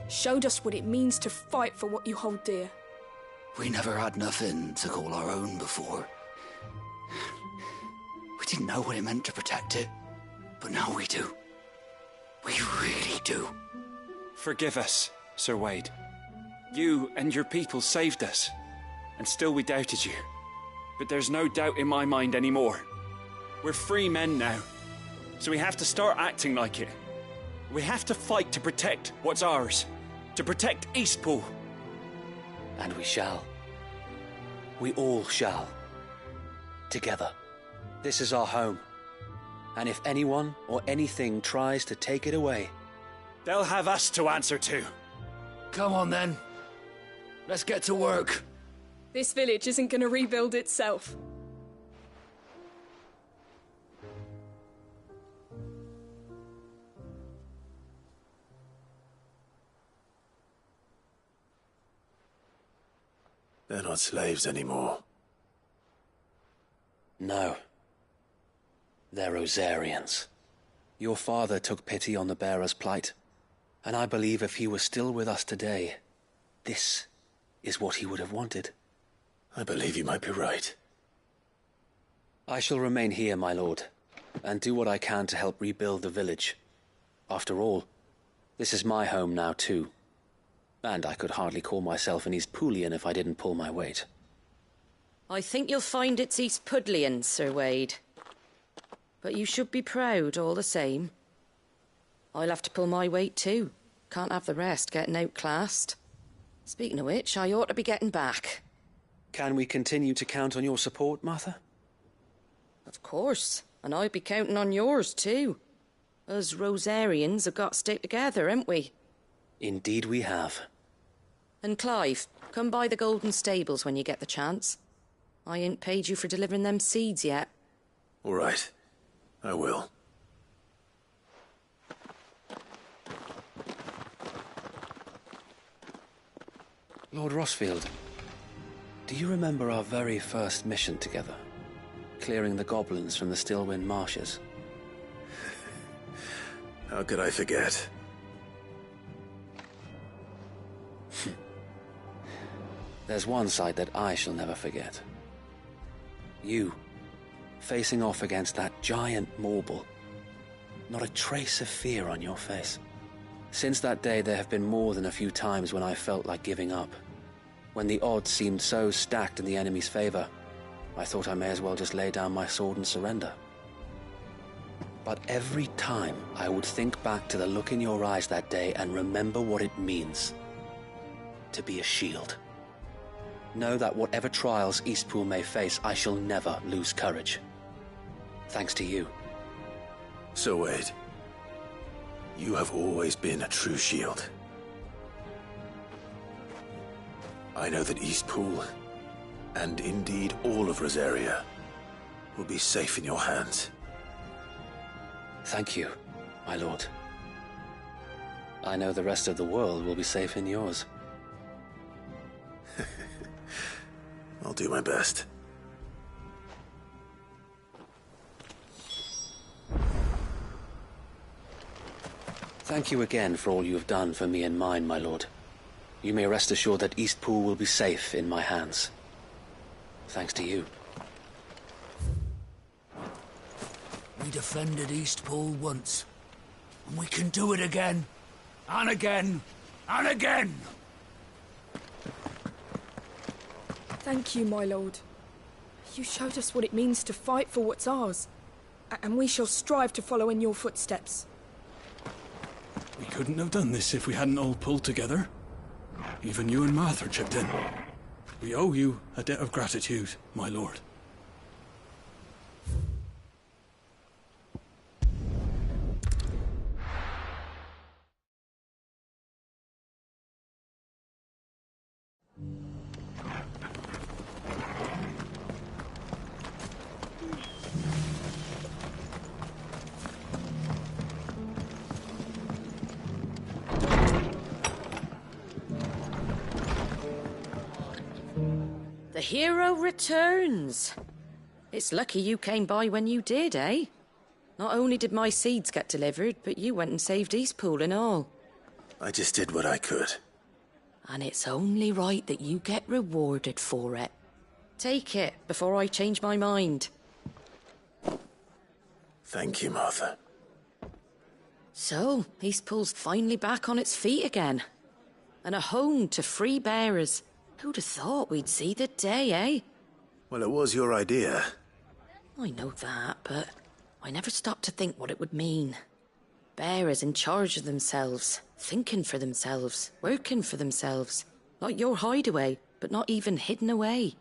Showed us what it means to fight for what you hold dear. We never had nothing to call our own before. We didn't know what it meant to protect it, but now we do. We really do. Forgive us, Sir Wade. You and your people saved us, and still we doubted you. But there's no doubt in my mind anymore. We're free men now, so we have to start acting like it. We have to fight to protect what's ours, to protect Eastpool. And we shall. We all shall. Together. This is our home. And if anyone or anything tries to take it away, they'll have us to answer to. Come on then. Let's get to work. This village isn't going to rebuild itself. They're not slaves anymore. No. They're Rosarians. Your father took pity on the bearer's plight, and I believe if he was still with us today, this is what he would have wanted. I believe you might be right. I shall remain here, my lord, and do what I can to help rebuild the village. After all, this is my home now too, and I could hardly call myself an Eastpoolian if I didn't pull my weight. I think you'll find it's Eastpudlian, Sir Wade. But you should be proud all the same. I'll have to pull my weight too. Can't have the rest getting outclassed. Speaking of which, I ought to be getting back. Can we continue to count on your support, Martha? Of course, and I'll be counting on yours too. Us Rosarians have got to stick together, haven't we? Indeed we have. And Clive, come by the Golden Stables when you get the chance. I ain't paid you for delivering them seeds yet. All right. I will. Lord Rossfield, do you remember our very first mission together? Clearing the goblins from the Stillwind marshes? How could I forget? There's one sight that I shall never forget. You, facing off against that giant Morble. Not a trace of fear on your face. Since that day, there have been more than a few times when I felt like giving up. When the odds seemed so stacked in the enemy's favor, I thought I may as well just lay down my sword and surrender. But every time I would think back to the look in your eyes that day and remember what it means to be a shield. Know that whatever trials Eastpool may face, I shall never lose courage. Thanks to you. So Wade, you have always been a true shield. I know that Eastpool, and indeed all of Rosaria, will be safe in your hands. Thank you, my lord. I know the rest of the world will be safe in yours. I'll do my best. Thank you again for all you have done for me and mine, my lord. You may rest assured that Eastpool will be safe in my hands. Thanks to you. We defended Eastpool once, and we can do it again, and again, and again! Thank you, my lord. You showed us what it means to fight for what's ours, and we shall strive to follow in your footsteps. We couldn't have done this if we hadn't all pulled together. Even you and Martha chipped in. We owe you a debt of gratitude, my lord. The hero returns. It's lucky you came by when you did, eh? Not only did my seeds get delivered, but you went and saved Eastpool and all. I just did what I could. And it's only right that you get rewarded for it. Take it before I change my mind. Thank you, Martha. So, Eastpool's finally back on its feet again. And a home to free bearers. Who'd have thought we'd see the day, eh? Well, it was your idea. I know that, but I never stopped to think what it would mean. Bearers in charge of themselves, thinking for themselves, working for themselves. Like your hideaway, but not even hidden away.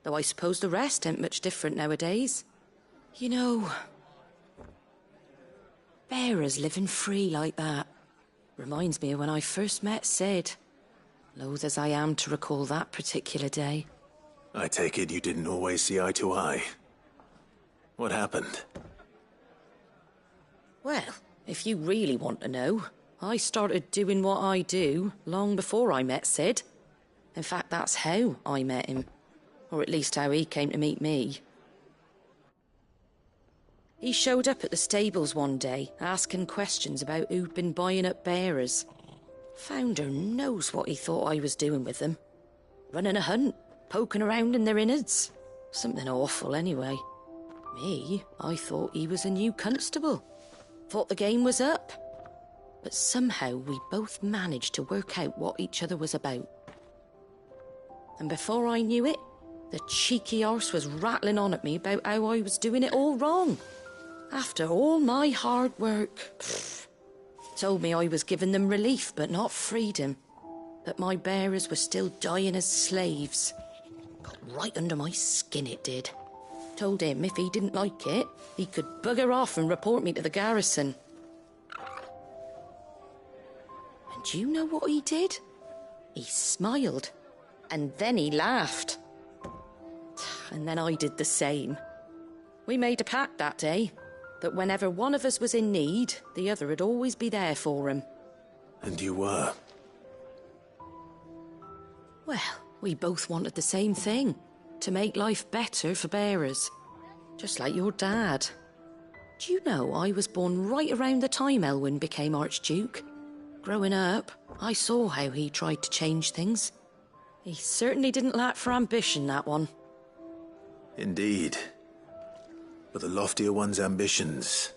Though I suppose the rest ain't much different nowadays. You know, bearers living free like that reminds me of when I first met Sid. Loath as I am to recall that particular day. I take it you didn't always see eye to eye. What happened? Well, if you really want to know, I started doing what I do long before I met Sid. In fact, that's how I met him. Or at least how he came to meet me. He showed up at the stables one day, asking questions about who'd been buying up bearers. Founder knows what he thought I was doing with them. Running a hunt, poking around in their innards. Something awful, anyway. Me, I thought he was a new constable. Thought the game was up. But somehow we both managed to work out what each other was about. And before I knew it, the cheeky arse was rattling on at me about how I was doing it all wrong. After all my hard work. Told me I was giving them relief, but not freedom. That my bearers were still dying as slaves. Got right under my skin, it did. Told him if he didn't like it, he could bugger off and report me to the garrison. And do you know what he did? He smiled. And then he laughed. And then I did the same. We made a pact that day. That whenever one of us was in need, the other would always be there for him. And you were? Well, we both wanted the same thing. To make life better for bearers. Just like your dad. Do you know I was born right around the time Elwyn became Archduke? Growing up, I saw how he tried to change things. He certainly didn't lack for ambition, that one. Indeed. But the loftier one's ambitions,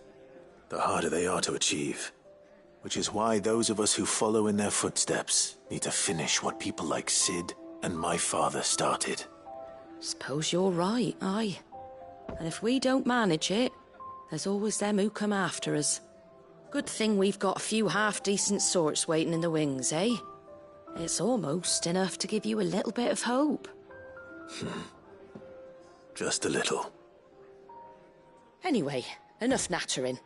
the harder they are to achieve. Which is why those of us who follow in their footsteps need to finish what people like Sid and my father started. Suppose you're right, aye. And if we don't manage it, there's always them who come after us. Good thing we've got a few half-decent sorts waiting in the wings, eh? It's almost enough to give you a little bit of hope. Just a little. Anyway, enough nattering.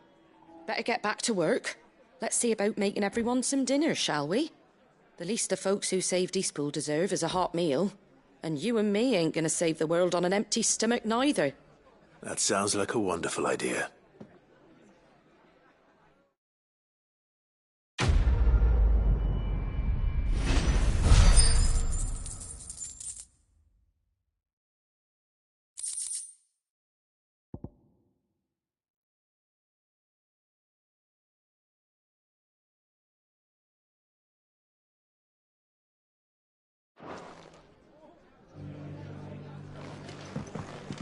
Better get back to work. Let's see about making everyone some dinner, shall we? The least the folks who saved Eastpool deserve is a hot meal. And you and me ain't gonna save the world on an empty stomach neither. That sounds like a wonderful idea.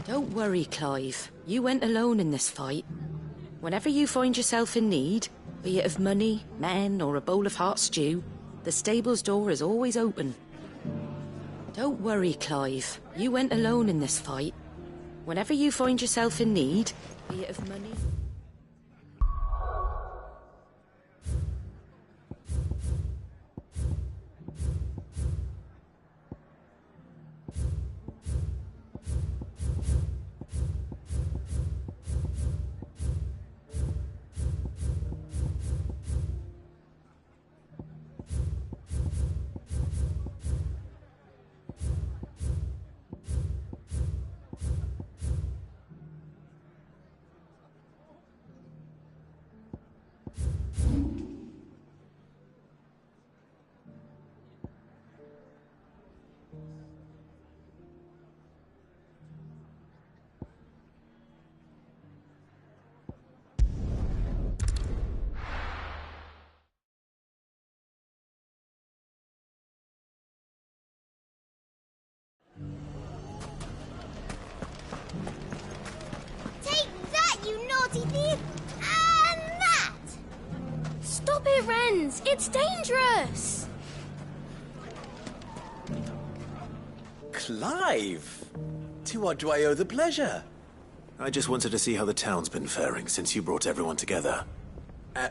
Don't worry, Clive. You went alone in this fight. Whenever you find yourself in need, be it of money, men, or a bowl of hot stew, the stable's door is always open. Don't worry, Clive. You went alone in this fight. Whenever you find yourself in need, be it of money... Stop it, Wrens! It's dangerous! Clive! To what do I owe the pleasure? I just wanted to see how the town's been faring since you brought everyone together.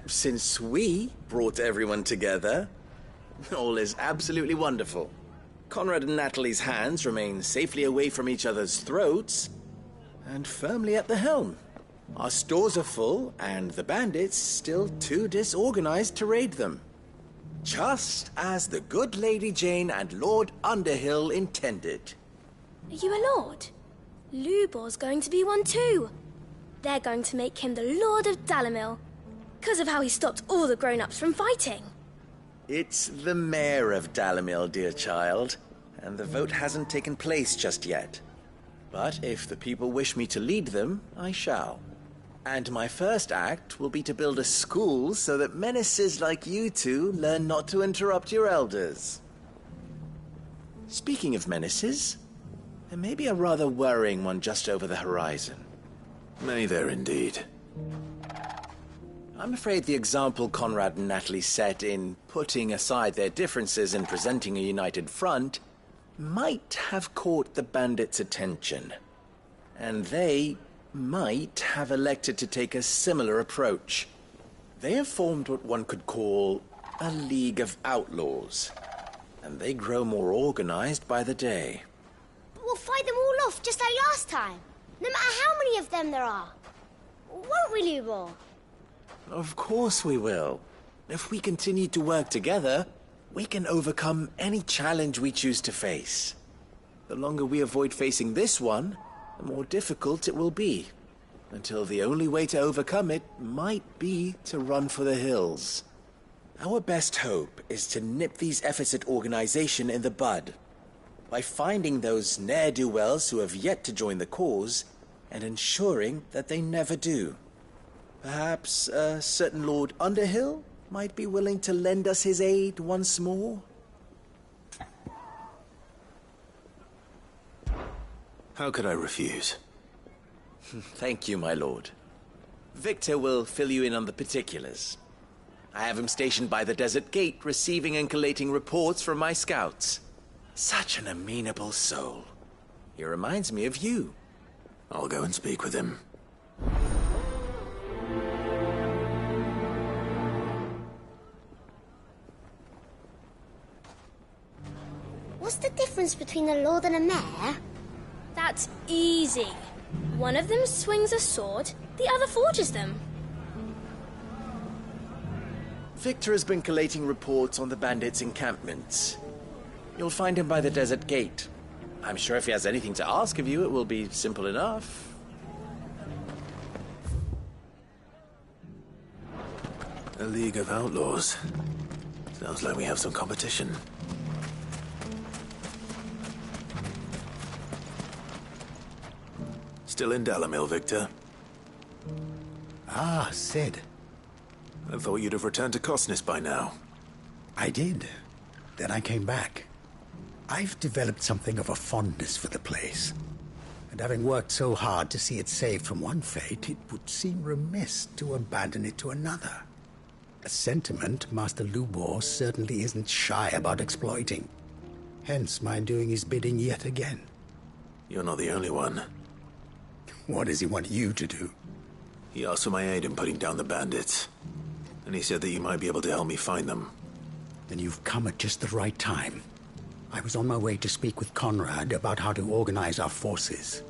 Since we brought everyone together, all is absolutely wonderful. Conrad and Natalie's hands remain safely away from each other's throats and firmly at the helm. Our stores are full, and the bandits still too disorganized to raid them. Just as the good Lady Jane and Lord Underhill intended. Are you a lord? Lubor's going to be one too. They're going to make him the Lord of Dalimil, because of how he stopped all the grown-ups from fighting. It's the mayor of Dalimil, dear child, and the vote hasn't taken place just yet. But if the people wish me to lead them, I shall. And my first act will be to build a school so that menaces like you two learn not to interrupt your elders. Speaking of menaces, there may be a rather worrying one just over the horizon. May there indeed. I'm afraid the example Conrad and Natalie set in putting aside their differences and presenting a united front might have caught the bandits' attention. And they might have elected to take a similar approach. They have formed what one could call a League of Outlaws, and they grow more organized by the day. But we'll fight them all off just like last time, no matter how many of them there are. Won't we, Lubor? Of course we will. If we continue to work together, we can overcome any challenge we choose to face. The longer we avoid facing this one, the more difficult it will be, until the only way to overcome it might be to run for the hills. Our best hope is to nip these efforts at organization in the bud, by finding those ne'er-do-wells who have yet to join the cause, and ensuring that they never do. Perhaps a certain Lord Underhill might be willing to lend us his aid once more? How could I refuse? Thank you, my lord. Victor will fill you in on the particulars. I have him stationed by the desert gate, receiving and collating reports from my scouts. Such an amenable soul. He reminds me of you. I'll go and speak with him. What's the difference between a lord and a mayor? That's easy. One of them swings a sword, the other forges them. Victor has been collating reports on the bandits' encampments. You'll find him by the desert gate. I'm sure if he has anything to ask of you, it will be simple enough. League of Outlaws. Sounds like we have some competition. Still in Dalimil, Victor? Ah, Sid. I thought you'd have returned to Cosnis by now. I did. Then I came back. I've developed something of a fondness for the place. And having worked so hard to see it saved from one fate, it would seem remiss to abandon it to another. A sentiment Master Lubor certainly isn't shy about exploiting. Hence my doing his bidding yet again. You're not the only one. What does he want you to do? He asked for my aid in putting down the bandits. And he said that you might be able to help me find them. Then you've come at just the right time. I was on my way to speak with Conrad about how to organize our forces.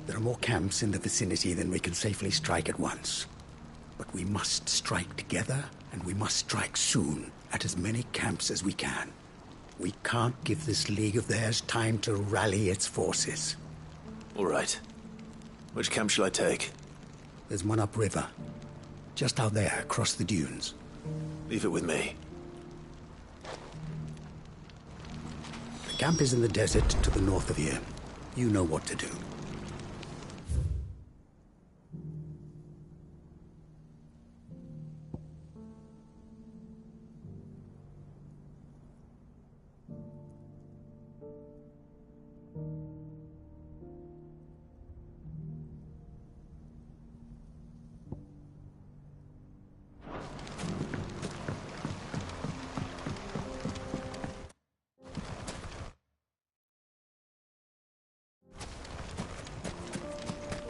There are more camps in the vicinity than we can safely strike at once. But we must strike together, and we must strike soon at as many camps as we can. We can't give this league of theirs time to rally its forces. All right. Which camp shall I take? There's one upriver. Just out there, across the dunes. Leave it with me. The camp is in the desert to the north of here. You know what to do.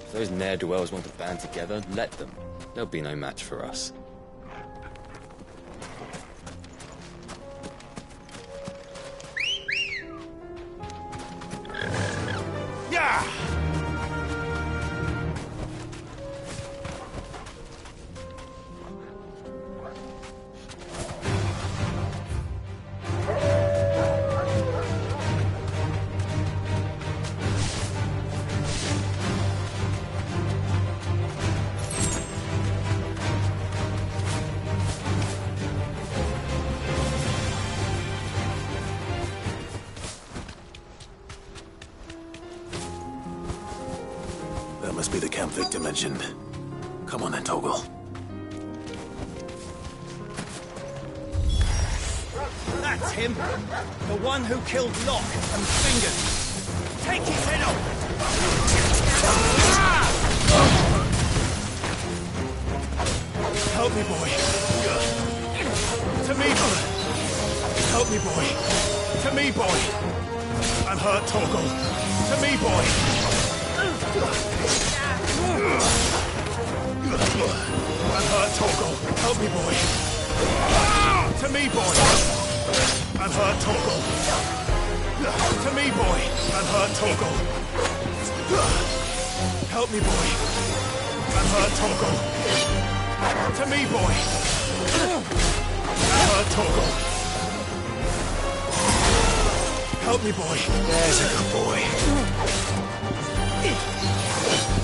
If those ne'er-do-wells want to band together, let them. They'll be no match for us. Yeah! That must be the camp Victor mentioned. Come on then, Toggle. That's him! The one who killed Locke and Fingers! Take his head off! Help me, boy. To me, boy. Help me, boy. To me, boy. I'm hurt, Torgal. To me, boy. I'm hurt, Torgal. Help me, boy. To me, boy. I'm hurt, Torgal. To me, boy. I'm hurt, Torgal. Help me, boy. I'm hurt, Torgal. To me, boy. I'm hurt, Torgal. Help me, boy. There's a good boy.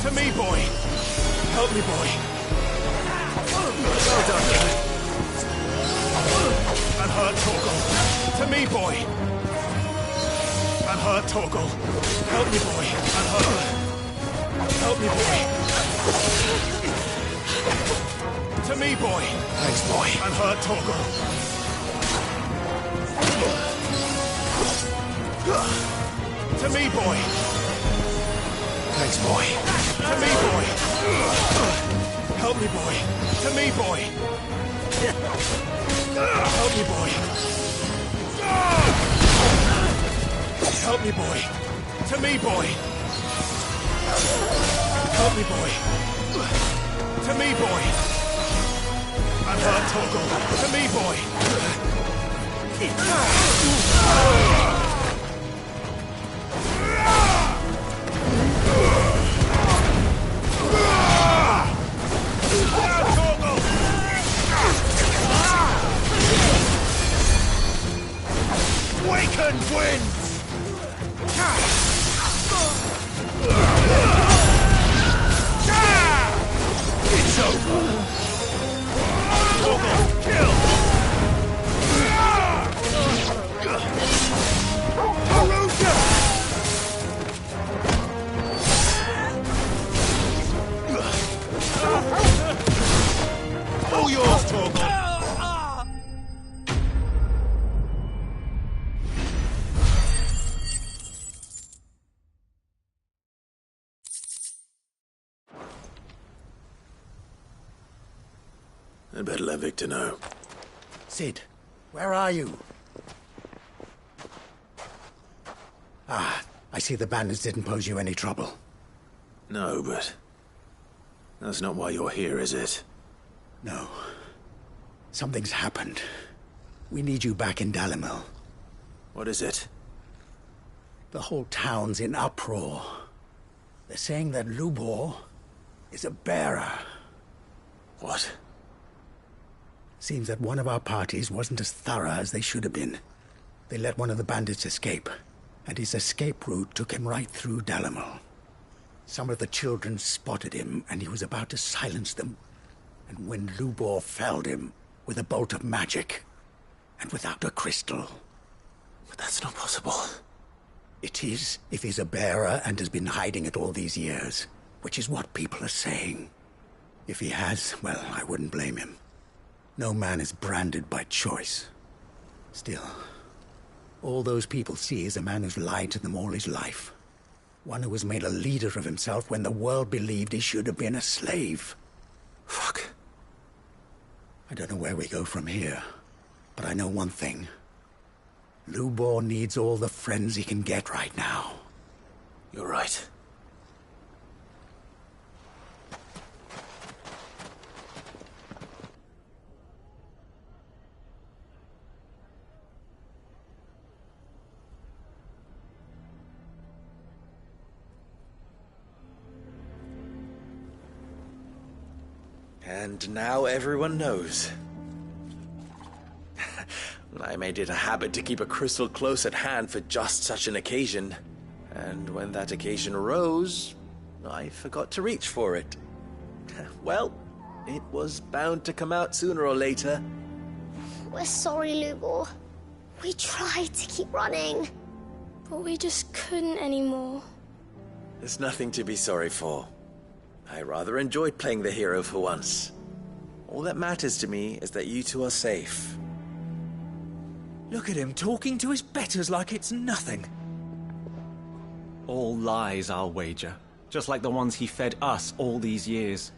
To me, boy. Help me, boy. Well done. I'm hurt, Torgal. To me, boy. I'm hurt, Torgal. Help me, boy. I'm hurt. Help me, boy. To me, boy. Thanks, boy. I'm hurt, Torgal. To me, boy. Thanks, boy. To me, boy. Help me, boy. To me, boy. Help me, boy. Help me, boy. To me, boy. Help me, boy. To me, boy. I'm hurt, Torgal. To me, boy. Waken winds! It's over! I'd better let Victor know. Sid, where are you? Ah, I see the bandits didn't pose you any trouble. No, but that's not why you're here, is it? No. Something's happened. We need you back in Dalimil. What is it? The whole town's in uproar. They're saying that Lubor is a bearer. What? Seems that one of our parties wasn't as thorough as they should have been. They let one of the bandits escape, and his escape route took him right through Dalimil. Some of the children spotted him, and he was about to silence them. And when Lubor felled him with a bolt of magic, and without a crystal. But that's not possible. It is, if he's a bearer and has been hiding it all these years, which is what people are saying. If he has, well, I wouldn't blame him. No man is branded by choice. Still, all those people see is a man who's lied to them all his life. One who was made a leader of himself when the world believed he should have been a slave. Fuck. I don't know where we go from here, but I know one thing. Lubor needs all the friends he can get right now. You're right. And now everyone knows. I made it a habit to keep a crystal close at hand for just such an occasion. And when that occasion arose, I forgot to reach for it. Well, it was bound to come out sooner or later. We're sorry, Lubor. We tried to keep running. But we just couldn't anymore. There's nothing to be sorry for. I rather enjoyed playing the hero for once. All that matters to me is that you two are safe. Look at him talking to his betters like it's nothing. All lies, I'll wager. Just like the ones he fed us all these years.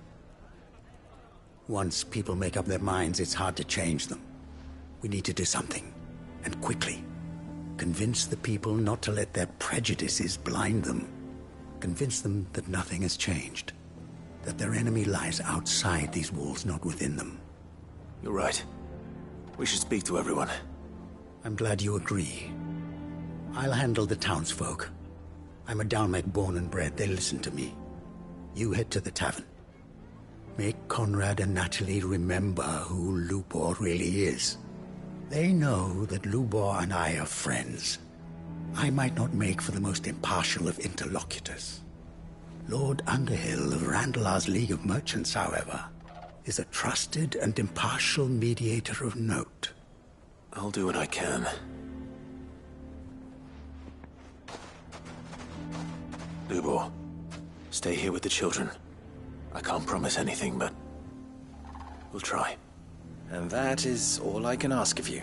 Once people make up their minds, it's hard to change them. We need to do something, and quickly. Convince the people not to let their prejudices blind them. Convince them that nothing has changed. That their enemy lies outside these walls, not within them. You're right. We should speak to everyone. I'm glad you agree. I'll handle the townsfolk. I'm a Dalmec born and bred. They listen to me. You head to the tavern. Make Conrad and Natalie remember who Lubor really is. They know that Lubor and I are friends. I might not make for the most impartial of interlocutors. Lord Underhill of Randalar's League of Merchants, however, is a trusted and impartial mediator of note. I'll do what I can. Lubor, stay here with the children. I can't promise anything, but we'll try. And that is all I can ask of you.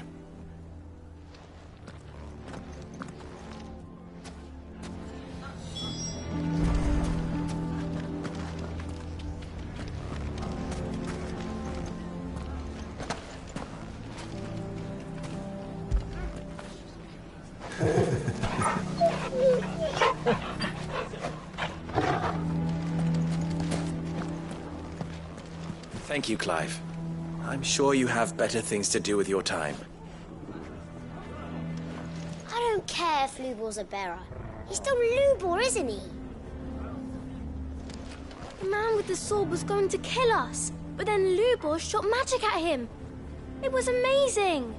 Thank you, Clive. I'm sure you have better things to do with your time. I don't care if Lubor's a bearer. He's still Lubor, isn't he? The man with the sword was going to kill us, but then Lubor shot magic at him. It was amazing.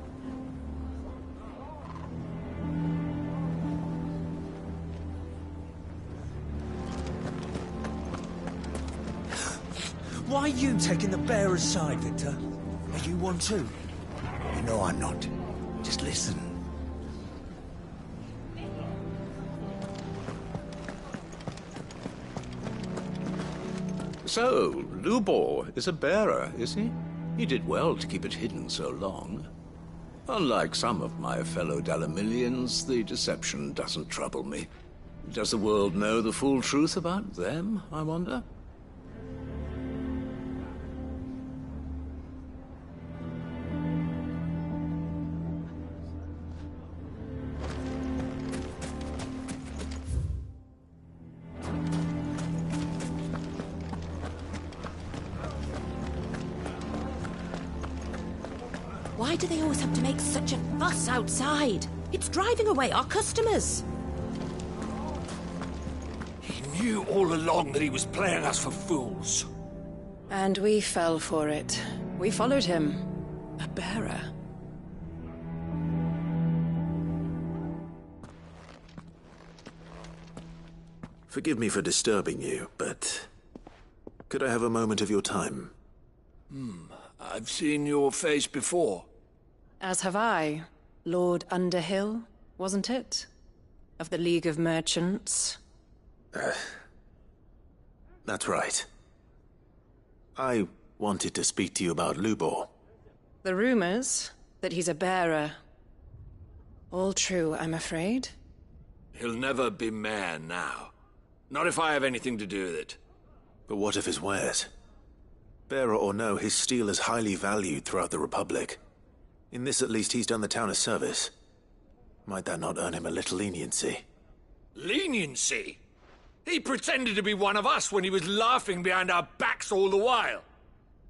Why are you taking the bearer's side, Victor? Are you one too? You know I'm not. Just listen. So, Lubor is a bearer, is he? He did well to keep it hidden so long. Unlike some of my fellow Dalimilians, the deception doesn't trouble me. Does the world know the full truth about them, I wonder? Why do they always have to make such a fuss outside? It's driving away our customers. He knew all along that he was playing us for fools. And we fell for it. We followed him. A bearer. Forgive me for disturbing you, but could I have a moment of your time? I've seen your face before. As have I. Lord Underhill, wasn't it? Of the League of Merchants. That's right. I wanted to speak to you about Lubor. The rumors that he's a bearer. All true, I'm afraid. He'll never be mayor now. Not if I have anything to do with it. But what of his wares? Bearer or no, his steel is highly valued throughout the Republic. In this at least he's done the town a service. Might that not earn him a little leniency? Leniency? He pretended to be one of us when he was laughing behind our backs all the while.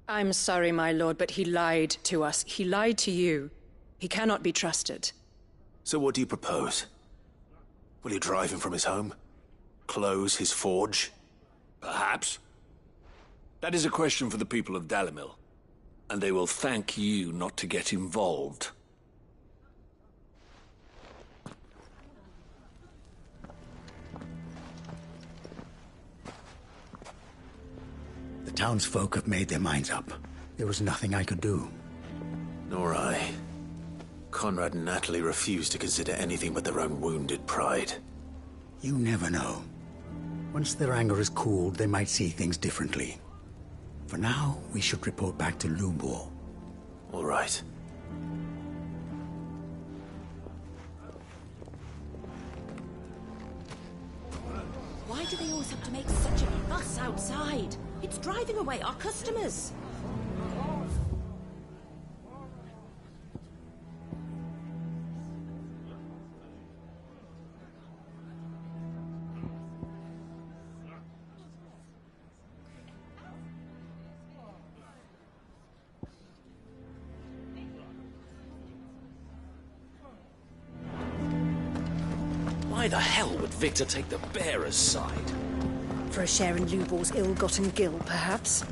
I'm sorry, my lord, but he lied to us. He lied to you. He cannot be trusted. So what do you propose? Will you drive him from his home? Close his forge? Perhaps. That is a question for the people of Dalimil. And they will thank you not to get involved. The townsfolk have made their minds up. There was nothing I could do. Nor I. Conrad and Natalie refused to consider anything but their own wounded pride. You never know. Once their anger is cooled, they might see things differently. For now, we should report back to Lubor. All right. Why do they always have to make such a fuss outside? It's driving away our customers. Why the hell would Victor take the bearer's side? For a share in Lubor's ill-gotten gil, perhaps?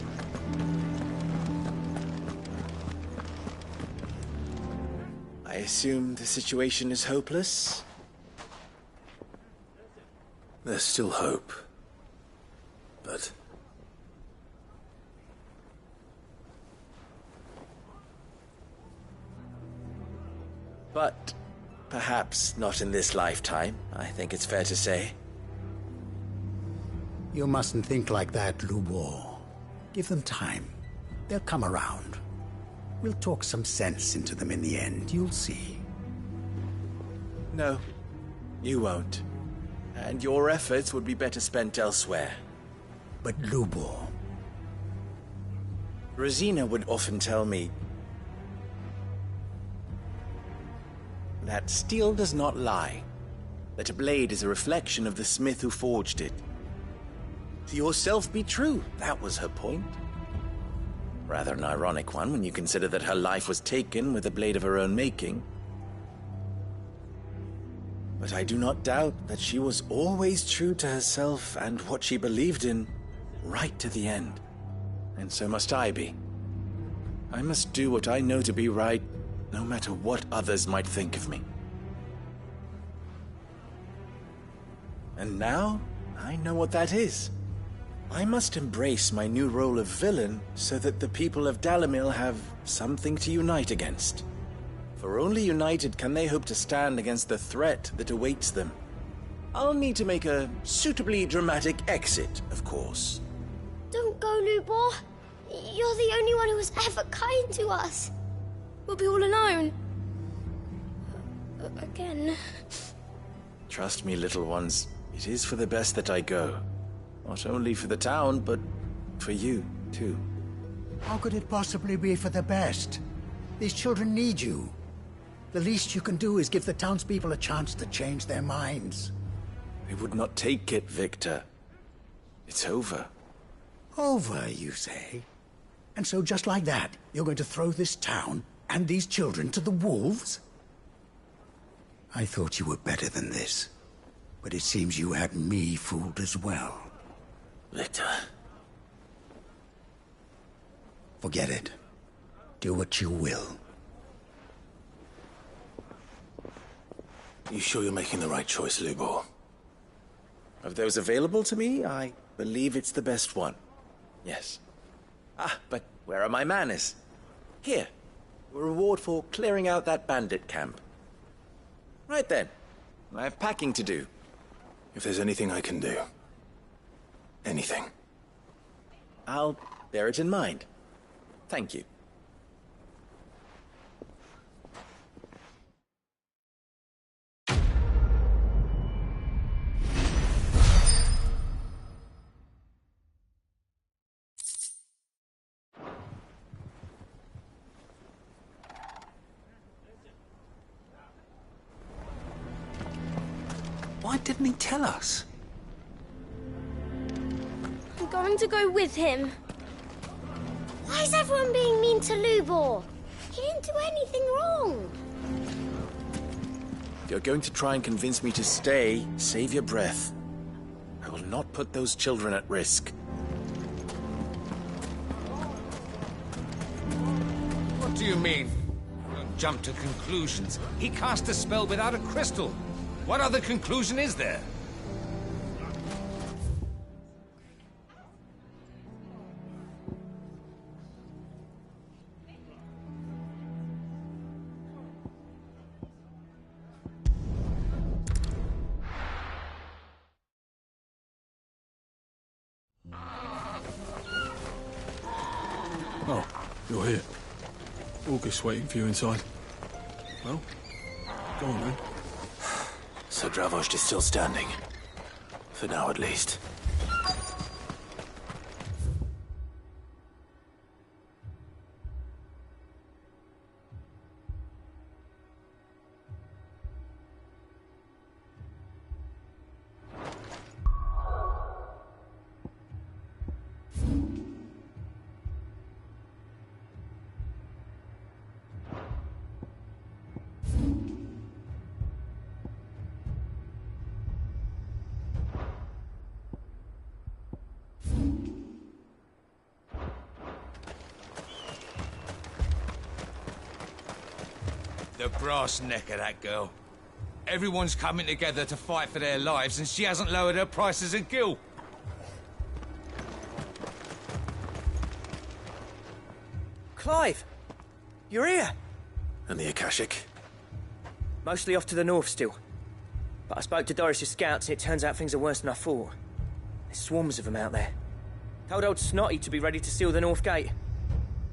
I assume the situation is hopeless? There's still hope. But... But perhaps not in this lifetime, I think it's fair to say. You mustn't think like that, Lubor. Give them time. They'll come around. We'll talk some sense into them in the end, you'll see. No, you won't. And your efforts would be better spent elsewhere. But Lubor... Rosina would often tell me that steel does not lie, that a blade is a reflection of the smith who forged it. To yourself be true, that was her point. Rather an ironic one when you consider that her life was taken with a blade of her own making. But I do not doubt that she was always true to herself and what she believed in, right to the end. And so must I be. I must do what I know to be right, no matter what others might think of me. And now, I know what that is. I must embrace my new role of villain so that the people of Dalimil have something to unite against. For only united can they hope to stand against the threat that awaits them. I'll need to make a suitably dramatic exit, of course. Don't go, Lubor. You're the only one who was ever kind to us. We'll be all alone. Again. Trust me, little ones. It is for the best that I go. Not only for the town, but for you, too. How could it possibly be for the best? These children need you. The least you can do is give the townspeople a chance to change their minds. They would not take it, Victor. It's over. Over, you say? And so just like that, you're going to throw this town And these children to the wolves? I thought you were better than this. But it seems you had me fooled as well. Victor. Forget it. Do what you will. You sure you're making the right choice, Lubor? Of those available to me, I believe it's the best one. Yes. Ah, but where are my manners? Here. A reward for clearing out that bandit camp. Right then. I have packing to do. If there's anything I can do. Anything. I'll bear it in mind. Thank you. Why didn't he tell us? I'm going to go with him. Why is everyone being mean to Lubor? He didn't do anything wrong. If you're going to try and convince me to stay, save your breath. I will not put those children at risk. What do you mean? Don't jump to conclusions. He cast a spell without a crystal. What other conclusion is there? Oh, you're here. August waiting for you inside. Well, go on then. So Dravost is still standing. For now, at least. The brass neck of that girl. Everyone's coming together to fight for their lives, and she hasn't lowered her prices a gill. Clive! You're here! And the Akashic? Mostly off to the north still. But I spoke to Doris's scouts, and it turns out things are worse than I thought. There's swarms of them out there. Told old Snotty to be ready to seal the north gate.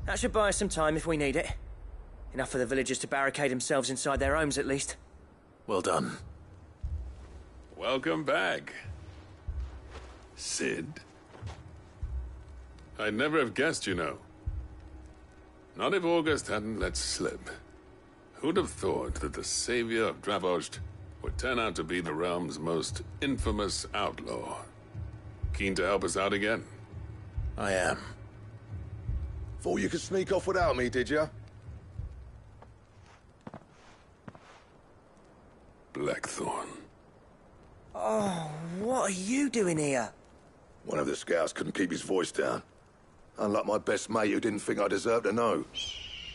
That should buy us some time if we need it. Enough for the villagers to barricade themselves inside their homes, at least. Well done. Welcome back, Sid. I'd never have guessed, you know. Not if August hadn't let slip. Who'd have thought that the savior of Dravost would turn out to be the realm's most infamous outlaw? Keen to help us out again? I am. Thought you could sneak off without me, did you? Blackthorn. Oh, what are you doing here? One of the scouts couldn't keep his voice down. Unlike my best mate who didn't think I deserved to know.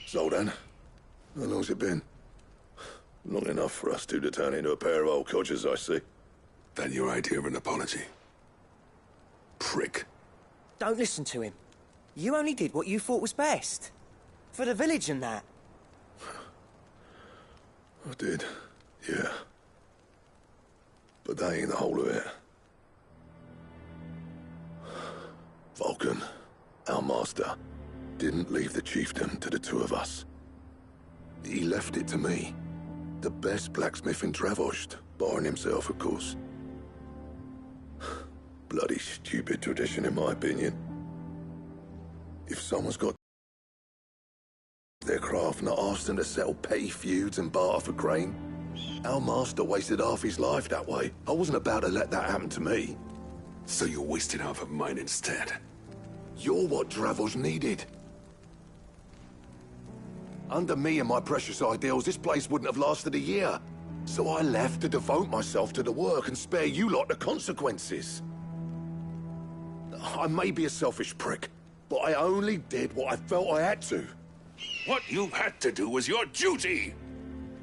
So then, how long's it been? Long enough for us two to turn into a pair of old codgers, I see. That your idea of an apology? Prick. Don't listen to him. You only did what you thought was best. For the village and that. I did, yeah. But that ain't the whole of it. Vulcan, our master, didn't leave the chiefdom to the two of us. He left it to me. The best blacksmith in Dravost, barring himself, of course. Bloody stupid tradition, in my opinion. If someone's got their craft, not ask them to settle petty feuds and barter for grain. Our master wasted half his life that way. I wasn't about to let that happen to me. So you wasted half of mine instead? You're what Dravost needed. Under me and my precious ideals, this place wouldn't have lasted a year. So I left to devote myself to the work and spare you lot the consequences. I may be a selfish prick, but I only did what I felt I had to. What you had to do was your duty!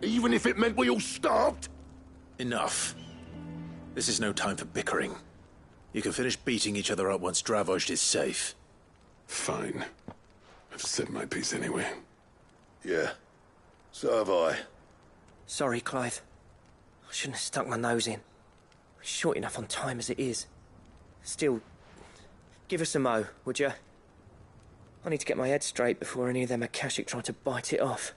Even if it meant we all starved? Enough. This is no time for bickering. You can finish beating each other up once Dravozd is safe. Fine. I've said my piece anyway. Yeah. So have I. Sorry, Clive. I shouldn't have stuck my nose in. We're short enough on time as it is. Still, give us a mo, would you? I need to get my head straight before any of them Akashic try to bite it off.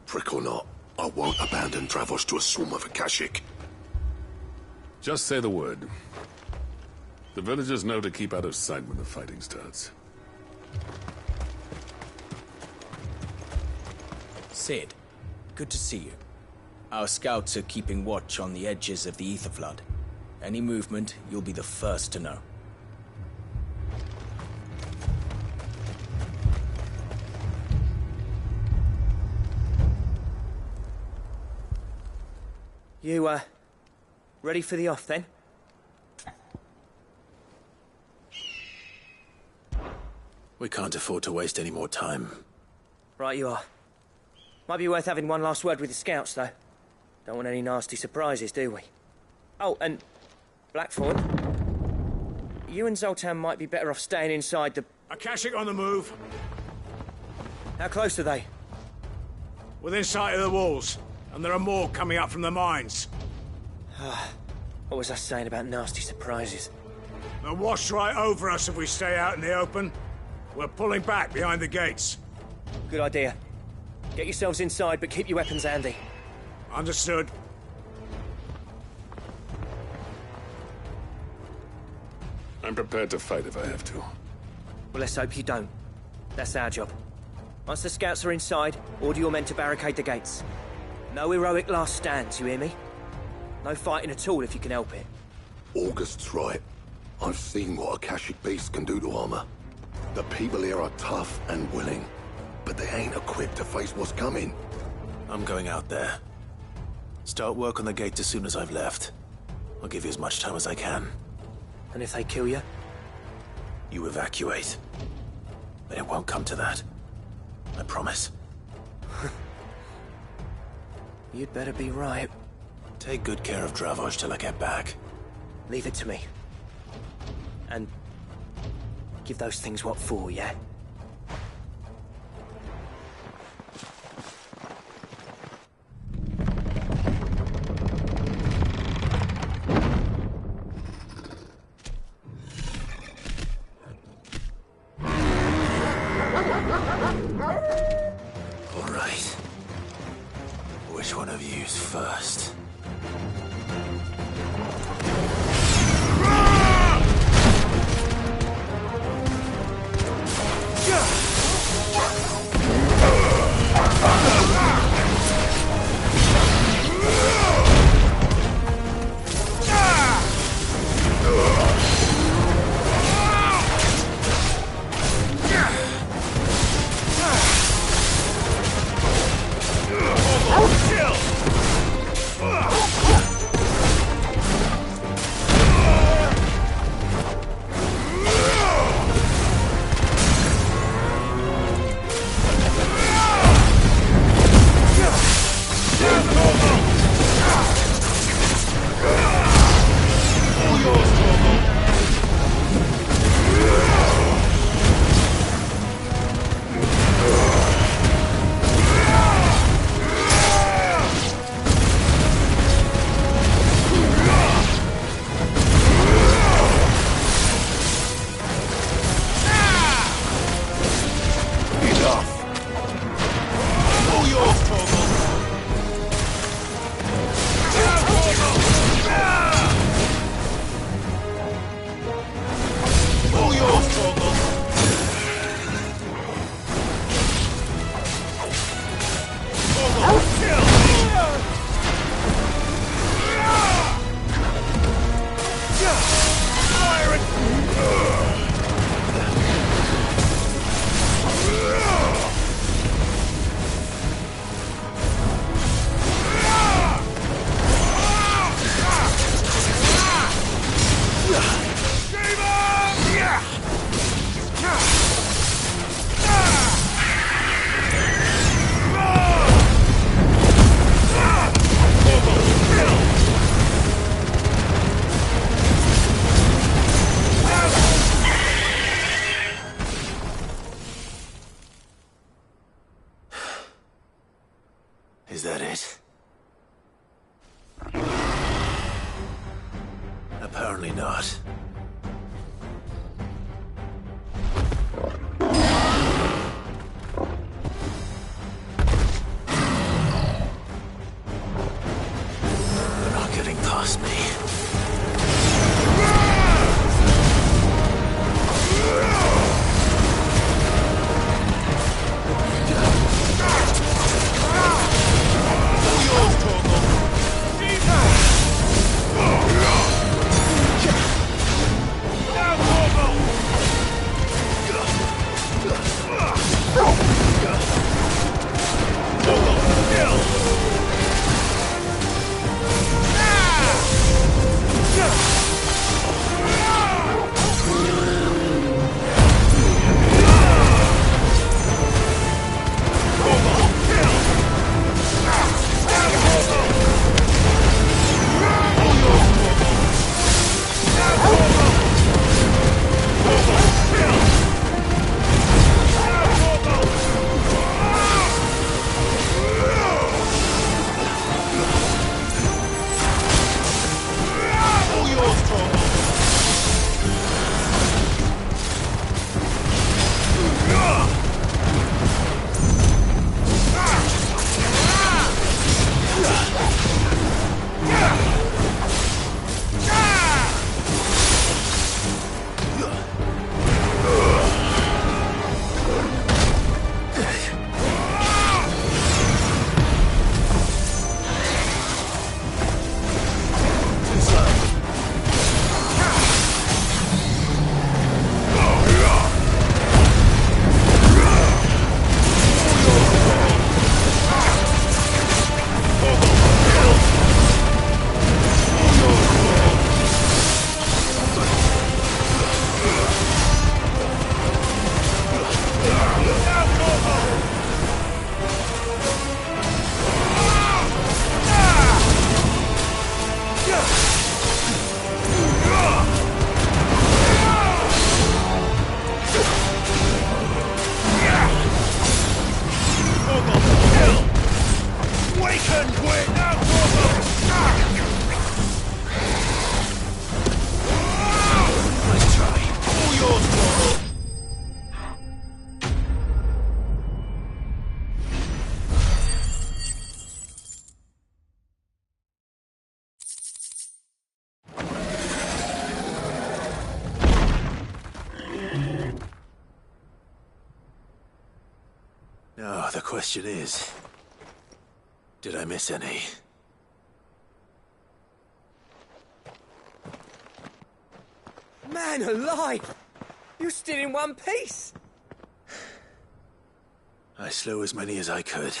Prick or not, I won't abandon Dravozd to a swarm of Akashic. Just say the word. The villagers know to keep out of sight when the fighting starts. Sid, good to see you. Our scouts are keeping watch on the edges of the Ether Flood. Any movement, you'll be the first to know. You, ready for the off, then? We can't afford to waste any more time. Right you are. Might be worth having one last word with the scouts, though. Don't want any nasty surprises, do we? Oh, and Blackthorn, you and Zoltan might be better off staying inside the... Akashic on the move. How close are they? Within sight of the walls. And there are more coming up from the mines. What was I saying about nasty surprises? They'll wash right over us if we stay out in the open. We're pulling back behind the gates. Good idea. Get yourselves inside, but keep your weapons handy. Understood. I'm prepared to fight if I have to. Well, let's hope you don't. That's our job. Once the scouts are inside, order your men to barricade the gates. No heroic last stands, you hear me? No fighting at all if you can help it. August's right. I've seen what Akashic beasts can do to armor. The people here are tough and willing, but they ain't equipped to face what's coming. I'm going out there. Start work on the gate as soon as I've left. I'll give you as much time as I can. And if they kill you? You evacuate. But it won't come to that. I promise. You'd better be right. Take good care of Dravozd till I get back. Leave it to me. And give those things what for, yeah? All right. Which one of you's first? Kill! Is that it? Apparently not. They're not getting past me. Now, the question is, did I miss any? Man alive! You're still in one piece! I slew as many as I could.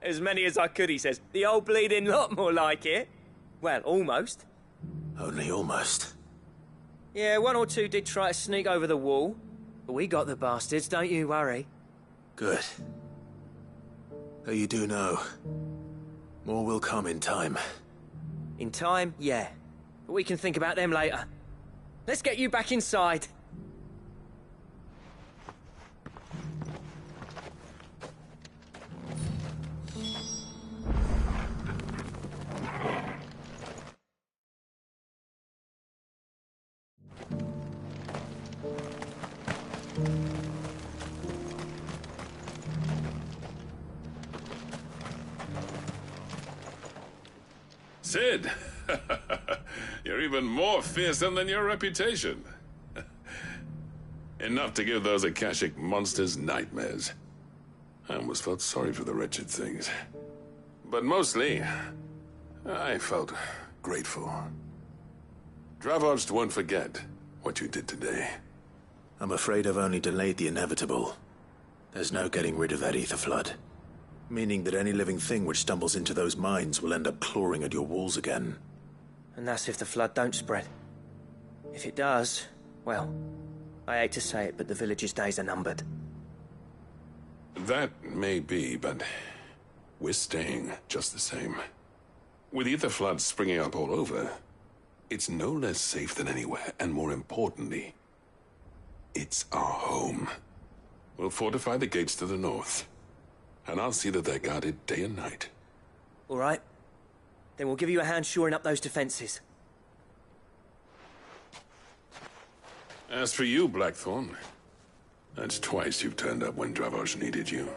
As many as I could, he says. The old bleeding lot, more like it. Well, almost. Only almost. Yeah, one or two did try to sneak over the wall. But we got the bastards, don't you worry. Good. Though you do know, more will come in time. In time, yeah. But we can think about them later. Let's get you back inside. Sid, you're even more fearsome than your reputation. Enough to give those Akashic monsters nightmares. I almost felt sorry for the wretched things. But mostly, I felt grateful. Dravoged won't forget what you did today. I'm afraid I've only delayed the inevitable. There's no getting rid of that ether flood. Meaning that any living thing which stumbles into those mines will end up clawing at your walls again. And that's if the flood don't spread. If it does, well, I hate to say it, but the village's days are numbered. That may be, but we're staying just the same. With ether floods springing up all over, it's no less safe than anywhere, and more importantly, it's our home. We'll fortify the gates to the north. And I'll see that they're guarded day and night. All right. Then we'll give you a hand shoring up those defenses. As for you, Blackthorn, that's twice you've turned up when Dravos needed you.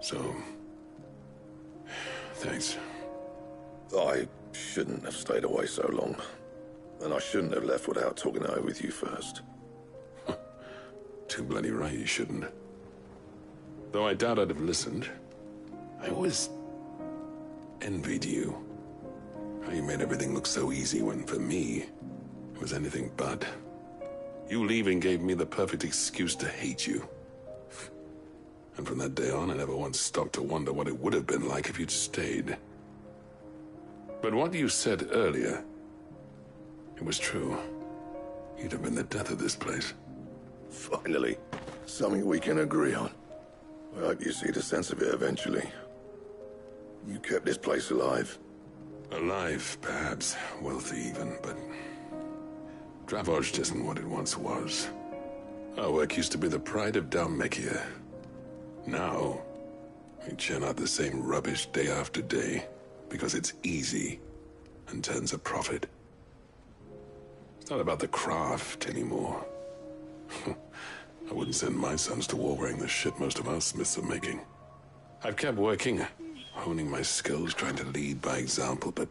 So, thanks. I shouldn't have stayed away so long. And I shouldn't have left without talking it over with you first. Too bloody right you shouldn't. Though I doubt I'd have listened. I always envied you. How you made everything look so easy when, for me, it was anything but. You leaving gave me the perfect excuse to hate you. And from that day on, I never once stopped to wonder what it would have been like if you'd stayed. But what you said earlier, it was true. You'd have been the death of this place. Finally, something we can agree on. I hope you see the sense of it eventually. You kept this place alive. Alive, perhaps. Wealthy even, but Dravos isn't what it once was. Our work used to be the pride of Dalmekia. Now, we churn out the same rubbish day after day because it's easy and turns a profit. It's not about the craft anymore. I wouldn't send my sons to war wearing the shit most of our smiths are making. I've kept working, honing my skills, trying to lead by example, but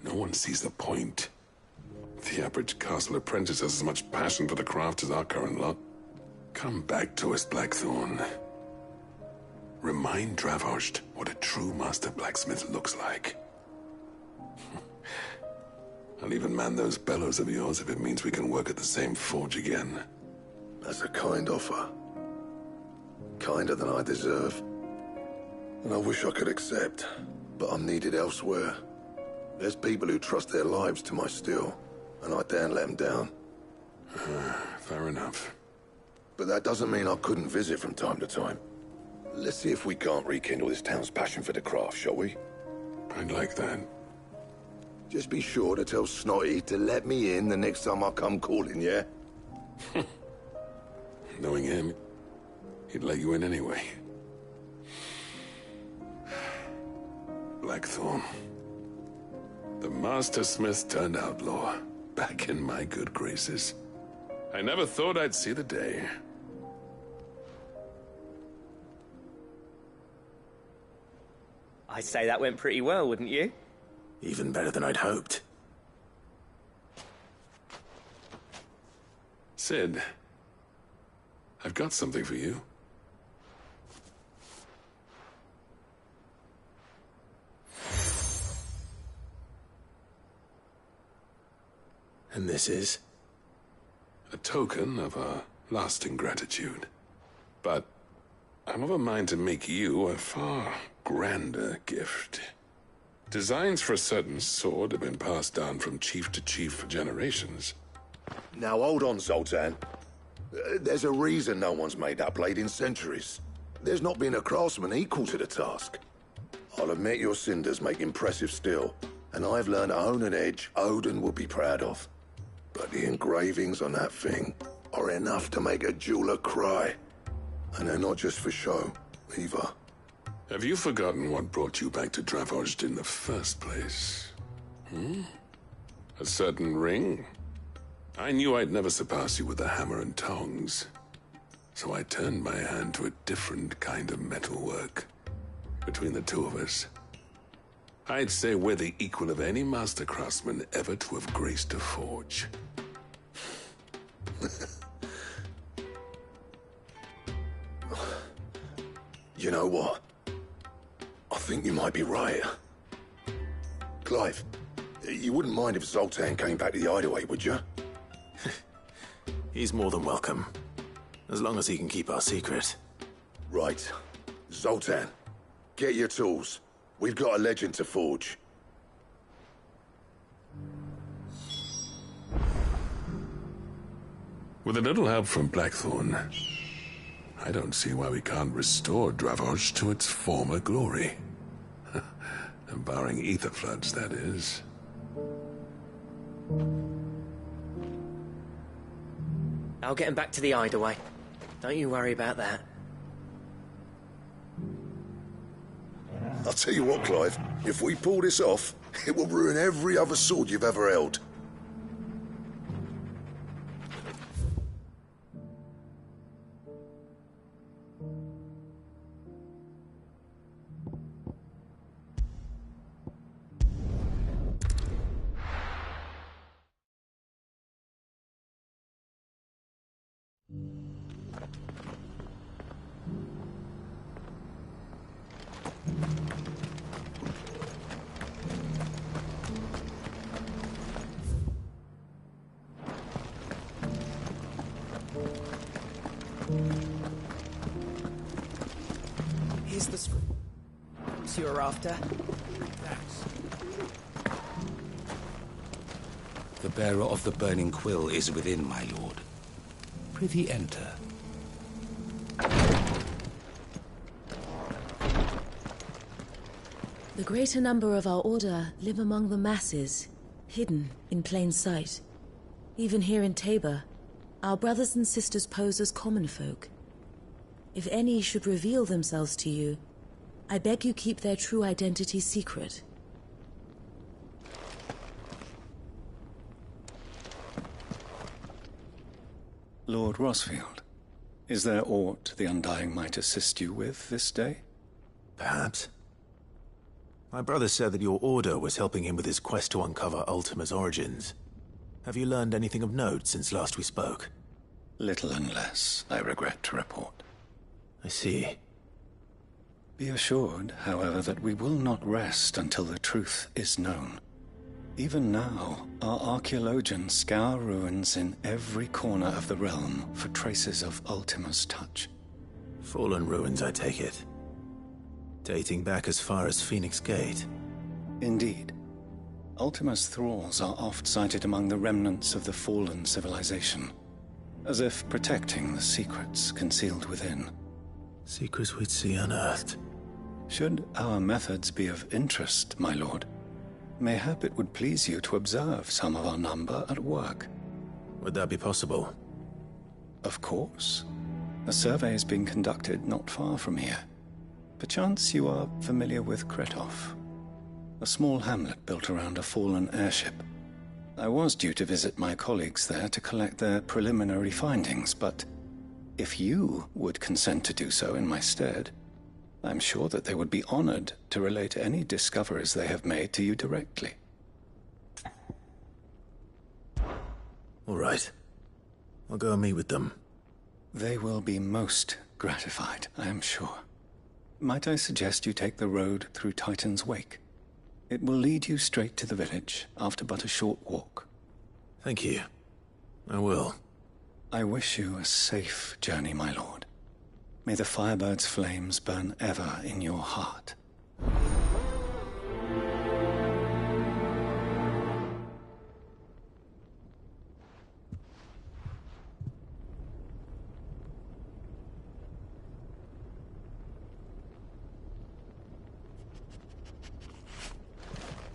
no one sees the point. The average castle apprentice has as much passion for the craft as our current lot. Come back to us, Blackthorn. Remind Dravos what a true master blacksmith looks like. I'll even man those bellows of yours if it means we can work at the same forge again. That's a kind offer. Kinder than I deserve. And I wish I could accept, but I'm needed elsewhere. There's people who trust their lives to my steel, and I daren't let them down. Fair enough. But that doesn't mean I couldn't visit from time to time. Let's see if we can't rekindle this town's passion for the craft, shall we? I'd like that. Just be sure to tell Snotty to let me in the next time I come calling, yeah? Knowing him, he'd let you in anyway. Blackthorn. The Master Smith turned outlaw, back in my good graces. I never thought I'd see the day. I'd say that went pretty well, wouldn't you? Even better than I'd hoped. Sid, I've got something for you. And this is? A token of our lasting gratitude. But I'm of a mind to make you a far grander gift. Designs for a certain sword have been passed down from chief to chief for generations. Now hold on, Zoltan. There's a reason no one's made that blade in centuries. There's not been a craftsman equal to the task. I'll admit your cinders make impressive steel, and I've learned to own an edge Odin would be proud of. But the engravings on that thing are enough to make a jeweler cry. And they're not just for show, either. Have you forgotten what brought you back to Dravos in the first place? A certain ring? I knew I'd never surpass you with the hammer and tongs. So I turned my hand to a different kind of metalwork. Between the two of us, I'd say we're the equal of any master craftsman ever to have graced a forge. You know what? I think you might be right. Clive, you wouldn't mind if Zoltan came back to the hideaway, would you? He's more than welcome. As long as he can keep our secret. Right. Zoltan, get your tools. We've got a legend to forge. With a little help from Blackthorn, I don't see why we can't restore Dravos to its former glory. Barring ether floods, that is. I'll get him back to the hideaway. Don't you worry about that. I'll tell you what, Clive. If we pull this off, it will ruin every other sword you've ever held. Here's the screw you're after. The bearer of the burning quill is within, my lord. Prithee enter. The greater number of our order live among the masses, hidden in plain sight. Even here in Tabor, our brothers and sisters pose as common folk. If any should reveal themselves to you, I beg you keep their true identity secret. Lord Rosfield, is there aught the Undying might assist you with this day? Perhaps. My brother said that your order was helping him with his quest to uncover Ultima's origins. Have you learned anything of note since last we spoke? Little unless, I regret to report. I see. Be assured, however, that we will not rest until the truth is known. Even now, our archaeologians scour ruins in every corner of the realm for traces of Ultima's touch. Fallen ruins, I take it. Dating back as far as Phoenix Gate. Indeed. Ultima's thralls are oft sighted among the remnants of the fallen civilization, as if protecting the secrets concealed within. Secrets we'd see unearthed. Should our methods be of interest, my lord, mayhap it would please you to observe some of our number at work. Would that be possible? Of course. A survey is being conducted not far from here. Perchance you are familiar with Kretov, a small hamlet built around a fallen airship. I was due to visit my colleagues there to collect their preliminary findings, but if you would consent to do so in my stead, I'm sure that they would be honored to relate any discoveries they have made to you directly. All right. I'll go and meet with them. They will be most gratified, I am sure. Might I suggest you take the road through Titan's Wake? It will lead you straight to the village after but a short walk. Thank you. I will. I wish you a safe journey, my lord. May the Firebird's flames burn ever in your heart.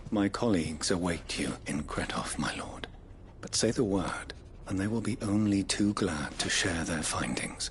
My colleagues await you in Kretov, my lord. But say the word, and they will be only too glad to share their findings.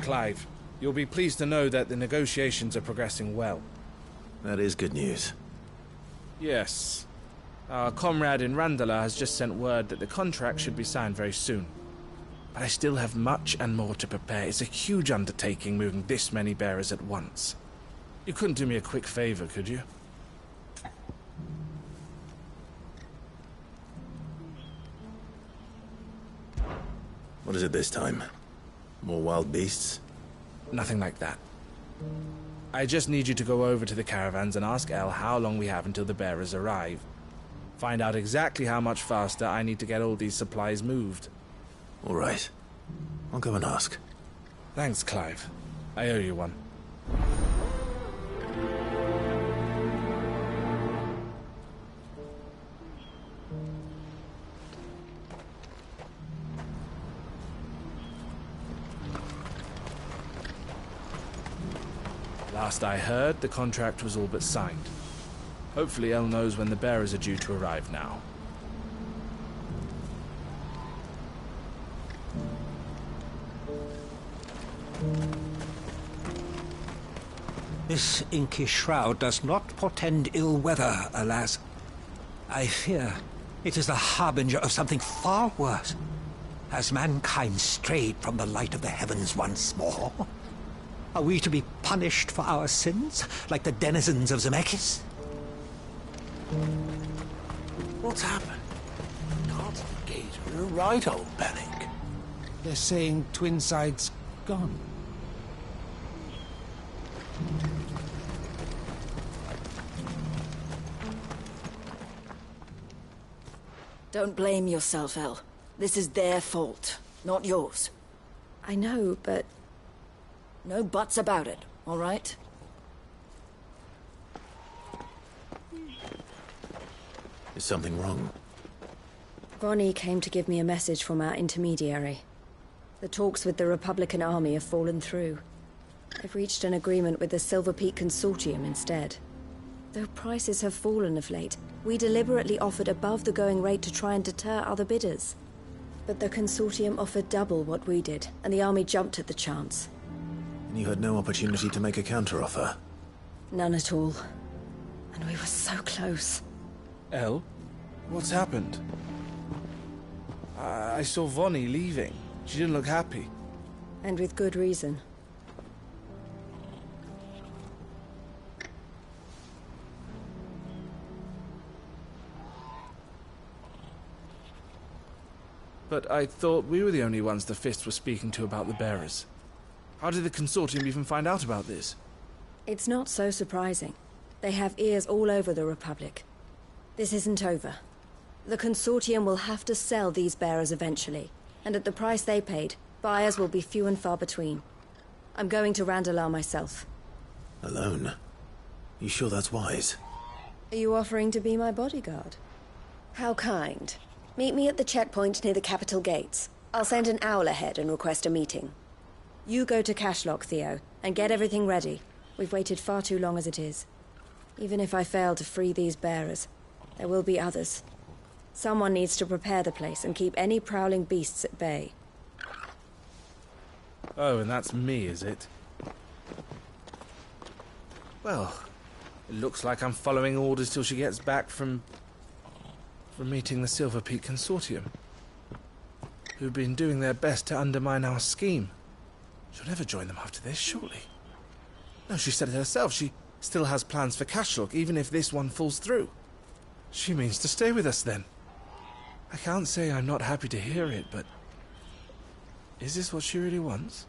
Clive, you'll be pleased to know that the negotiations are progressing well. That is good news. Yes. Our comrade in Randala has just sent word that the contract should be signed very soon. But I still have much and more to prepare. It's a huge undertaking moving this many bearers at once. You couldn't do me a quick favor, could you? What is it this time? More wild beasts? Nothing like that. I just need you to go over to the caravans and ask El how long we have until the bearers arrive. Find out exactly how much faster I need to get all these supplies moved. All right. I'll go and ask. Thanks, Clive. I owe you one. Last I heard, the contract was all but signed. Hopefully El knows when the bearers are due to arrive now. This inky shroud does not portend ill weather, alas. I fear it is the harbinger of something far worse. Has mankind strayed from the light of the heavens once more? Are we to be punished for our sins, like the denizens of Zemeckis? What's happened? Cards at the gate. You're right, old Bellic. They're saying Twinside's gone. Don't blame yourself, El. This is their fault, not yours. I know, but... no buts about it, all right? Is something wrong? Bonnie came to give me a message from our intermediary. The talks with the Republican Army have fallen through. They've reached an agreement with the Silver Peak Consortium instead. Though prices have fallen of late, we deliberately offered above the going rate to try and deter other bidders. But the Consortium offered double what we did, and the Army jumped at the chance. And you had no opportunity to make a counteroffer? None at all. And we were so close. El? What's happened? I saw Vonnie leaving. She didn't look happy. And with good reason. But I thought we were the only ones the Fist were speaking to about the bearers. How did the Consortium even find out about this? It's not so surprising. They have ears all over the Republic. This isn't over. The Consortium will have to sell these bearers eventually, and at the price they paid, buyers will be few and far between. I'm going to Randalar myself. Alone? You sure that's wise? Are you offering to be my bodyguard? How kind. Meet me at the checkpoint near the capital gates. I'll send an owl ahead and request a meeting. You go to Cashlock, Theo, and get everything ready. We've waited far too long as it is. Even if I fail to free these bearers, there will be others. Someone needs to prepare the place and keep any prowling beasts at bay. Oh, and that's me, is it? Well, it looks like I'm following orders till she gets back from meeting the Silver Peak Consortium, who've been doing their best to undermine our scheme. She'll never join them after this, surely. No, she said it herself. She still has plans for Cashlock, even if this one falls through. She means to stay with us, then. I can't say I'm not happy to hear it, but... is this what she really wants?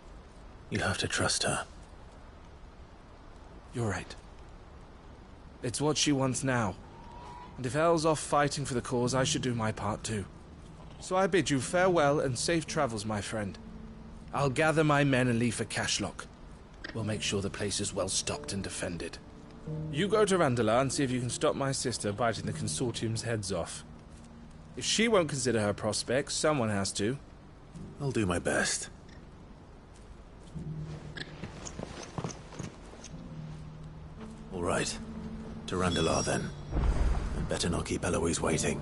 You have to trust her. You're right. It's what she wants now. And if Elle's off fighting for the cause, I should do my part too. So I bid you farewell and safe travels, my friend. I'll gather my men and leave for Cashlock. We'll make sure the place is well stocked and defended. You go to Randalar and see if you can stop my sister biting the Consortium's heads off. If she won't consider her prospects, someone has to. I'll do my best. All right. To Randalar, then. And better not keep Eloise waiting.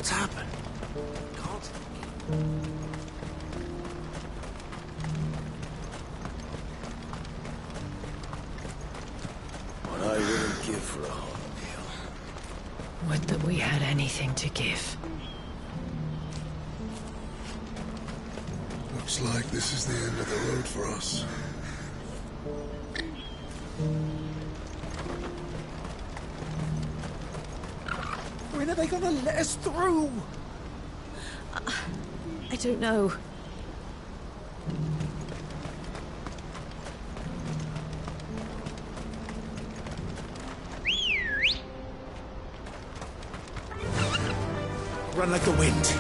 What's happened? Can't... What I wouldn't give for a hot meal. Would that we had anything to give. Looks like this is the end of the road for us. When are they gonna let us through? I don't know. Run like the wind.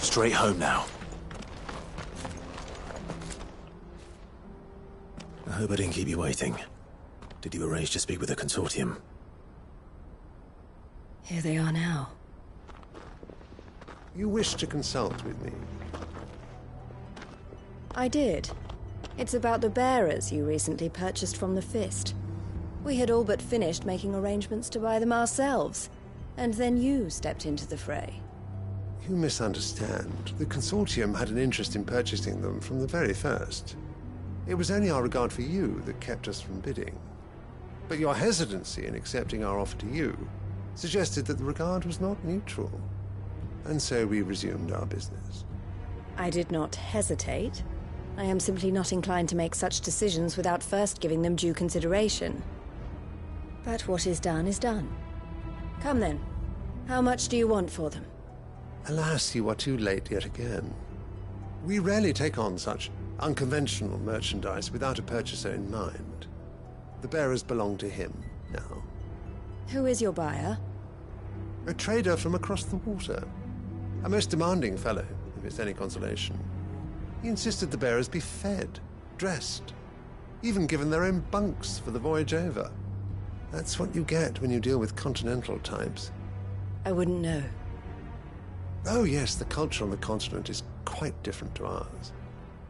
Straight home now. I hope I didn't keep you waiting. Did you arrange to speak with the consortium? Here they are now. You wish to consult with me? I did. It's about the bearers you recently purchased from the Fist. We had all but finished making arrangements to buy them ourselves, and then you stepped into the fray. You misunderstand. The consortium had an interest in purchasing them from the very first. It was only our regard for you that kept us from bidding. But your hesitancy in accepting our offer to you suggested that the regard was not mutual. And so we resumed our business. I did not hesitate. I am simply not inclined to make such decisions without first giving them due consideration. But what is done is done. Come then. How much do you want for them? Alas, you are too late yet again. We rarely take on such unconventional merchandise without a purchaser in mind. The bearers belong to him now. Who is your buyer? A trader from across the water. A most demanding fellow, if it's any consolation. He insisted the bearers be fed, dressed, even given their own bunks for the voyage over. That's what you get when you deal with continental types. I wouldn't know. Oh yes, the culture on the continent is quite different to ours.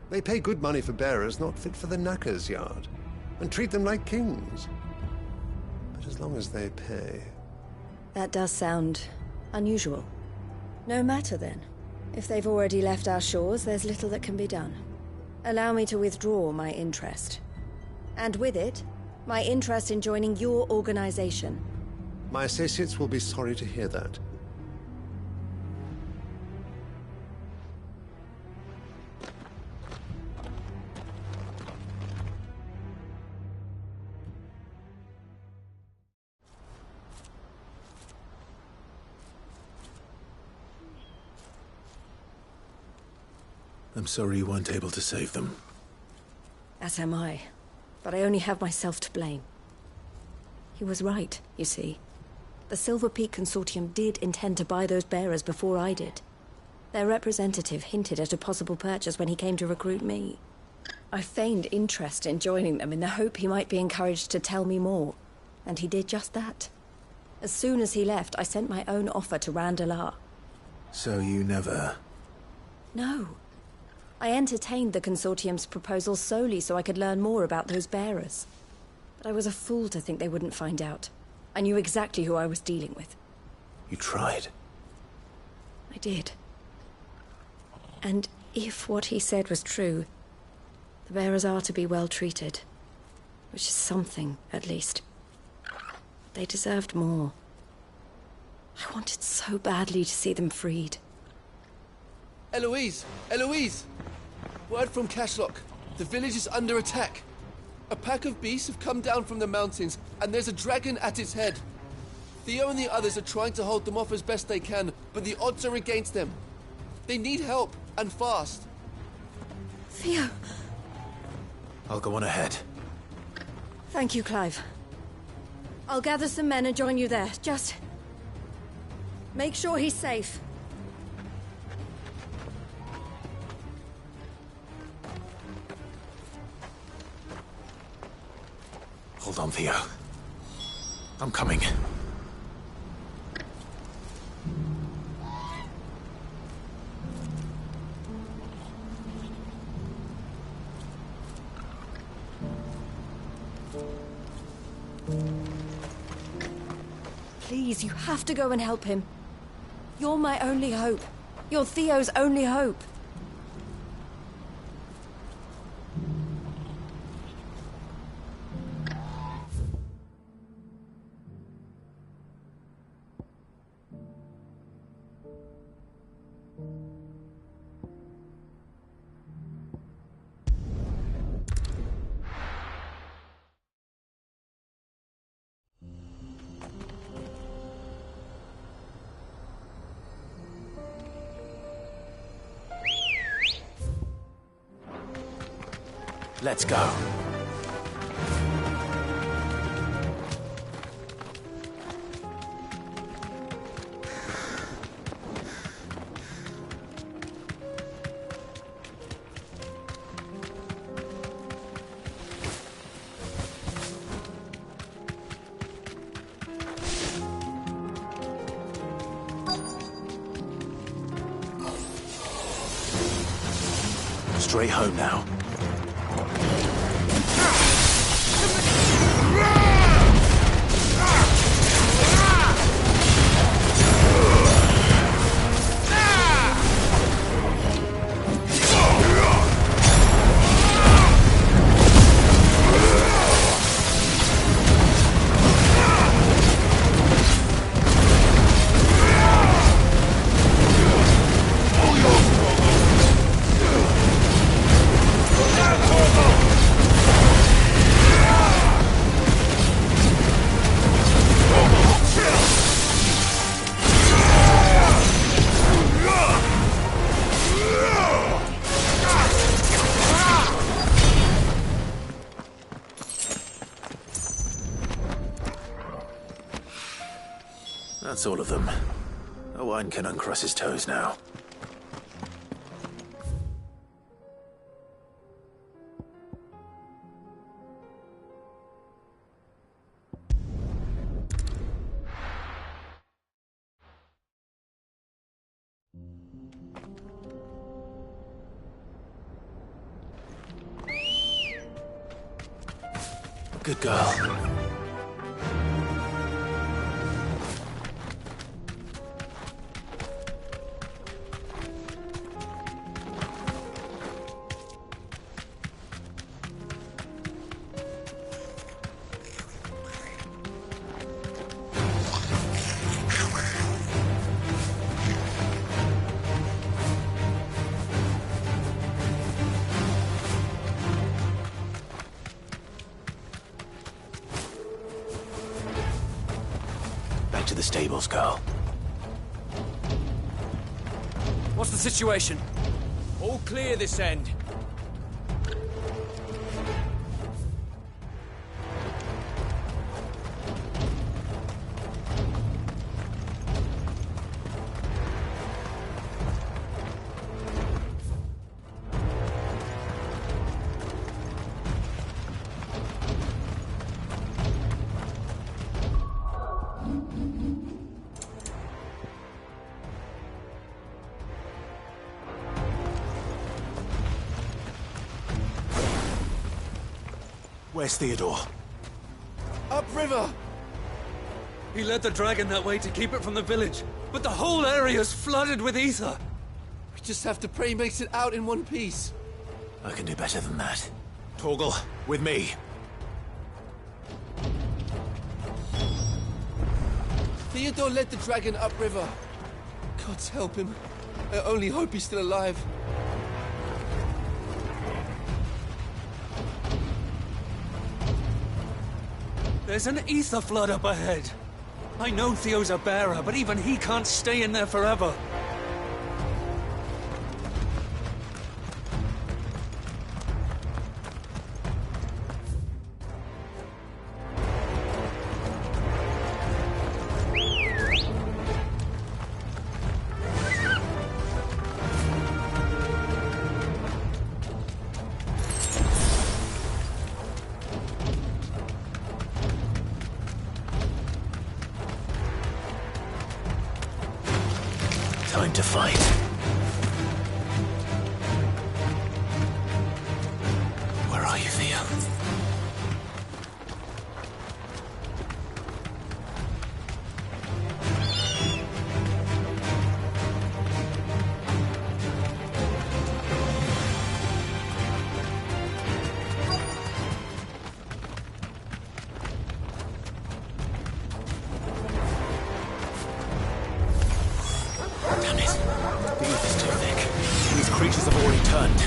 They pay good money for bearers not fit for the knacker's yard, and treat them like kings. But as long as they pay... That does sound unusual. No matter then. If they've already left our shores, there's little that can be done. Allow me to withdraw my interest. And with it, my interest in joining your organization. My associates will be sorry to hear that. I'm sorry you weren't able to save them. As am I. But I only have myself to blame. He was right, you see. The Silver Peak Consortium did intend to buy those bearers before I did. Their representative hinted at a possible purchase when he came to recruit me. I feigned interest in joining them in the hope he might be encouraged to tell me more. And he did just that. As soon as he left, I sent my own offer to Randalar. So you never... No. I entertained the consortium's proposal solely so I could learn more about those bearers. But I was a fool to think they wouldn't find out. I knew exactly who I was dealing with. You tried. I did. And if what he said was true, the bearers are to be well treated. Which is something, at least. They deserved more. I wanted so badly to see them freed. Eloise! Eloise! Word from Cashlock. The village is under attack. A pack of beasts have come down from the mountains, and there's a dragon at its head. Theo and the others are trying to hold them off as best they can, but the odds are against them. They need help, and fast. Theo. I'll go on ahead. Thank you, Clive. I'll gather some men and join you there. Just make sure he's safe. Hold on, Theo. I'm coming. Please, you have to go and help him. You're my only hope. You're Theo's only hope. Let's go. Straight home now. That's all of them. Owain can uncross his toes now. Good girl. To the stables, girl. What's the situation? All clear this end. Where's Theodore? Upriver! He led the dragon that way to keep it from the village, but the whole area's flooded with ether. We just have to pray he makes it out in one piece. I can do better than that. Torgal, with me. Theodore led the dragon upriver. God's help him. I only hope he's still alive. There's an ether flood up ahead. I know Theo's a bearer, but even he can't stay in there forever. Time to fight. Where are you, Theo? Damn it. The ether's too thick. These creatures have already turned.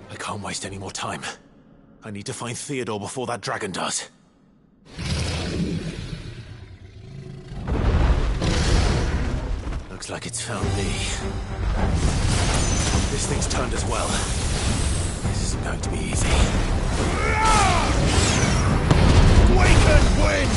I can't waste any more time. I need to find Theodore before that dragon does. Looks like it's found me. This thing's turned as well. This isn't going to be easy. Awaken, wind!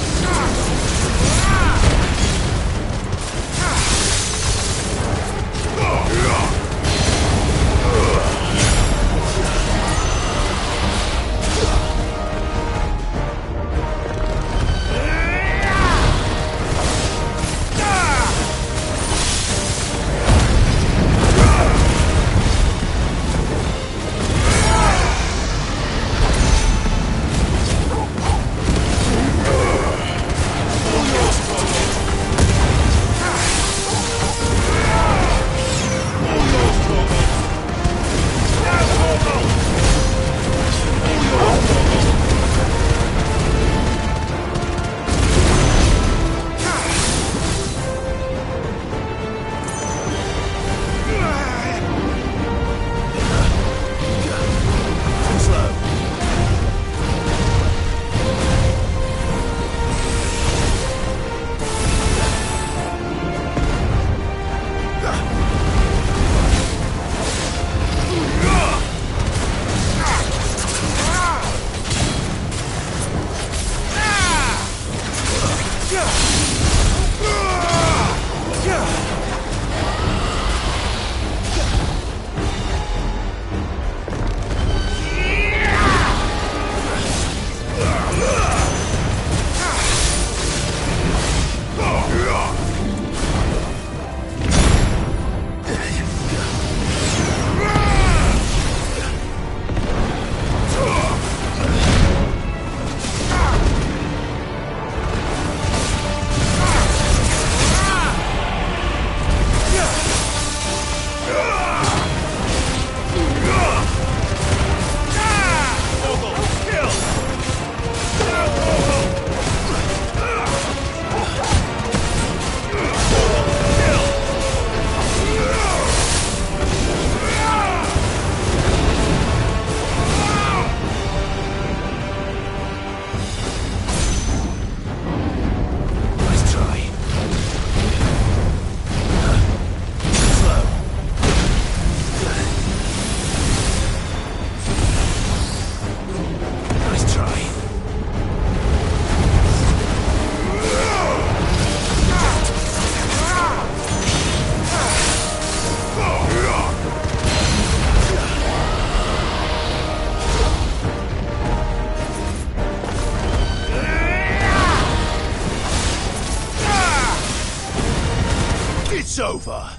It's over!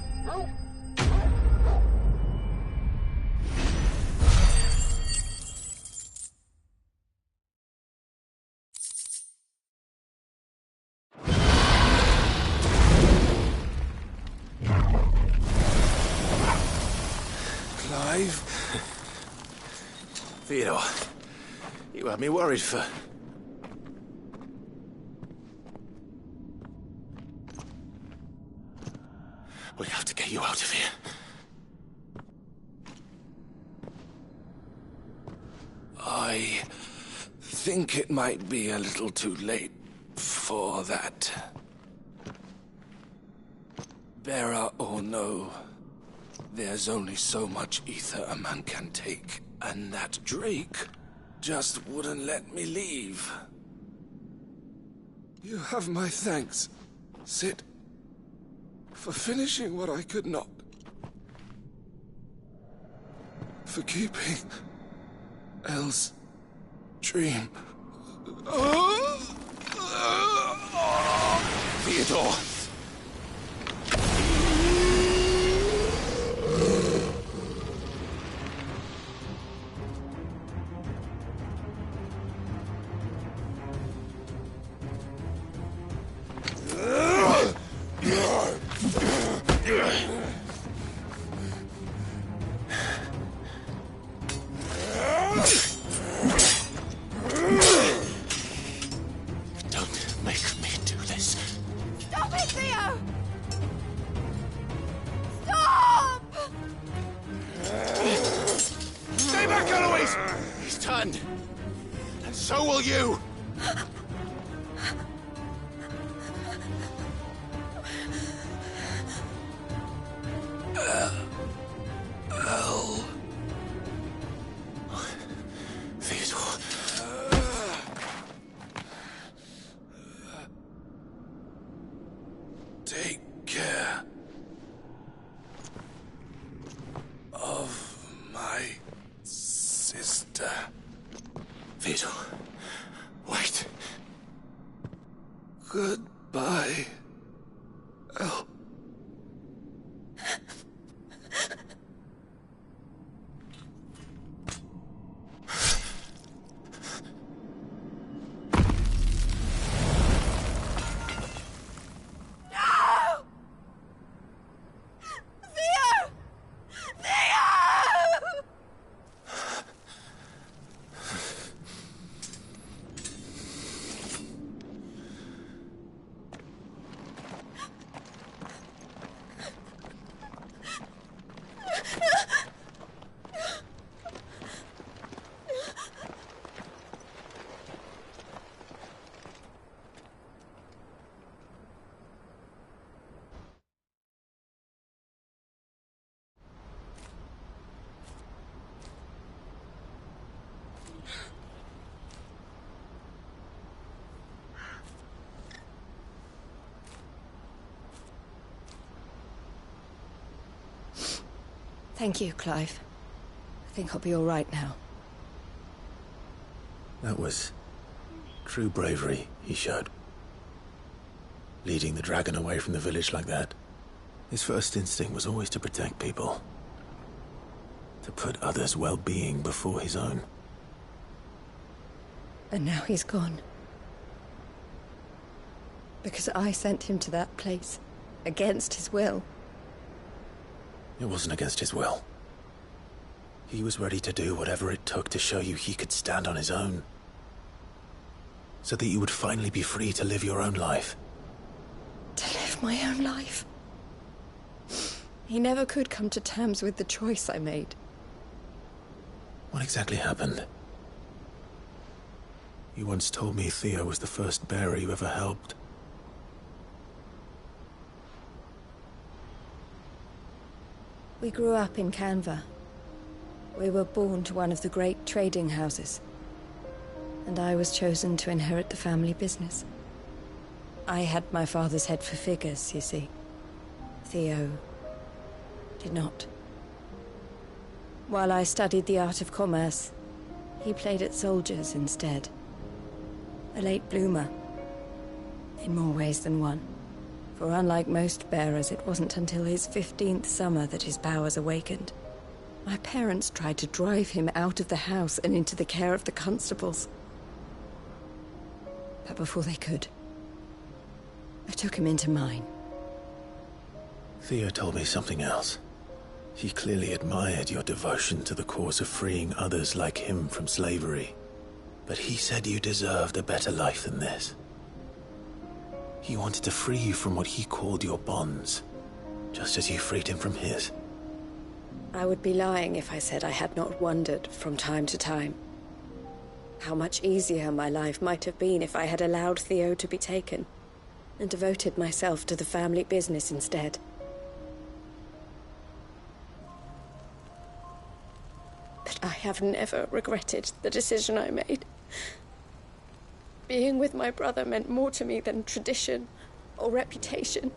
Theodore, you had me worried for... We have to get you out of here. I think it might be a little too late for that. Bearer or no, there's only so much ether a man can take, and that Drake just wouldn't let me leave. You have my thanks, Sid, for finishing what I could not. For keeping Elle's dream. Theodore! Don't make me do this. Stop it, Theo! Stop! Stay back, Eloise! He's turned. And so will you! Elle. Theodore. Take care of my sister. Theodore, wait. Goodbye, Elle. Thank you, Clive. I think I'll be all right now. That was true bravery he showed. Leading the dragon away from the village like that. His first instinct was always to protect people. To put others' well-being before his own. And now he's gone. Because I sent him to that place, against his will. It wasn't against his will. He was ready to do whatever it took to show you he could stand on his own. So that you would finally be free to live your own life. To live my own life? He never could come to terms with the choice I made. What exactly happened? You once told me Theo was the first bearer you ever helped. We grew up in Canva. We were born to one of the great trading houses. And I was chosen to inherit the family business. I had my father's head for figures, you see. Theo did not. While I studied the art of commerce, he played at soldiers instead. A late bloomer, in more ways than one. For unlike most bearers, it wasn't until his 15th summer that his powers awakened. My parents tried to drive him out of the house and into the care of the constables. But before they could, I took him into mine. Theo told me something else. He clearly admired your devotion to the cause of freeing others like him from slavery. But he said you deserved a better life than this. He wanted to free you from what he called your bonds, just as you freed him from his. I would be lying if I said I had not wondered from time to time how much easier my life might have been if I had allowed Theo to be taken and devoted myself to the family business instead. But I have never regretted the decision I made. Being with my brother meant more to me than tradition or reputation.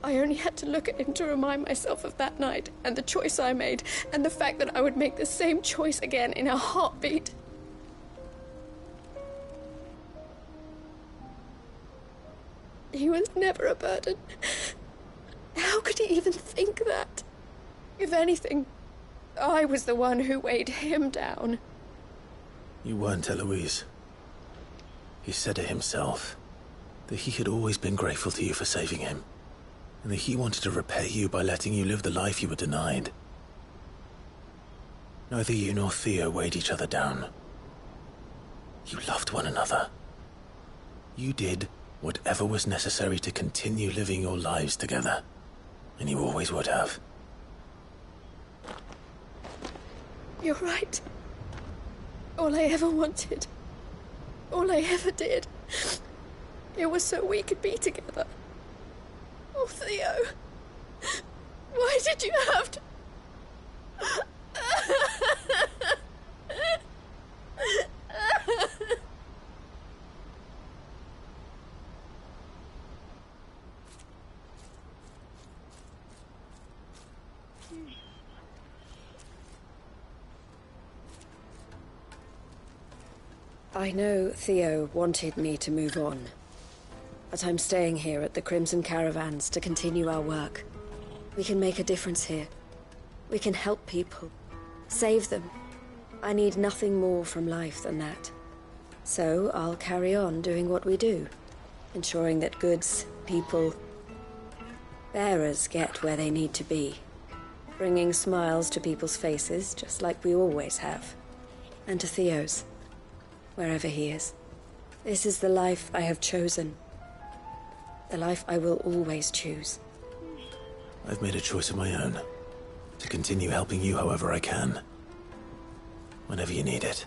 I only had to look at him to remind myself of that night and the choice I made and the fact that I would make the same choice again in a heartbeat. He was never a burden. How could he even think that? If anything, I was the one who weighed him down. You weren't, Eloise. He said it himself, that he had always been grateful to you for saving him, and that he wanted to repay you by letting you live the life you were denied. Neither you nor Theo weighed each other down. You loved one another. You did whatever was necessary to continue living your lives together, and you always would have. You're right. All I ever wanted, all I ever did, it was so we could be together. Oh, Theo, why did you have to... I know Theo wanted me to move on, but I'm staying here at the Crimson Caravans to continue our work. We can make a difference here. We can help people, save them. I need nothing more from life than that. So I'll carry on doing what we do, ensuring that goods, people, bearers get where they need to be, bringing smiles to people's faces just like we always have, and to Theo's. Wherever he is. This is the life I have chosen. The life I will always choose. I've made a choice of my own. To continue helping you however I can. Whenever you need it.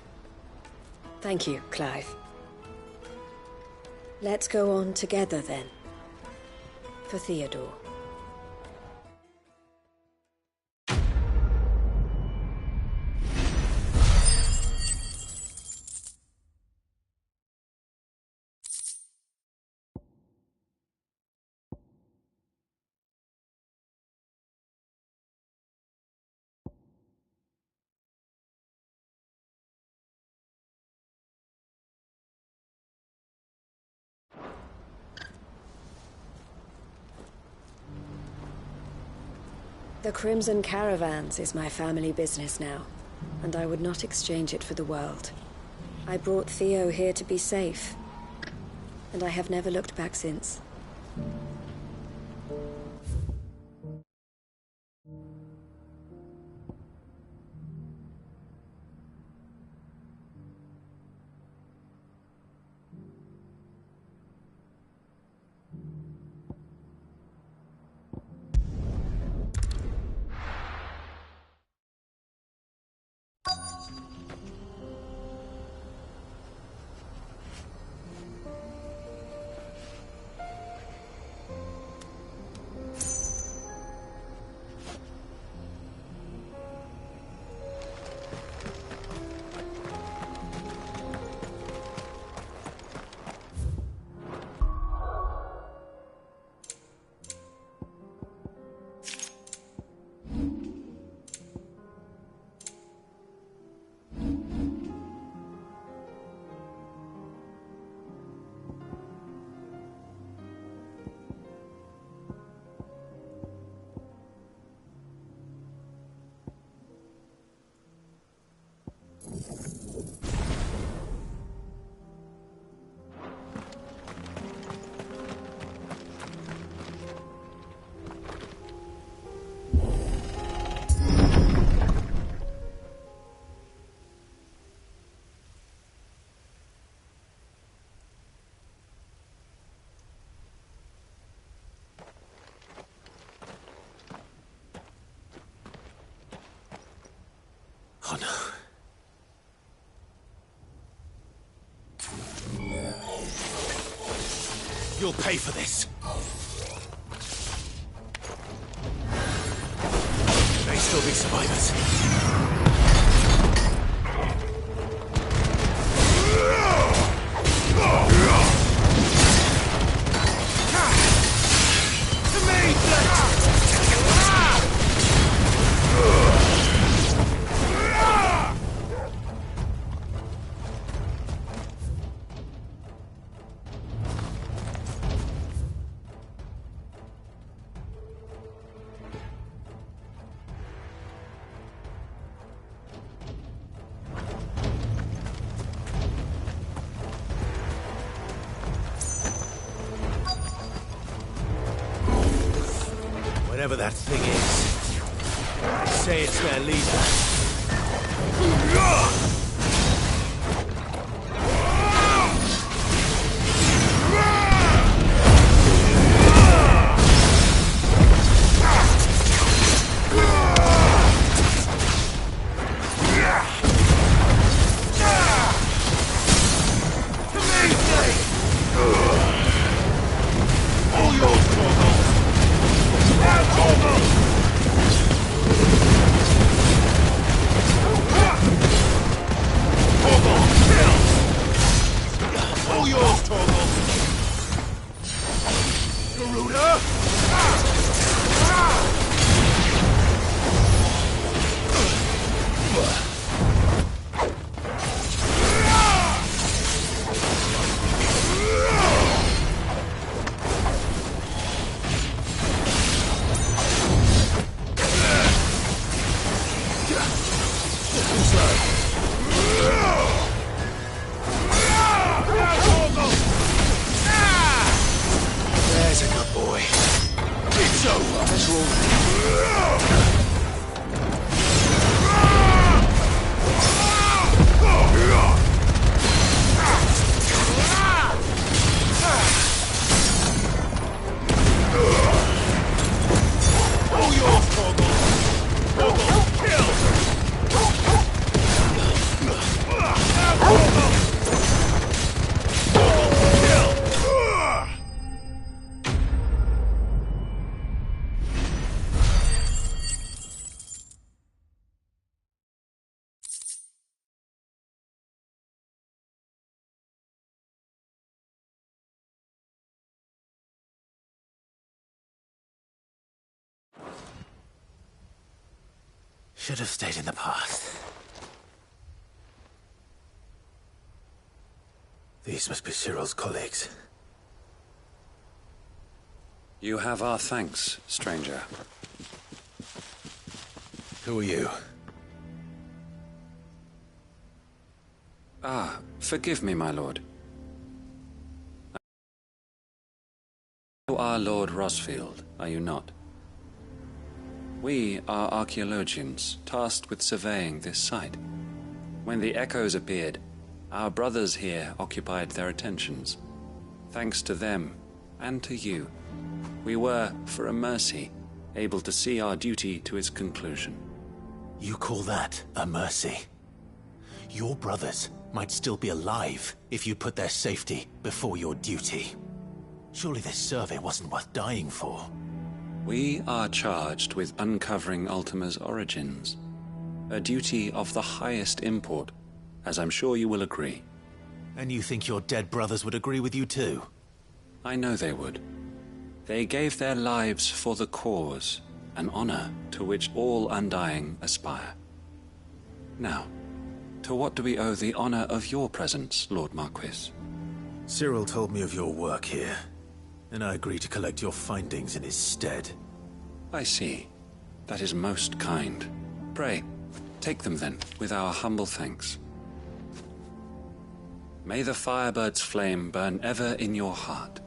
Thank you, Clive. Let's go on together then. For Theodore. The Crimson Caravans is my family business now, and I would not exchange it for the world. I brought Theo here to be safe, and I have never looked back since. Oh no. You'll pay for this. May still be survivors. Whatever that thing is, say it's their leader. There's a good boy. It's over. It's all. All yours, Torgal. Torgal, kill! Torgal! Should have stayed in the past. These must be Cyril's colleagues. You have our thanks, stranger. Who are you? Ah, forgive me, my lord. You are Lord Rosfield, are you not? We are archaeologians, tasked with surveying this site. When the echoes appeared, our brothers here occupied their attentions. Thanks to them, and to you, we were, for a mercy, able to see our duty to its conclusion. You call that a mercy? Your brothers might still be alive if you put their safety before your duty. Surely this survey wasn't worth dying for. We are charged with uncovering Ultima's origins. A duty of the highest import, as I'm sure you will agree. And you think your dead brothers would agree with you too? I know they would. They gave their lives for the cause, an honor to which all Undying aspire. Now, to what do we owe the honor of your presence, Lord Marquis? Cyril told me of your work here, and I agreed to collect your findings in his stead. I see. That is most kind. Pray, take them then, with our humble thanks. May the Firebird's flame burn ever in your heart,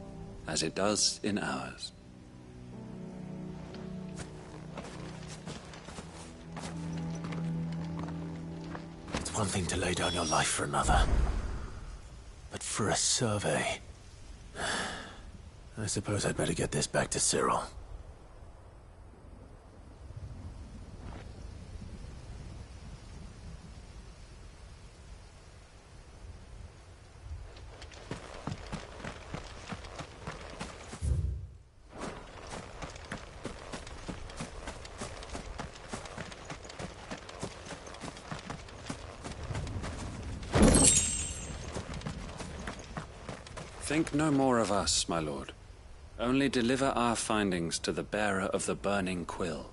as it does in ours. It's one thing to lay down your life for another, but for a survey... I suppose I'd better get this back to Cyril. Think no more of us, my lord. Only deliver our findings to the bearer of the burning quill.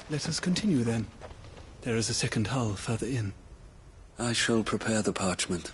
Let us continue then. There is a second hull further in. I shall prepare the parchment.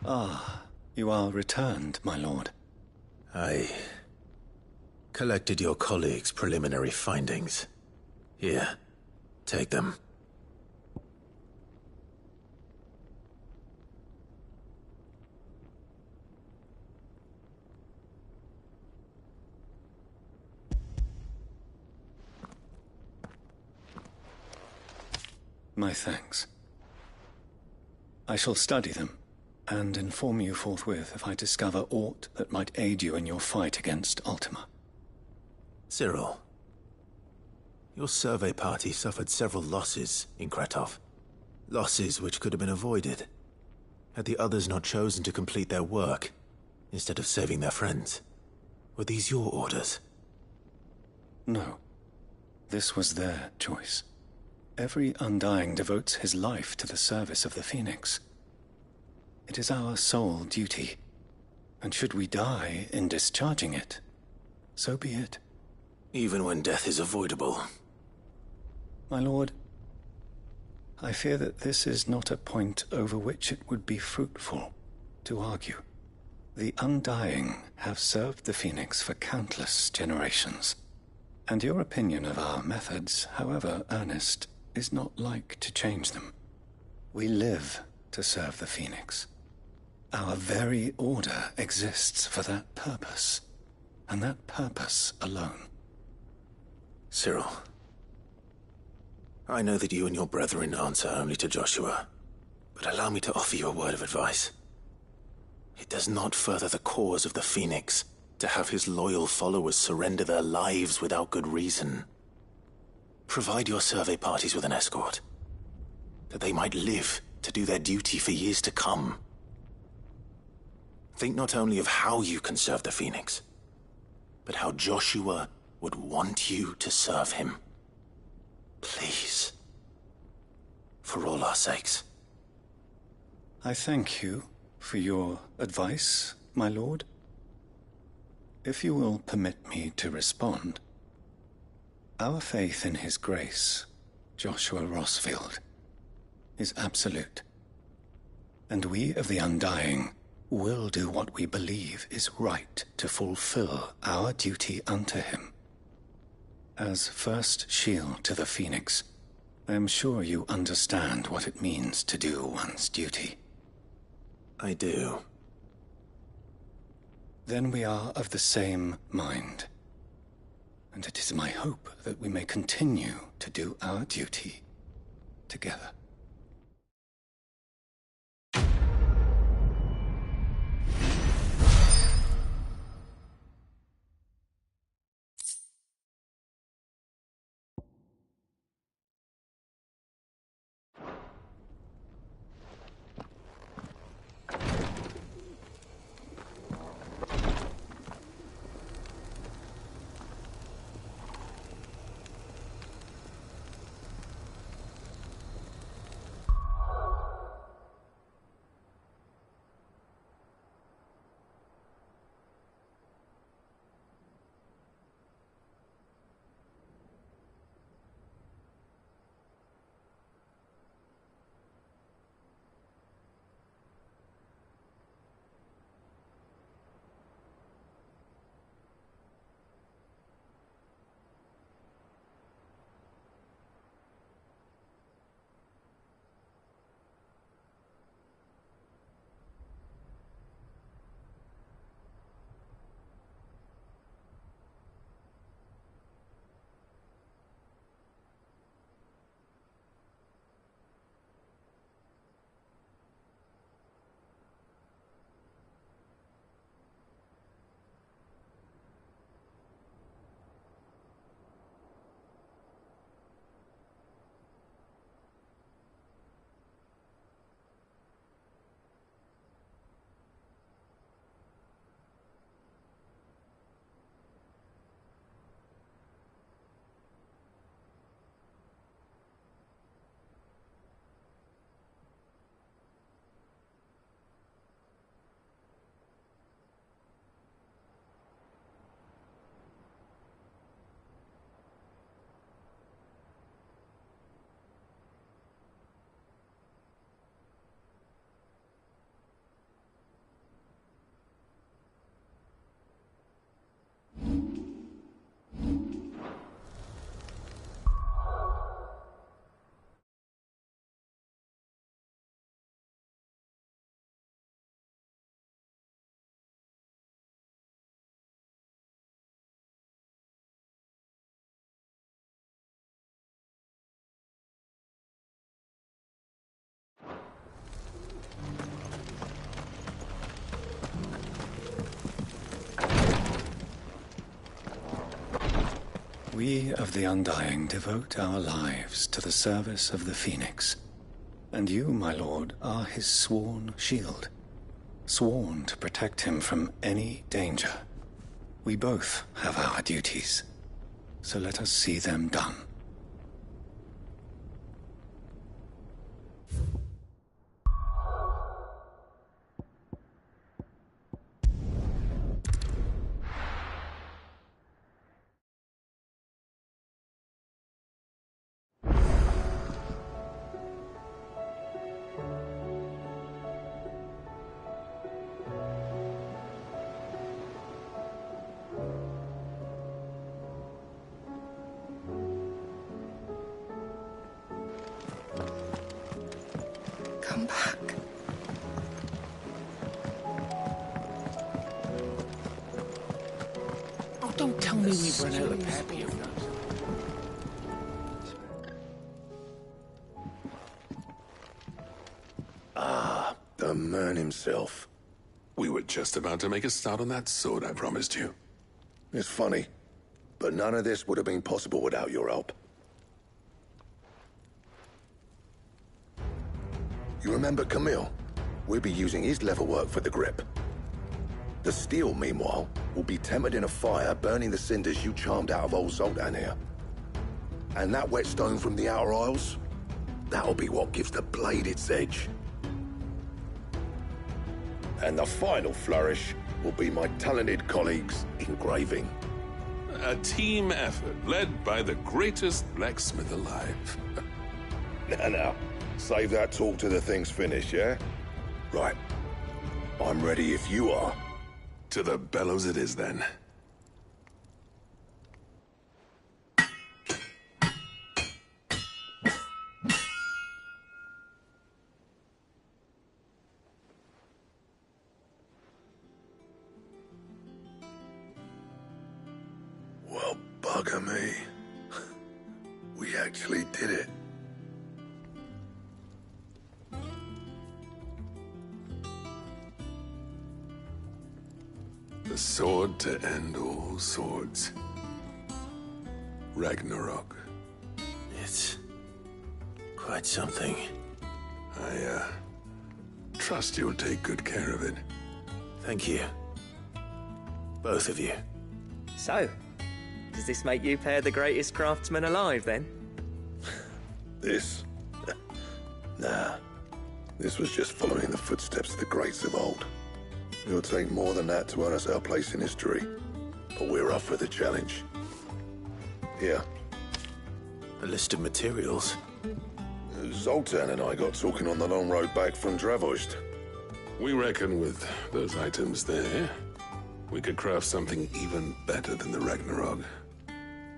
Ah, you are returned, my lord. I collected your colleagues' preliminary findings. Here, take them. My thanks. I shall study them, and inform you forthwith if I discover aught that might aid you in your fight against Ultima. Cyril, your survey party suffered several losses in Kretov. Losses which could have been avoided, had the others not chosen to complete their work, instead of saving their friends. Were these your orders? No. This was their choice. Every Undying devotes his life to the service of the Phoenix. It is our sole duty, and should we die in discharging it, so be it. Even when death is avoidable. My lord, I fear that this is not a point over which it would be fruitful to argue. The Undying have served the Phoenix for countless generations, and your opinion of our methods, however earnest, is not like to change them. We live to serve the Phoenix. Our very order exists for that purpose, and that purpose alone. Cyril, I know that you and your brethren answer only to Joshua, but allow me to offer you a word of advice. It does not further the cause of the Phoenix to have his loyal followers surrender their lives without good reason. Provide your survey parties with an escort, that they might live to do their duty for years to come. Think not only of how you can serve the Phoenix, but how Joshua would want you to serve him. Please. For all our sakes. I thank you for your advice, my lord. If you will permit me to respond, our faith in his grace, Joshua Rossfield, is absolute. And we of the Undying will do what we believe is right to fulfill our duty unto him. As first shield to the Phoenix, I am sure you understand what it means to do one's duty. I do. Then we are of the same mind. And it is my hope that we may continue to do our duty together. We of the Undying devote our lives to the service of the Phoenix, and you, my lord, are his sworn shield, sworn to protect him from any danger. We both have our duties, so let us see them done. Come back. me we've run out of pep here. Ah, the man himself. We were just about to make a start on that sword I promised you. It's funny, but none of this would have been possible without your help. You remember Camille? We'll be using his leatherwork for the grip. The steel, meanwhile, will be tempered in a fire, burning the cinders you charmed out of old Zoltan here. And that whetstone from the Outer Isles, that'll be what gives the blade its edge. And the final flourish will be my talented colleagues' engraving. A team effort led by the greatest blacksmith alive. Now, save that talk till the thing's finished, yeah? Right. I'm ready if you are. To the bellows it is, then. Well, bugger me. We actually did it. The sword to end all swords. Ragnarok. It's quite something. I trust you'll take good care of it. Thank you. Both of you. So, does this make you pair the greatest craftsmen alive, then? This? Nah. This was just following the footsteps of the greats of old. It'll take more than that to earn us our place in history. But we're up for the challenge. Here. A list of materials. Zoltan and I got talking on the long road back from Dravost. We reckon with those items there, we could craft something even better than the Ragnarok.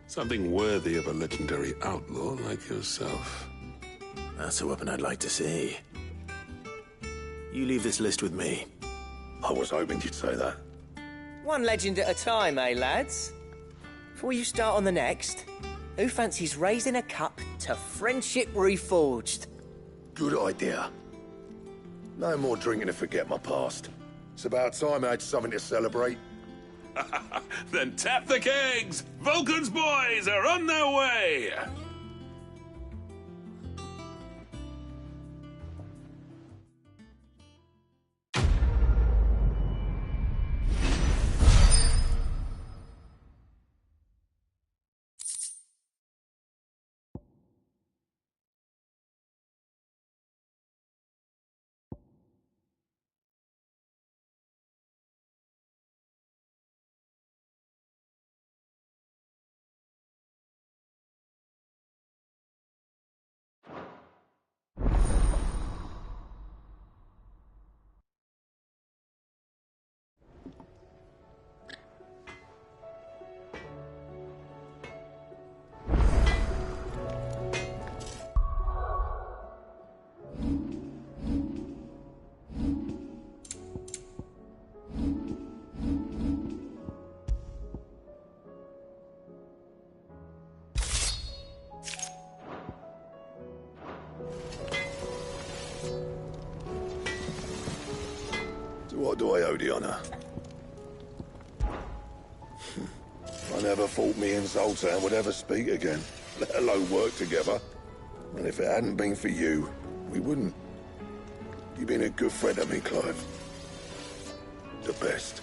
Something worthy of a legendary outlaw like yourself. That's a weapon I'd like to see. You leave this list with me. I was hoping you'd say that. One legend at a time, eh, lads? Before you start on the next, who fancies raising a cup to friendship reforged? Good idea. No more drinking to forget my past. It's about time I had something to celebrate. Then tap the kegs! Vulcan's boys are on their way! What do I owe the honor? I never thought me and Zoltan would ever speak again, let alone work together. And if it hadn't been for you, we wouldn't. You've been a good friend to me, Clive. The best.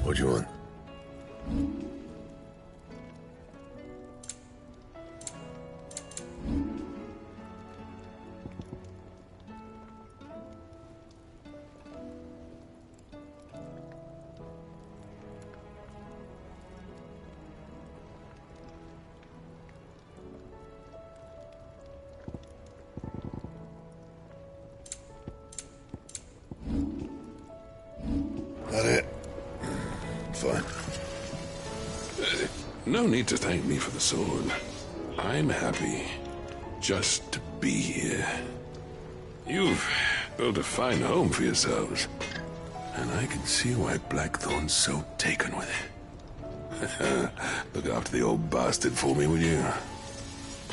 What do you want? That it? Fine. No need to thank me for the sword. I'm happy just to be here. You've built a fine home for yourselves. And I can see why Blackthorn's so taken with it. Look after the old bastard for me, will you?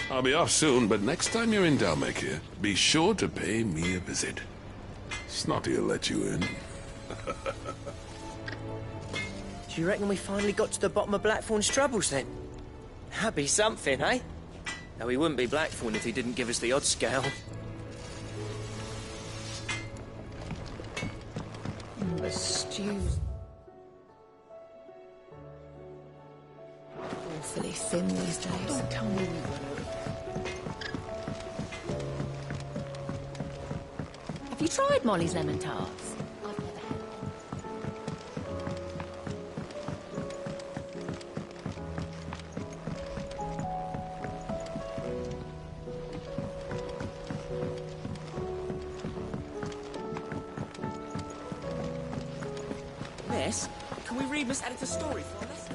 I'll be off soon, but next time you're in Dalmekir, be sure to pay me a visit. Snotty will let you in. Do you reckon we finally got to the bottom of Blackthorn's troubles then? That'd be something, eh? Though he wouldn't be Blackthorn if he didn't give us the odd scale. The stews. Awfully thin these days. Don't tell me. Have you tried Molly's lemon tarts? I've never had. Miss, can we read Miss Editor's story for us?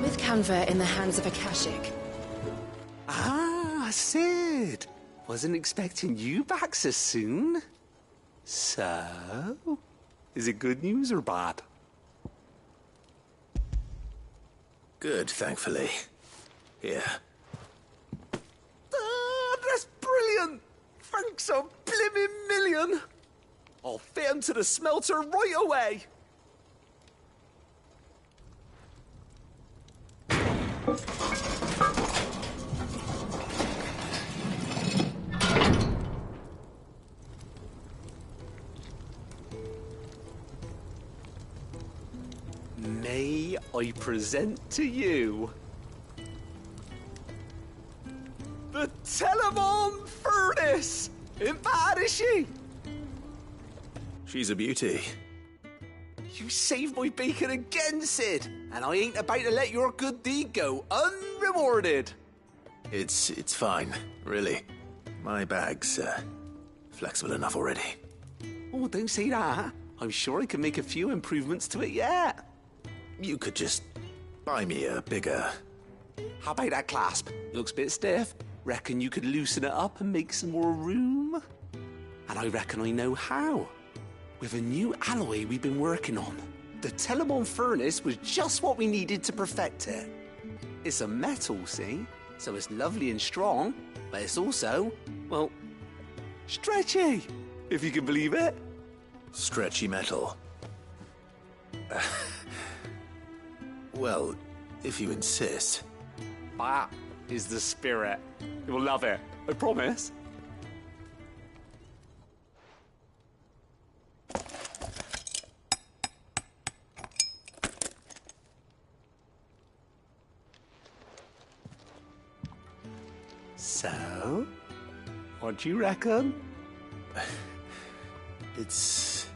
With Canva in the hands of Akashic. Ah, Sid. Wasn't expecting you back so soon. So, is it good news or bad? Good, thankfully. Here. Ah, that's brilliant! Thanks a blimmin' million! I'll fit 'em to the smelter right away! May I present to you the Telemon Furnace! Ain't bad, is she? She's a beauty. You saved my bacon again, Sid, and I ain't about to let your good deed go unrewarded. It's fine, really. My bag's flexible enough already. Oh, don't say that. I'm sure I can make a few improvements to it yet. You could just buy me a bigger... How about that clasp? Looks a bit stiff. Reckon you could loosen it up and make some more room? And I reckon I know how. With a new alloy we've been working on. The Telemon Furnace was just what we needed to perfect it. It's a metal, see? So it's lovely and strong, but it's also, well, stretchy, if you can believe it. Stretchy metal. Well, if you insist. That is the spirit. You'll love it, I promise. So, what do you reckon? It's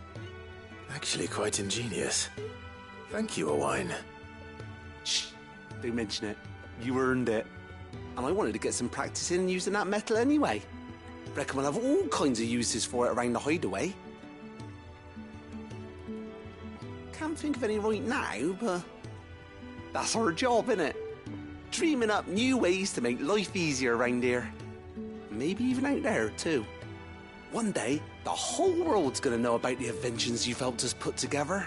actually quite ingenious. Thank you, Owain. Shh, don't mention it. You earned it. And I wanted to get some practice in using that metal anyway. Reckon we'll have all kinds of uses for it around the hideaway. Can't think of any right now, but that's our job, innit? Dreaming up new ways to make life easier around here. Maybe even out there, too. One day, the whole world's gonna know about the inventions you've helped us put together.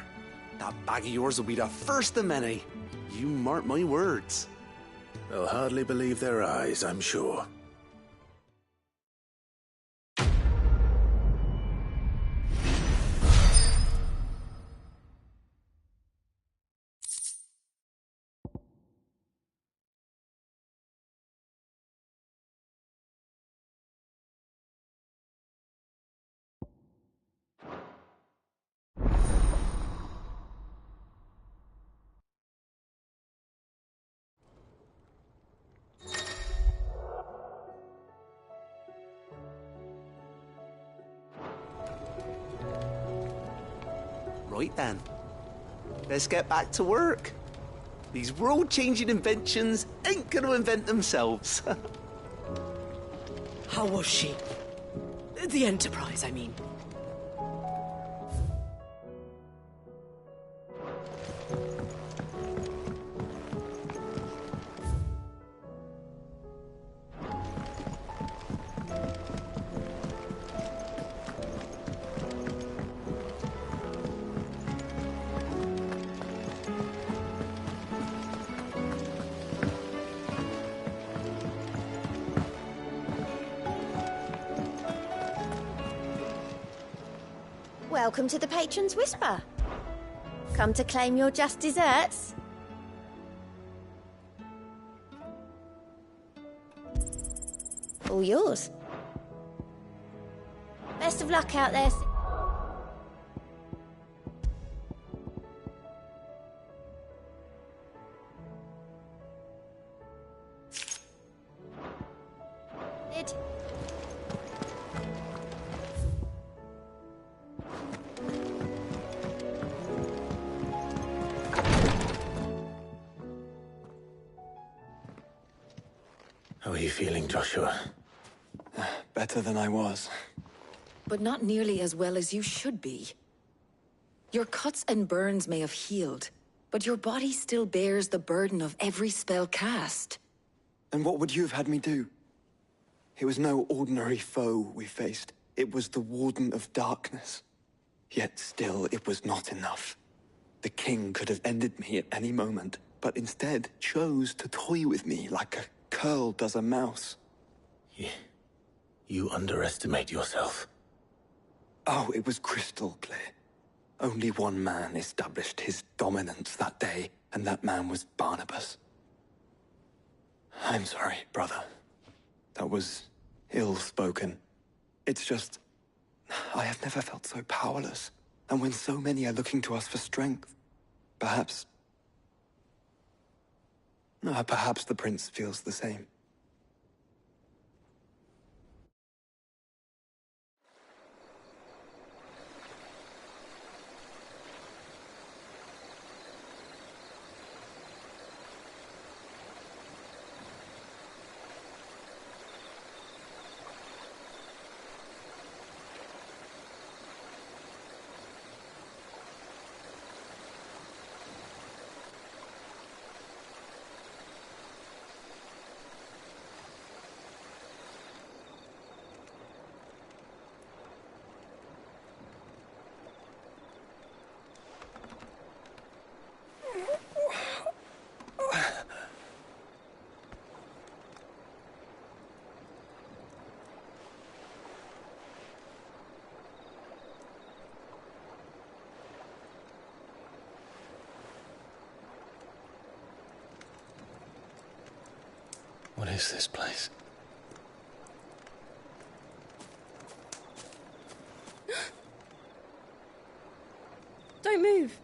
That bag of yours will be the first of many. You mark my words. They'll hardly believe their eyes, I'm sure. Right then, let's get back to work. These world-changing inventions ain't gonna invent themselves. How was she? The Enterprise, I mean. Welcome to the Patron's Whisper. Come to claim your just desserts? All yours. Best of luck out there. Sid. How are you feeling, Joshua? Better than I was. But not nearly as well as you should be. Your cuts and burns may have healed, but your body still bears the burden of every spell cast. And what would you have had me do? It was no ordinary foe we faced. It was the Warden of Darkness. Yet still, it was not enough. The king could have ended me at any moment, but instead chose to toy with me like a curl does a mouse. You underestimate yourself. Oh, it was crystal clear. Only one man established his dominance that day, and that man was Barnabas. I'm sorry, brother. That was ill-spoken. It's just, I have never felt so powerless. And when so many are looking to us for strength, perhaps the prince feels the same. What is this place? Don't move.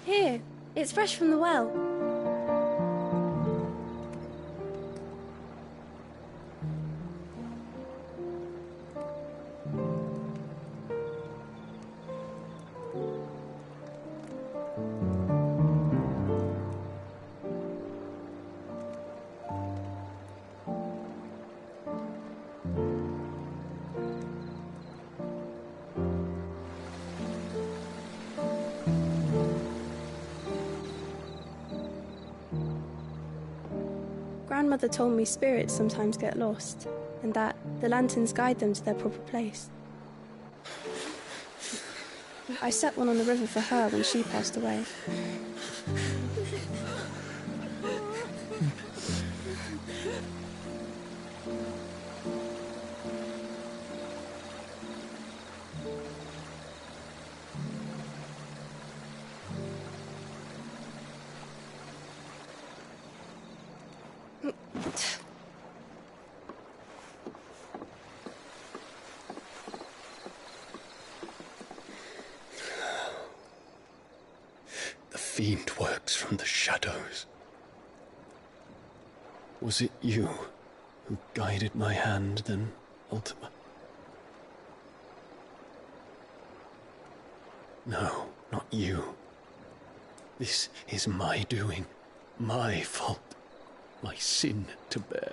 Here, it's fresh from the well. Grandmother told me spirits sometimes get lost, and that the lanterns guide them to their proper place. I set one on the river for her when she passed away. The fiend works from the shadows. Was it you who guided my hand then, Ultima? No, not you. This is my doing, my fault, my sin to bear.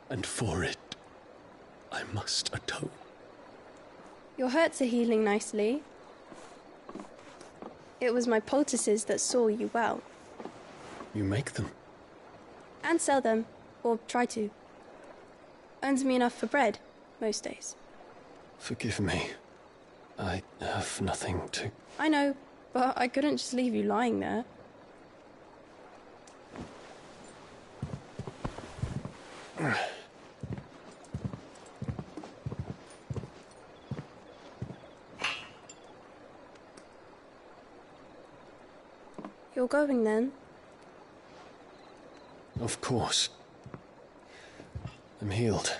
And for it, I must atone. Your hurts are healing nicely. It was my poultices that saw you well. You make them? And sell them, or try to. Earns me enough for bread, most days. Forgive me. I have nothing to... I know, but I couldn't just leave you lying there. You're going then? Of course. I'm healed.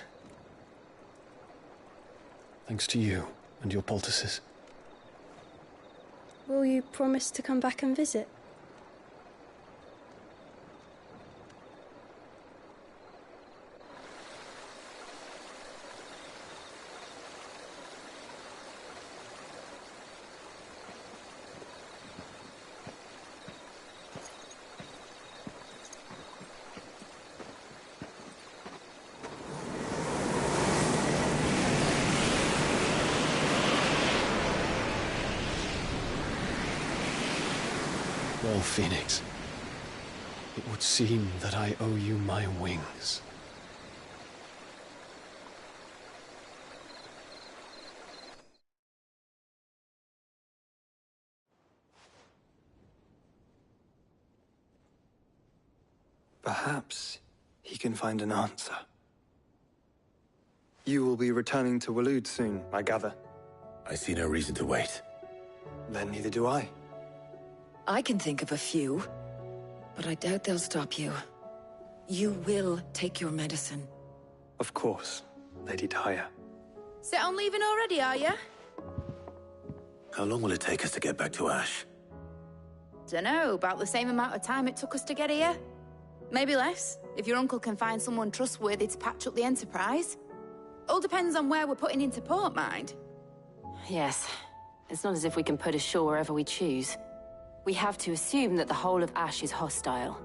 Thanks to you and your poultices. Will you promise to come back and visit? Well, Phoenix, it would seem that I owe you my wings. Perhaps he can find an answer. You will be returning to Waloed soon, I gather. I see no reason to wait. Then neither do I. I can think of a few, but I doubt they'll stop you. You will take your medicine. Of course, Lady Daya. Set on leaving already, are you? How long will it take us to get back to Ash? Dunno, about the same amount of time it took us to get here. Maybe less, if your uncle can find someone trustworthy to patch up the Enterprise. All depends on where we're putting into port, mind. Yes. It's not as if we can put ashore wherever we choose. We have to assume that the whole of Ash is hostile,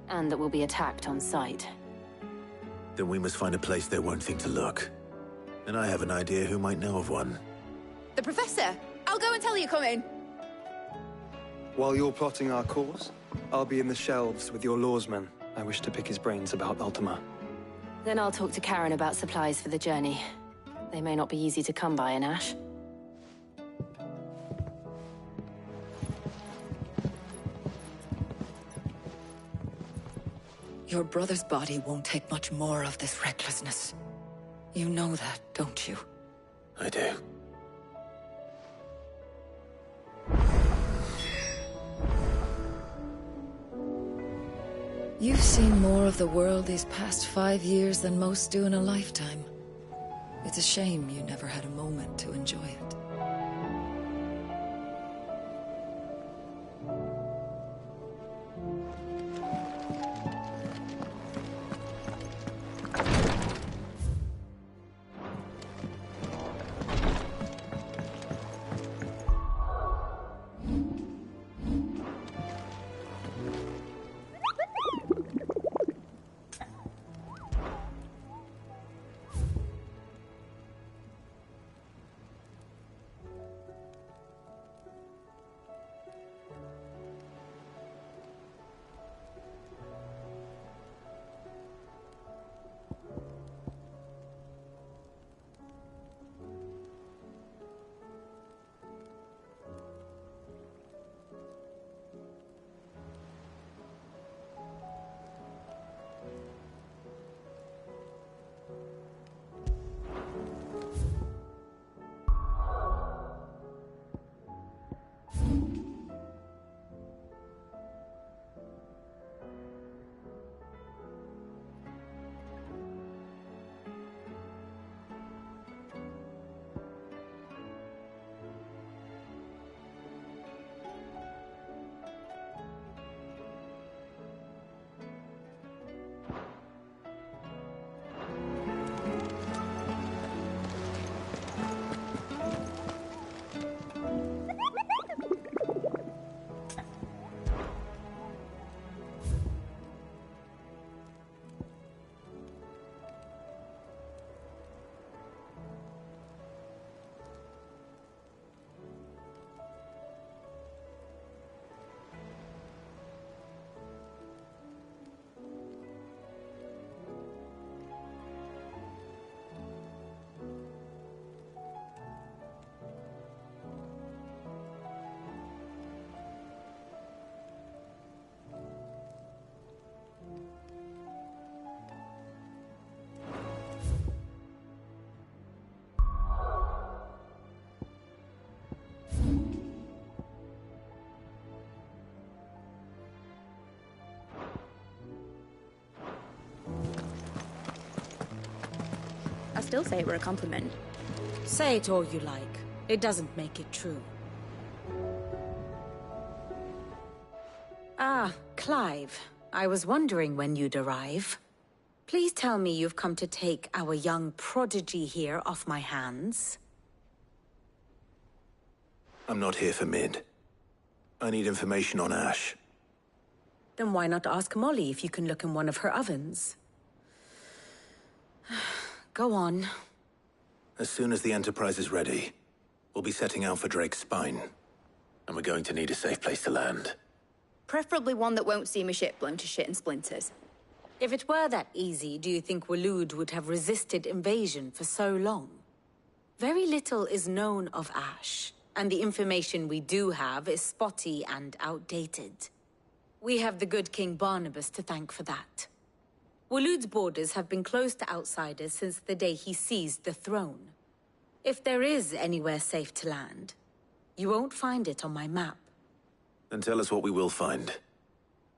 and that we'll be attacked on sight. Then we must find a place they won't think to look. And I have an idea who might know of one. The Professor! I'll go and tell you come in. While you're plotting our course, I'll be in the shelves with your lawsman. I wish to pick his brains about Ultima. Then I'll talk to Karen about supplies for the journey. They may not be easy to come by in Ash. Your brother's body won't take much more of this recklessness. You know that, don't you? I do. You've seen more of the world these past 5 years than most do in a lifetime. It's a shame you never had a moment to enjoy it. still say it were a compliment. Say it all you like. It doesn't make it true. Ah, Clive. I was wondering when you'd arrive. Please tell me you've come to take our young prodigy here off my hands. I'm not here for Mid. I need information on Ash. Then why not ask Molly if you can look in one of her ovens? Go on. As soon as the Enterprise is ready, we'll be setting out for Drake's Spine. And we're going to need a safe place to land. Preferably one that won't see my ship blown to shit and splinters. If it were that easy, do you think Waloed would have resisted invasion for so long? Very little is known of Ash, and the information we do have is spotty and outdated. We have the good King Barnabas to thank for that. Waloed's borders have been closed to outsiders since the day he seized the throne. If there is anywhere safe to land, you won't find it on my map. Then tell us what we will find.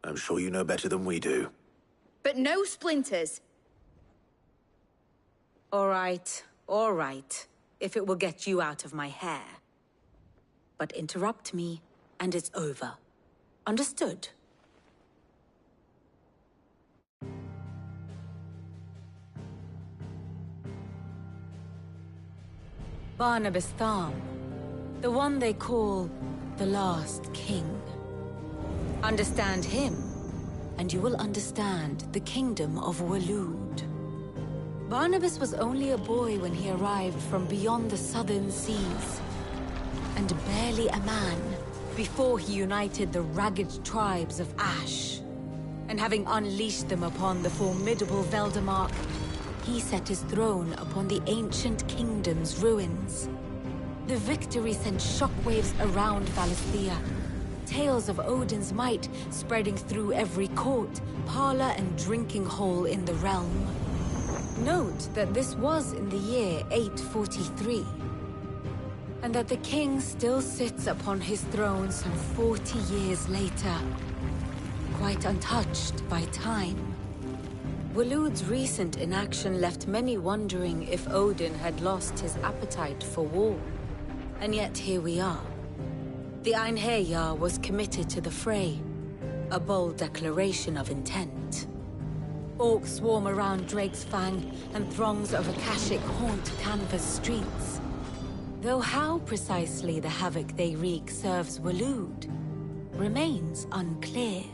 I'm sure you know better than we do. But no splinters! All right, if it will get you out of my hair. But interrupt me, and it's over. Understood? Barnabas Tharm, the one they call the Last King. Understand him, and you will understand the kingdom of Waloed. Barnabas was only a boy when he arrived from beyond the southern seas, and barely a man before he united the ragged tribes of Ash. And having unleashed them upon the formidable Veldamark, he set his throne upon the ancient kingdom's ruins. The victory sent shockwaves around Valisthea, tales of Odin's might spreading through every court, parlor, and drinking hole in the realm. Note that this was in the year 843, and that the king still sits upon his throne some 40 years later, quite untouched by time. Waloed's recent inaction left many wondering if Odin had lost his appetite for war. And yet here we are. The Einherjar was committed to the fray, a bold declaration of intent. Orcs swarm around Drake's Fang, and throngs of Akashic haunt Canvas streets. Though how precisely the havoc they wreak serves Waloed remains unclear.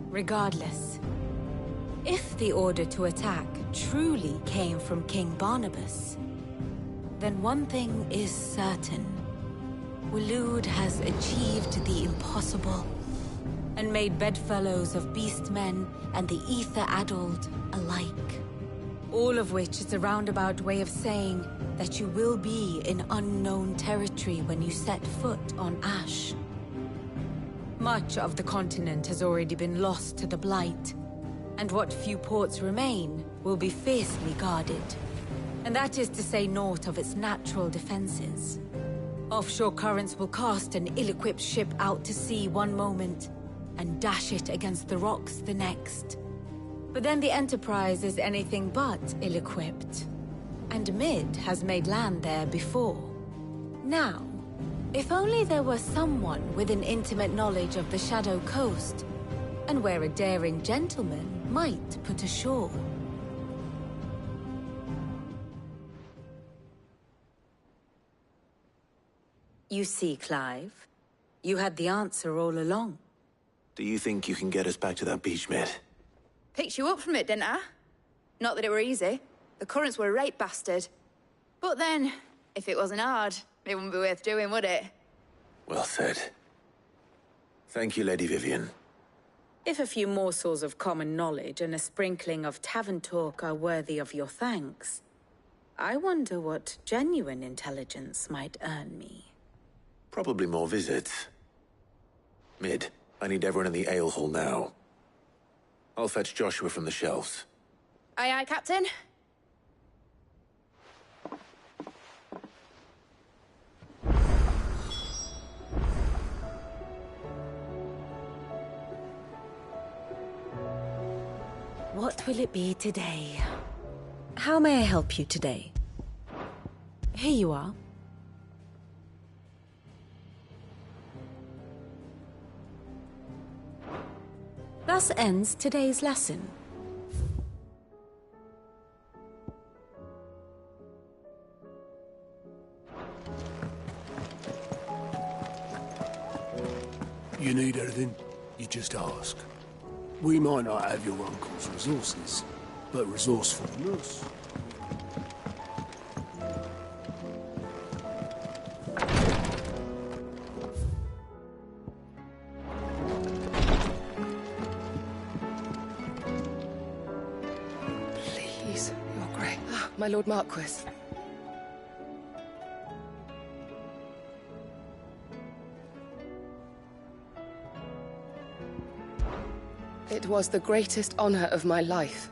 Regardless, if the order to attack truly came from King Barnabas, then one thing is certain. Waloed has achieved the impossible, and made bedfellows of beastmen and the ether-addled alike. All of which is a roundabout way of saying that you will be in unknown territory when you set foot on Ash. Much of the continent has already been lost to the Blight, and what few ports remain will be fiercely guarded. And that is to say naught of its natural defenses. Offshore currents will cast an ill-equipped ship out to sea one moment, and dash it against the rocks the next. But then the Enterprise is anything but ill-equipped, and Mid has made land there before. Now, if only there were someone with an intimate knowledge of the Shadow Coast, and where a daring gentleman might put ashore. You see, Clive, you had the answer all along. Do you think you can get us back to that beach, Mid? Picked you up from it, didn't I? Not that it were easy. The currents were a right bastard. But then, if it wasn't hard, it wouldn't be worth doing, would it? Well said. Thank you, Lady Vivian. If a few morsels of common knowledge and a sprinkling of tavern talk are worthy of your thanks, I wonder what genuine intelligence might earn me. Probably more visits. Mid, I need everyone in the ale hall now. I'll fetch Joshua from the shelves. Aye, aye, Captain. What will it be today? How may I help you today? Here you are. Thus ends today's lesson. You need anything, you just ask. We might not have your uncle's resources, but resourcefulness. Please, your grace. My Lord Marquis. It was the greatest honor of my life.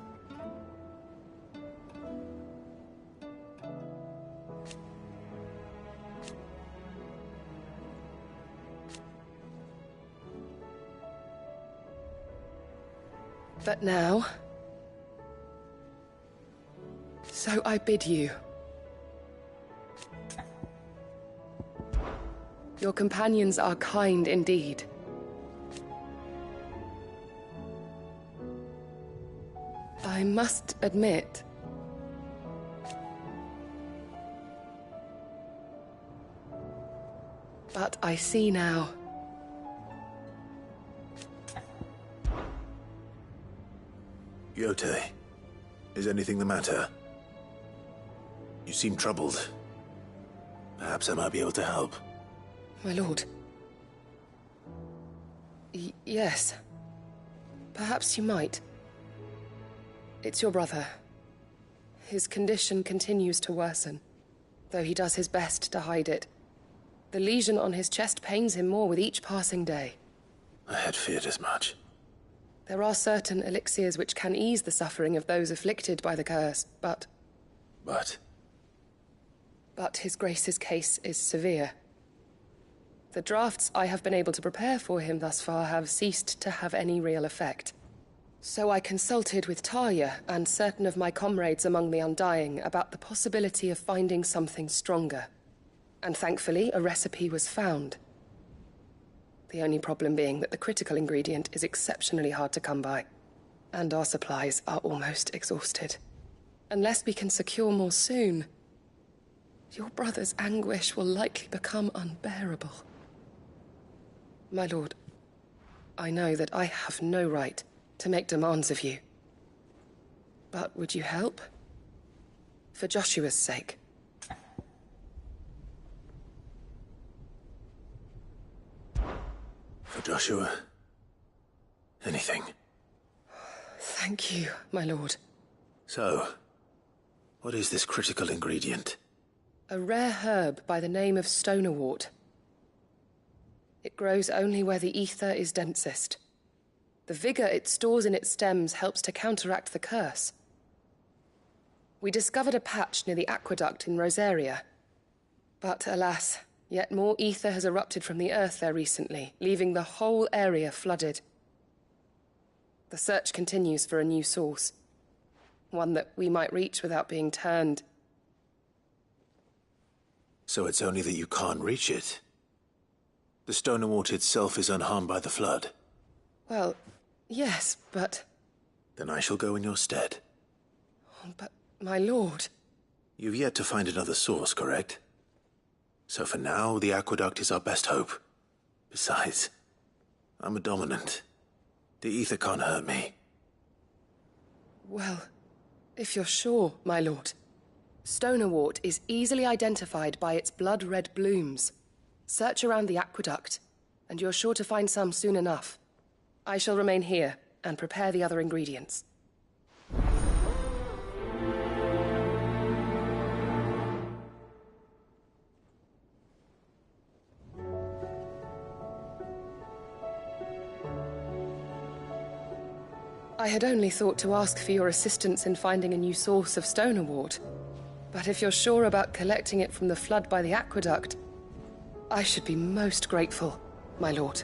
But now... so I bid you. Your companions are kind indeed. I must admit... but I see now. Yote, is anything the matter? You seem troubled. Perhaps I might be able to help. My lord. Yes. Perhaps you might. It's your brother. His condition continues to worsen, though he does his best to hide it. The lesion on his chest pains him more with each passing day. I had feared as much. There are certain elixirs which can ease the suffering of those afflicted by the curse, but... But his Grace's case is severe. The drafts I have been able to prepare for him thus far have ceased to have any real effect. So I consulted with Talia and certain of my comrades among the Undying about the possibility of finding something stronger. And thankfully, a recipe was found. The only problem being that the critical ingredient is exceptionally hard to come by, and our supplies are almost exhausted. Unless we can secure more soon, your brother's anguish will likely become unbearable. My lord, I know that I have no right to make demands of you. But would you help? For Joshua's sake. for Joshua, anything. Thank you, my lord. So, what is this critical ingredient? A rare herb by the name of stonerwort. It grows only where the ether is densest. The vigor it stores in its stems helps to counteract the curse. We discovered a patch near the aqueduct in Rosaria. But alas, yet more ether has erupted from the earth there recently, leaving the whole area flooded. The search continues for a new source. One that we might reach without being turned. So it's only that you can't reach it. The stonerwort itself is unharmed by the flood. Well, yes, but... Then I shall go in your stead. But, my lord... You've yet to find another source, correct? So for now, the aqueduct is our best hope. Besides, I'm a dominant. The ether can't hurt me. Well, if you're sure, my lord. Stonerwort is easily identified by its blood-red blooms. Search around the aqueduct, and you're sure to find some soon enough. I shall remain here and prepare the other ingredients. I had only thought to ask for your assistance in finding a new source of stonerwort. But if you're sure about collecting it from the flood by the aqueduct, I should be most grateful, my lord.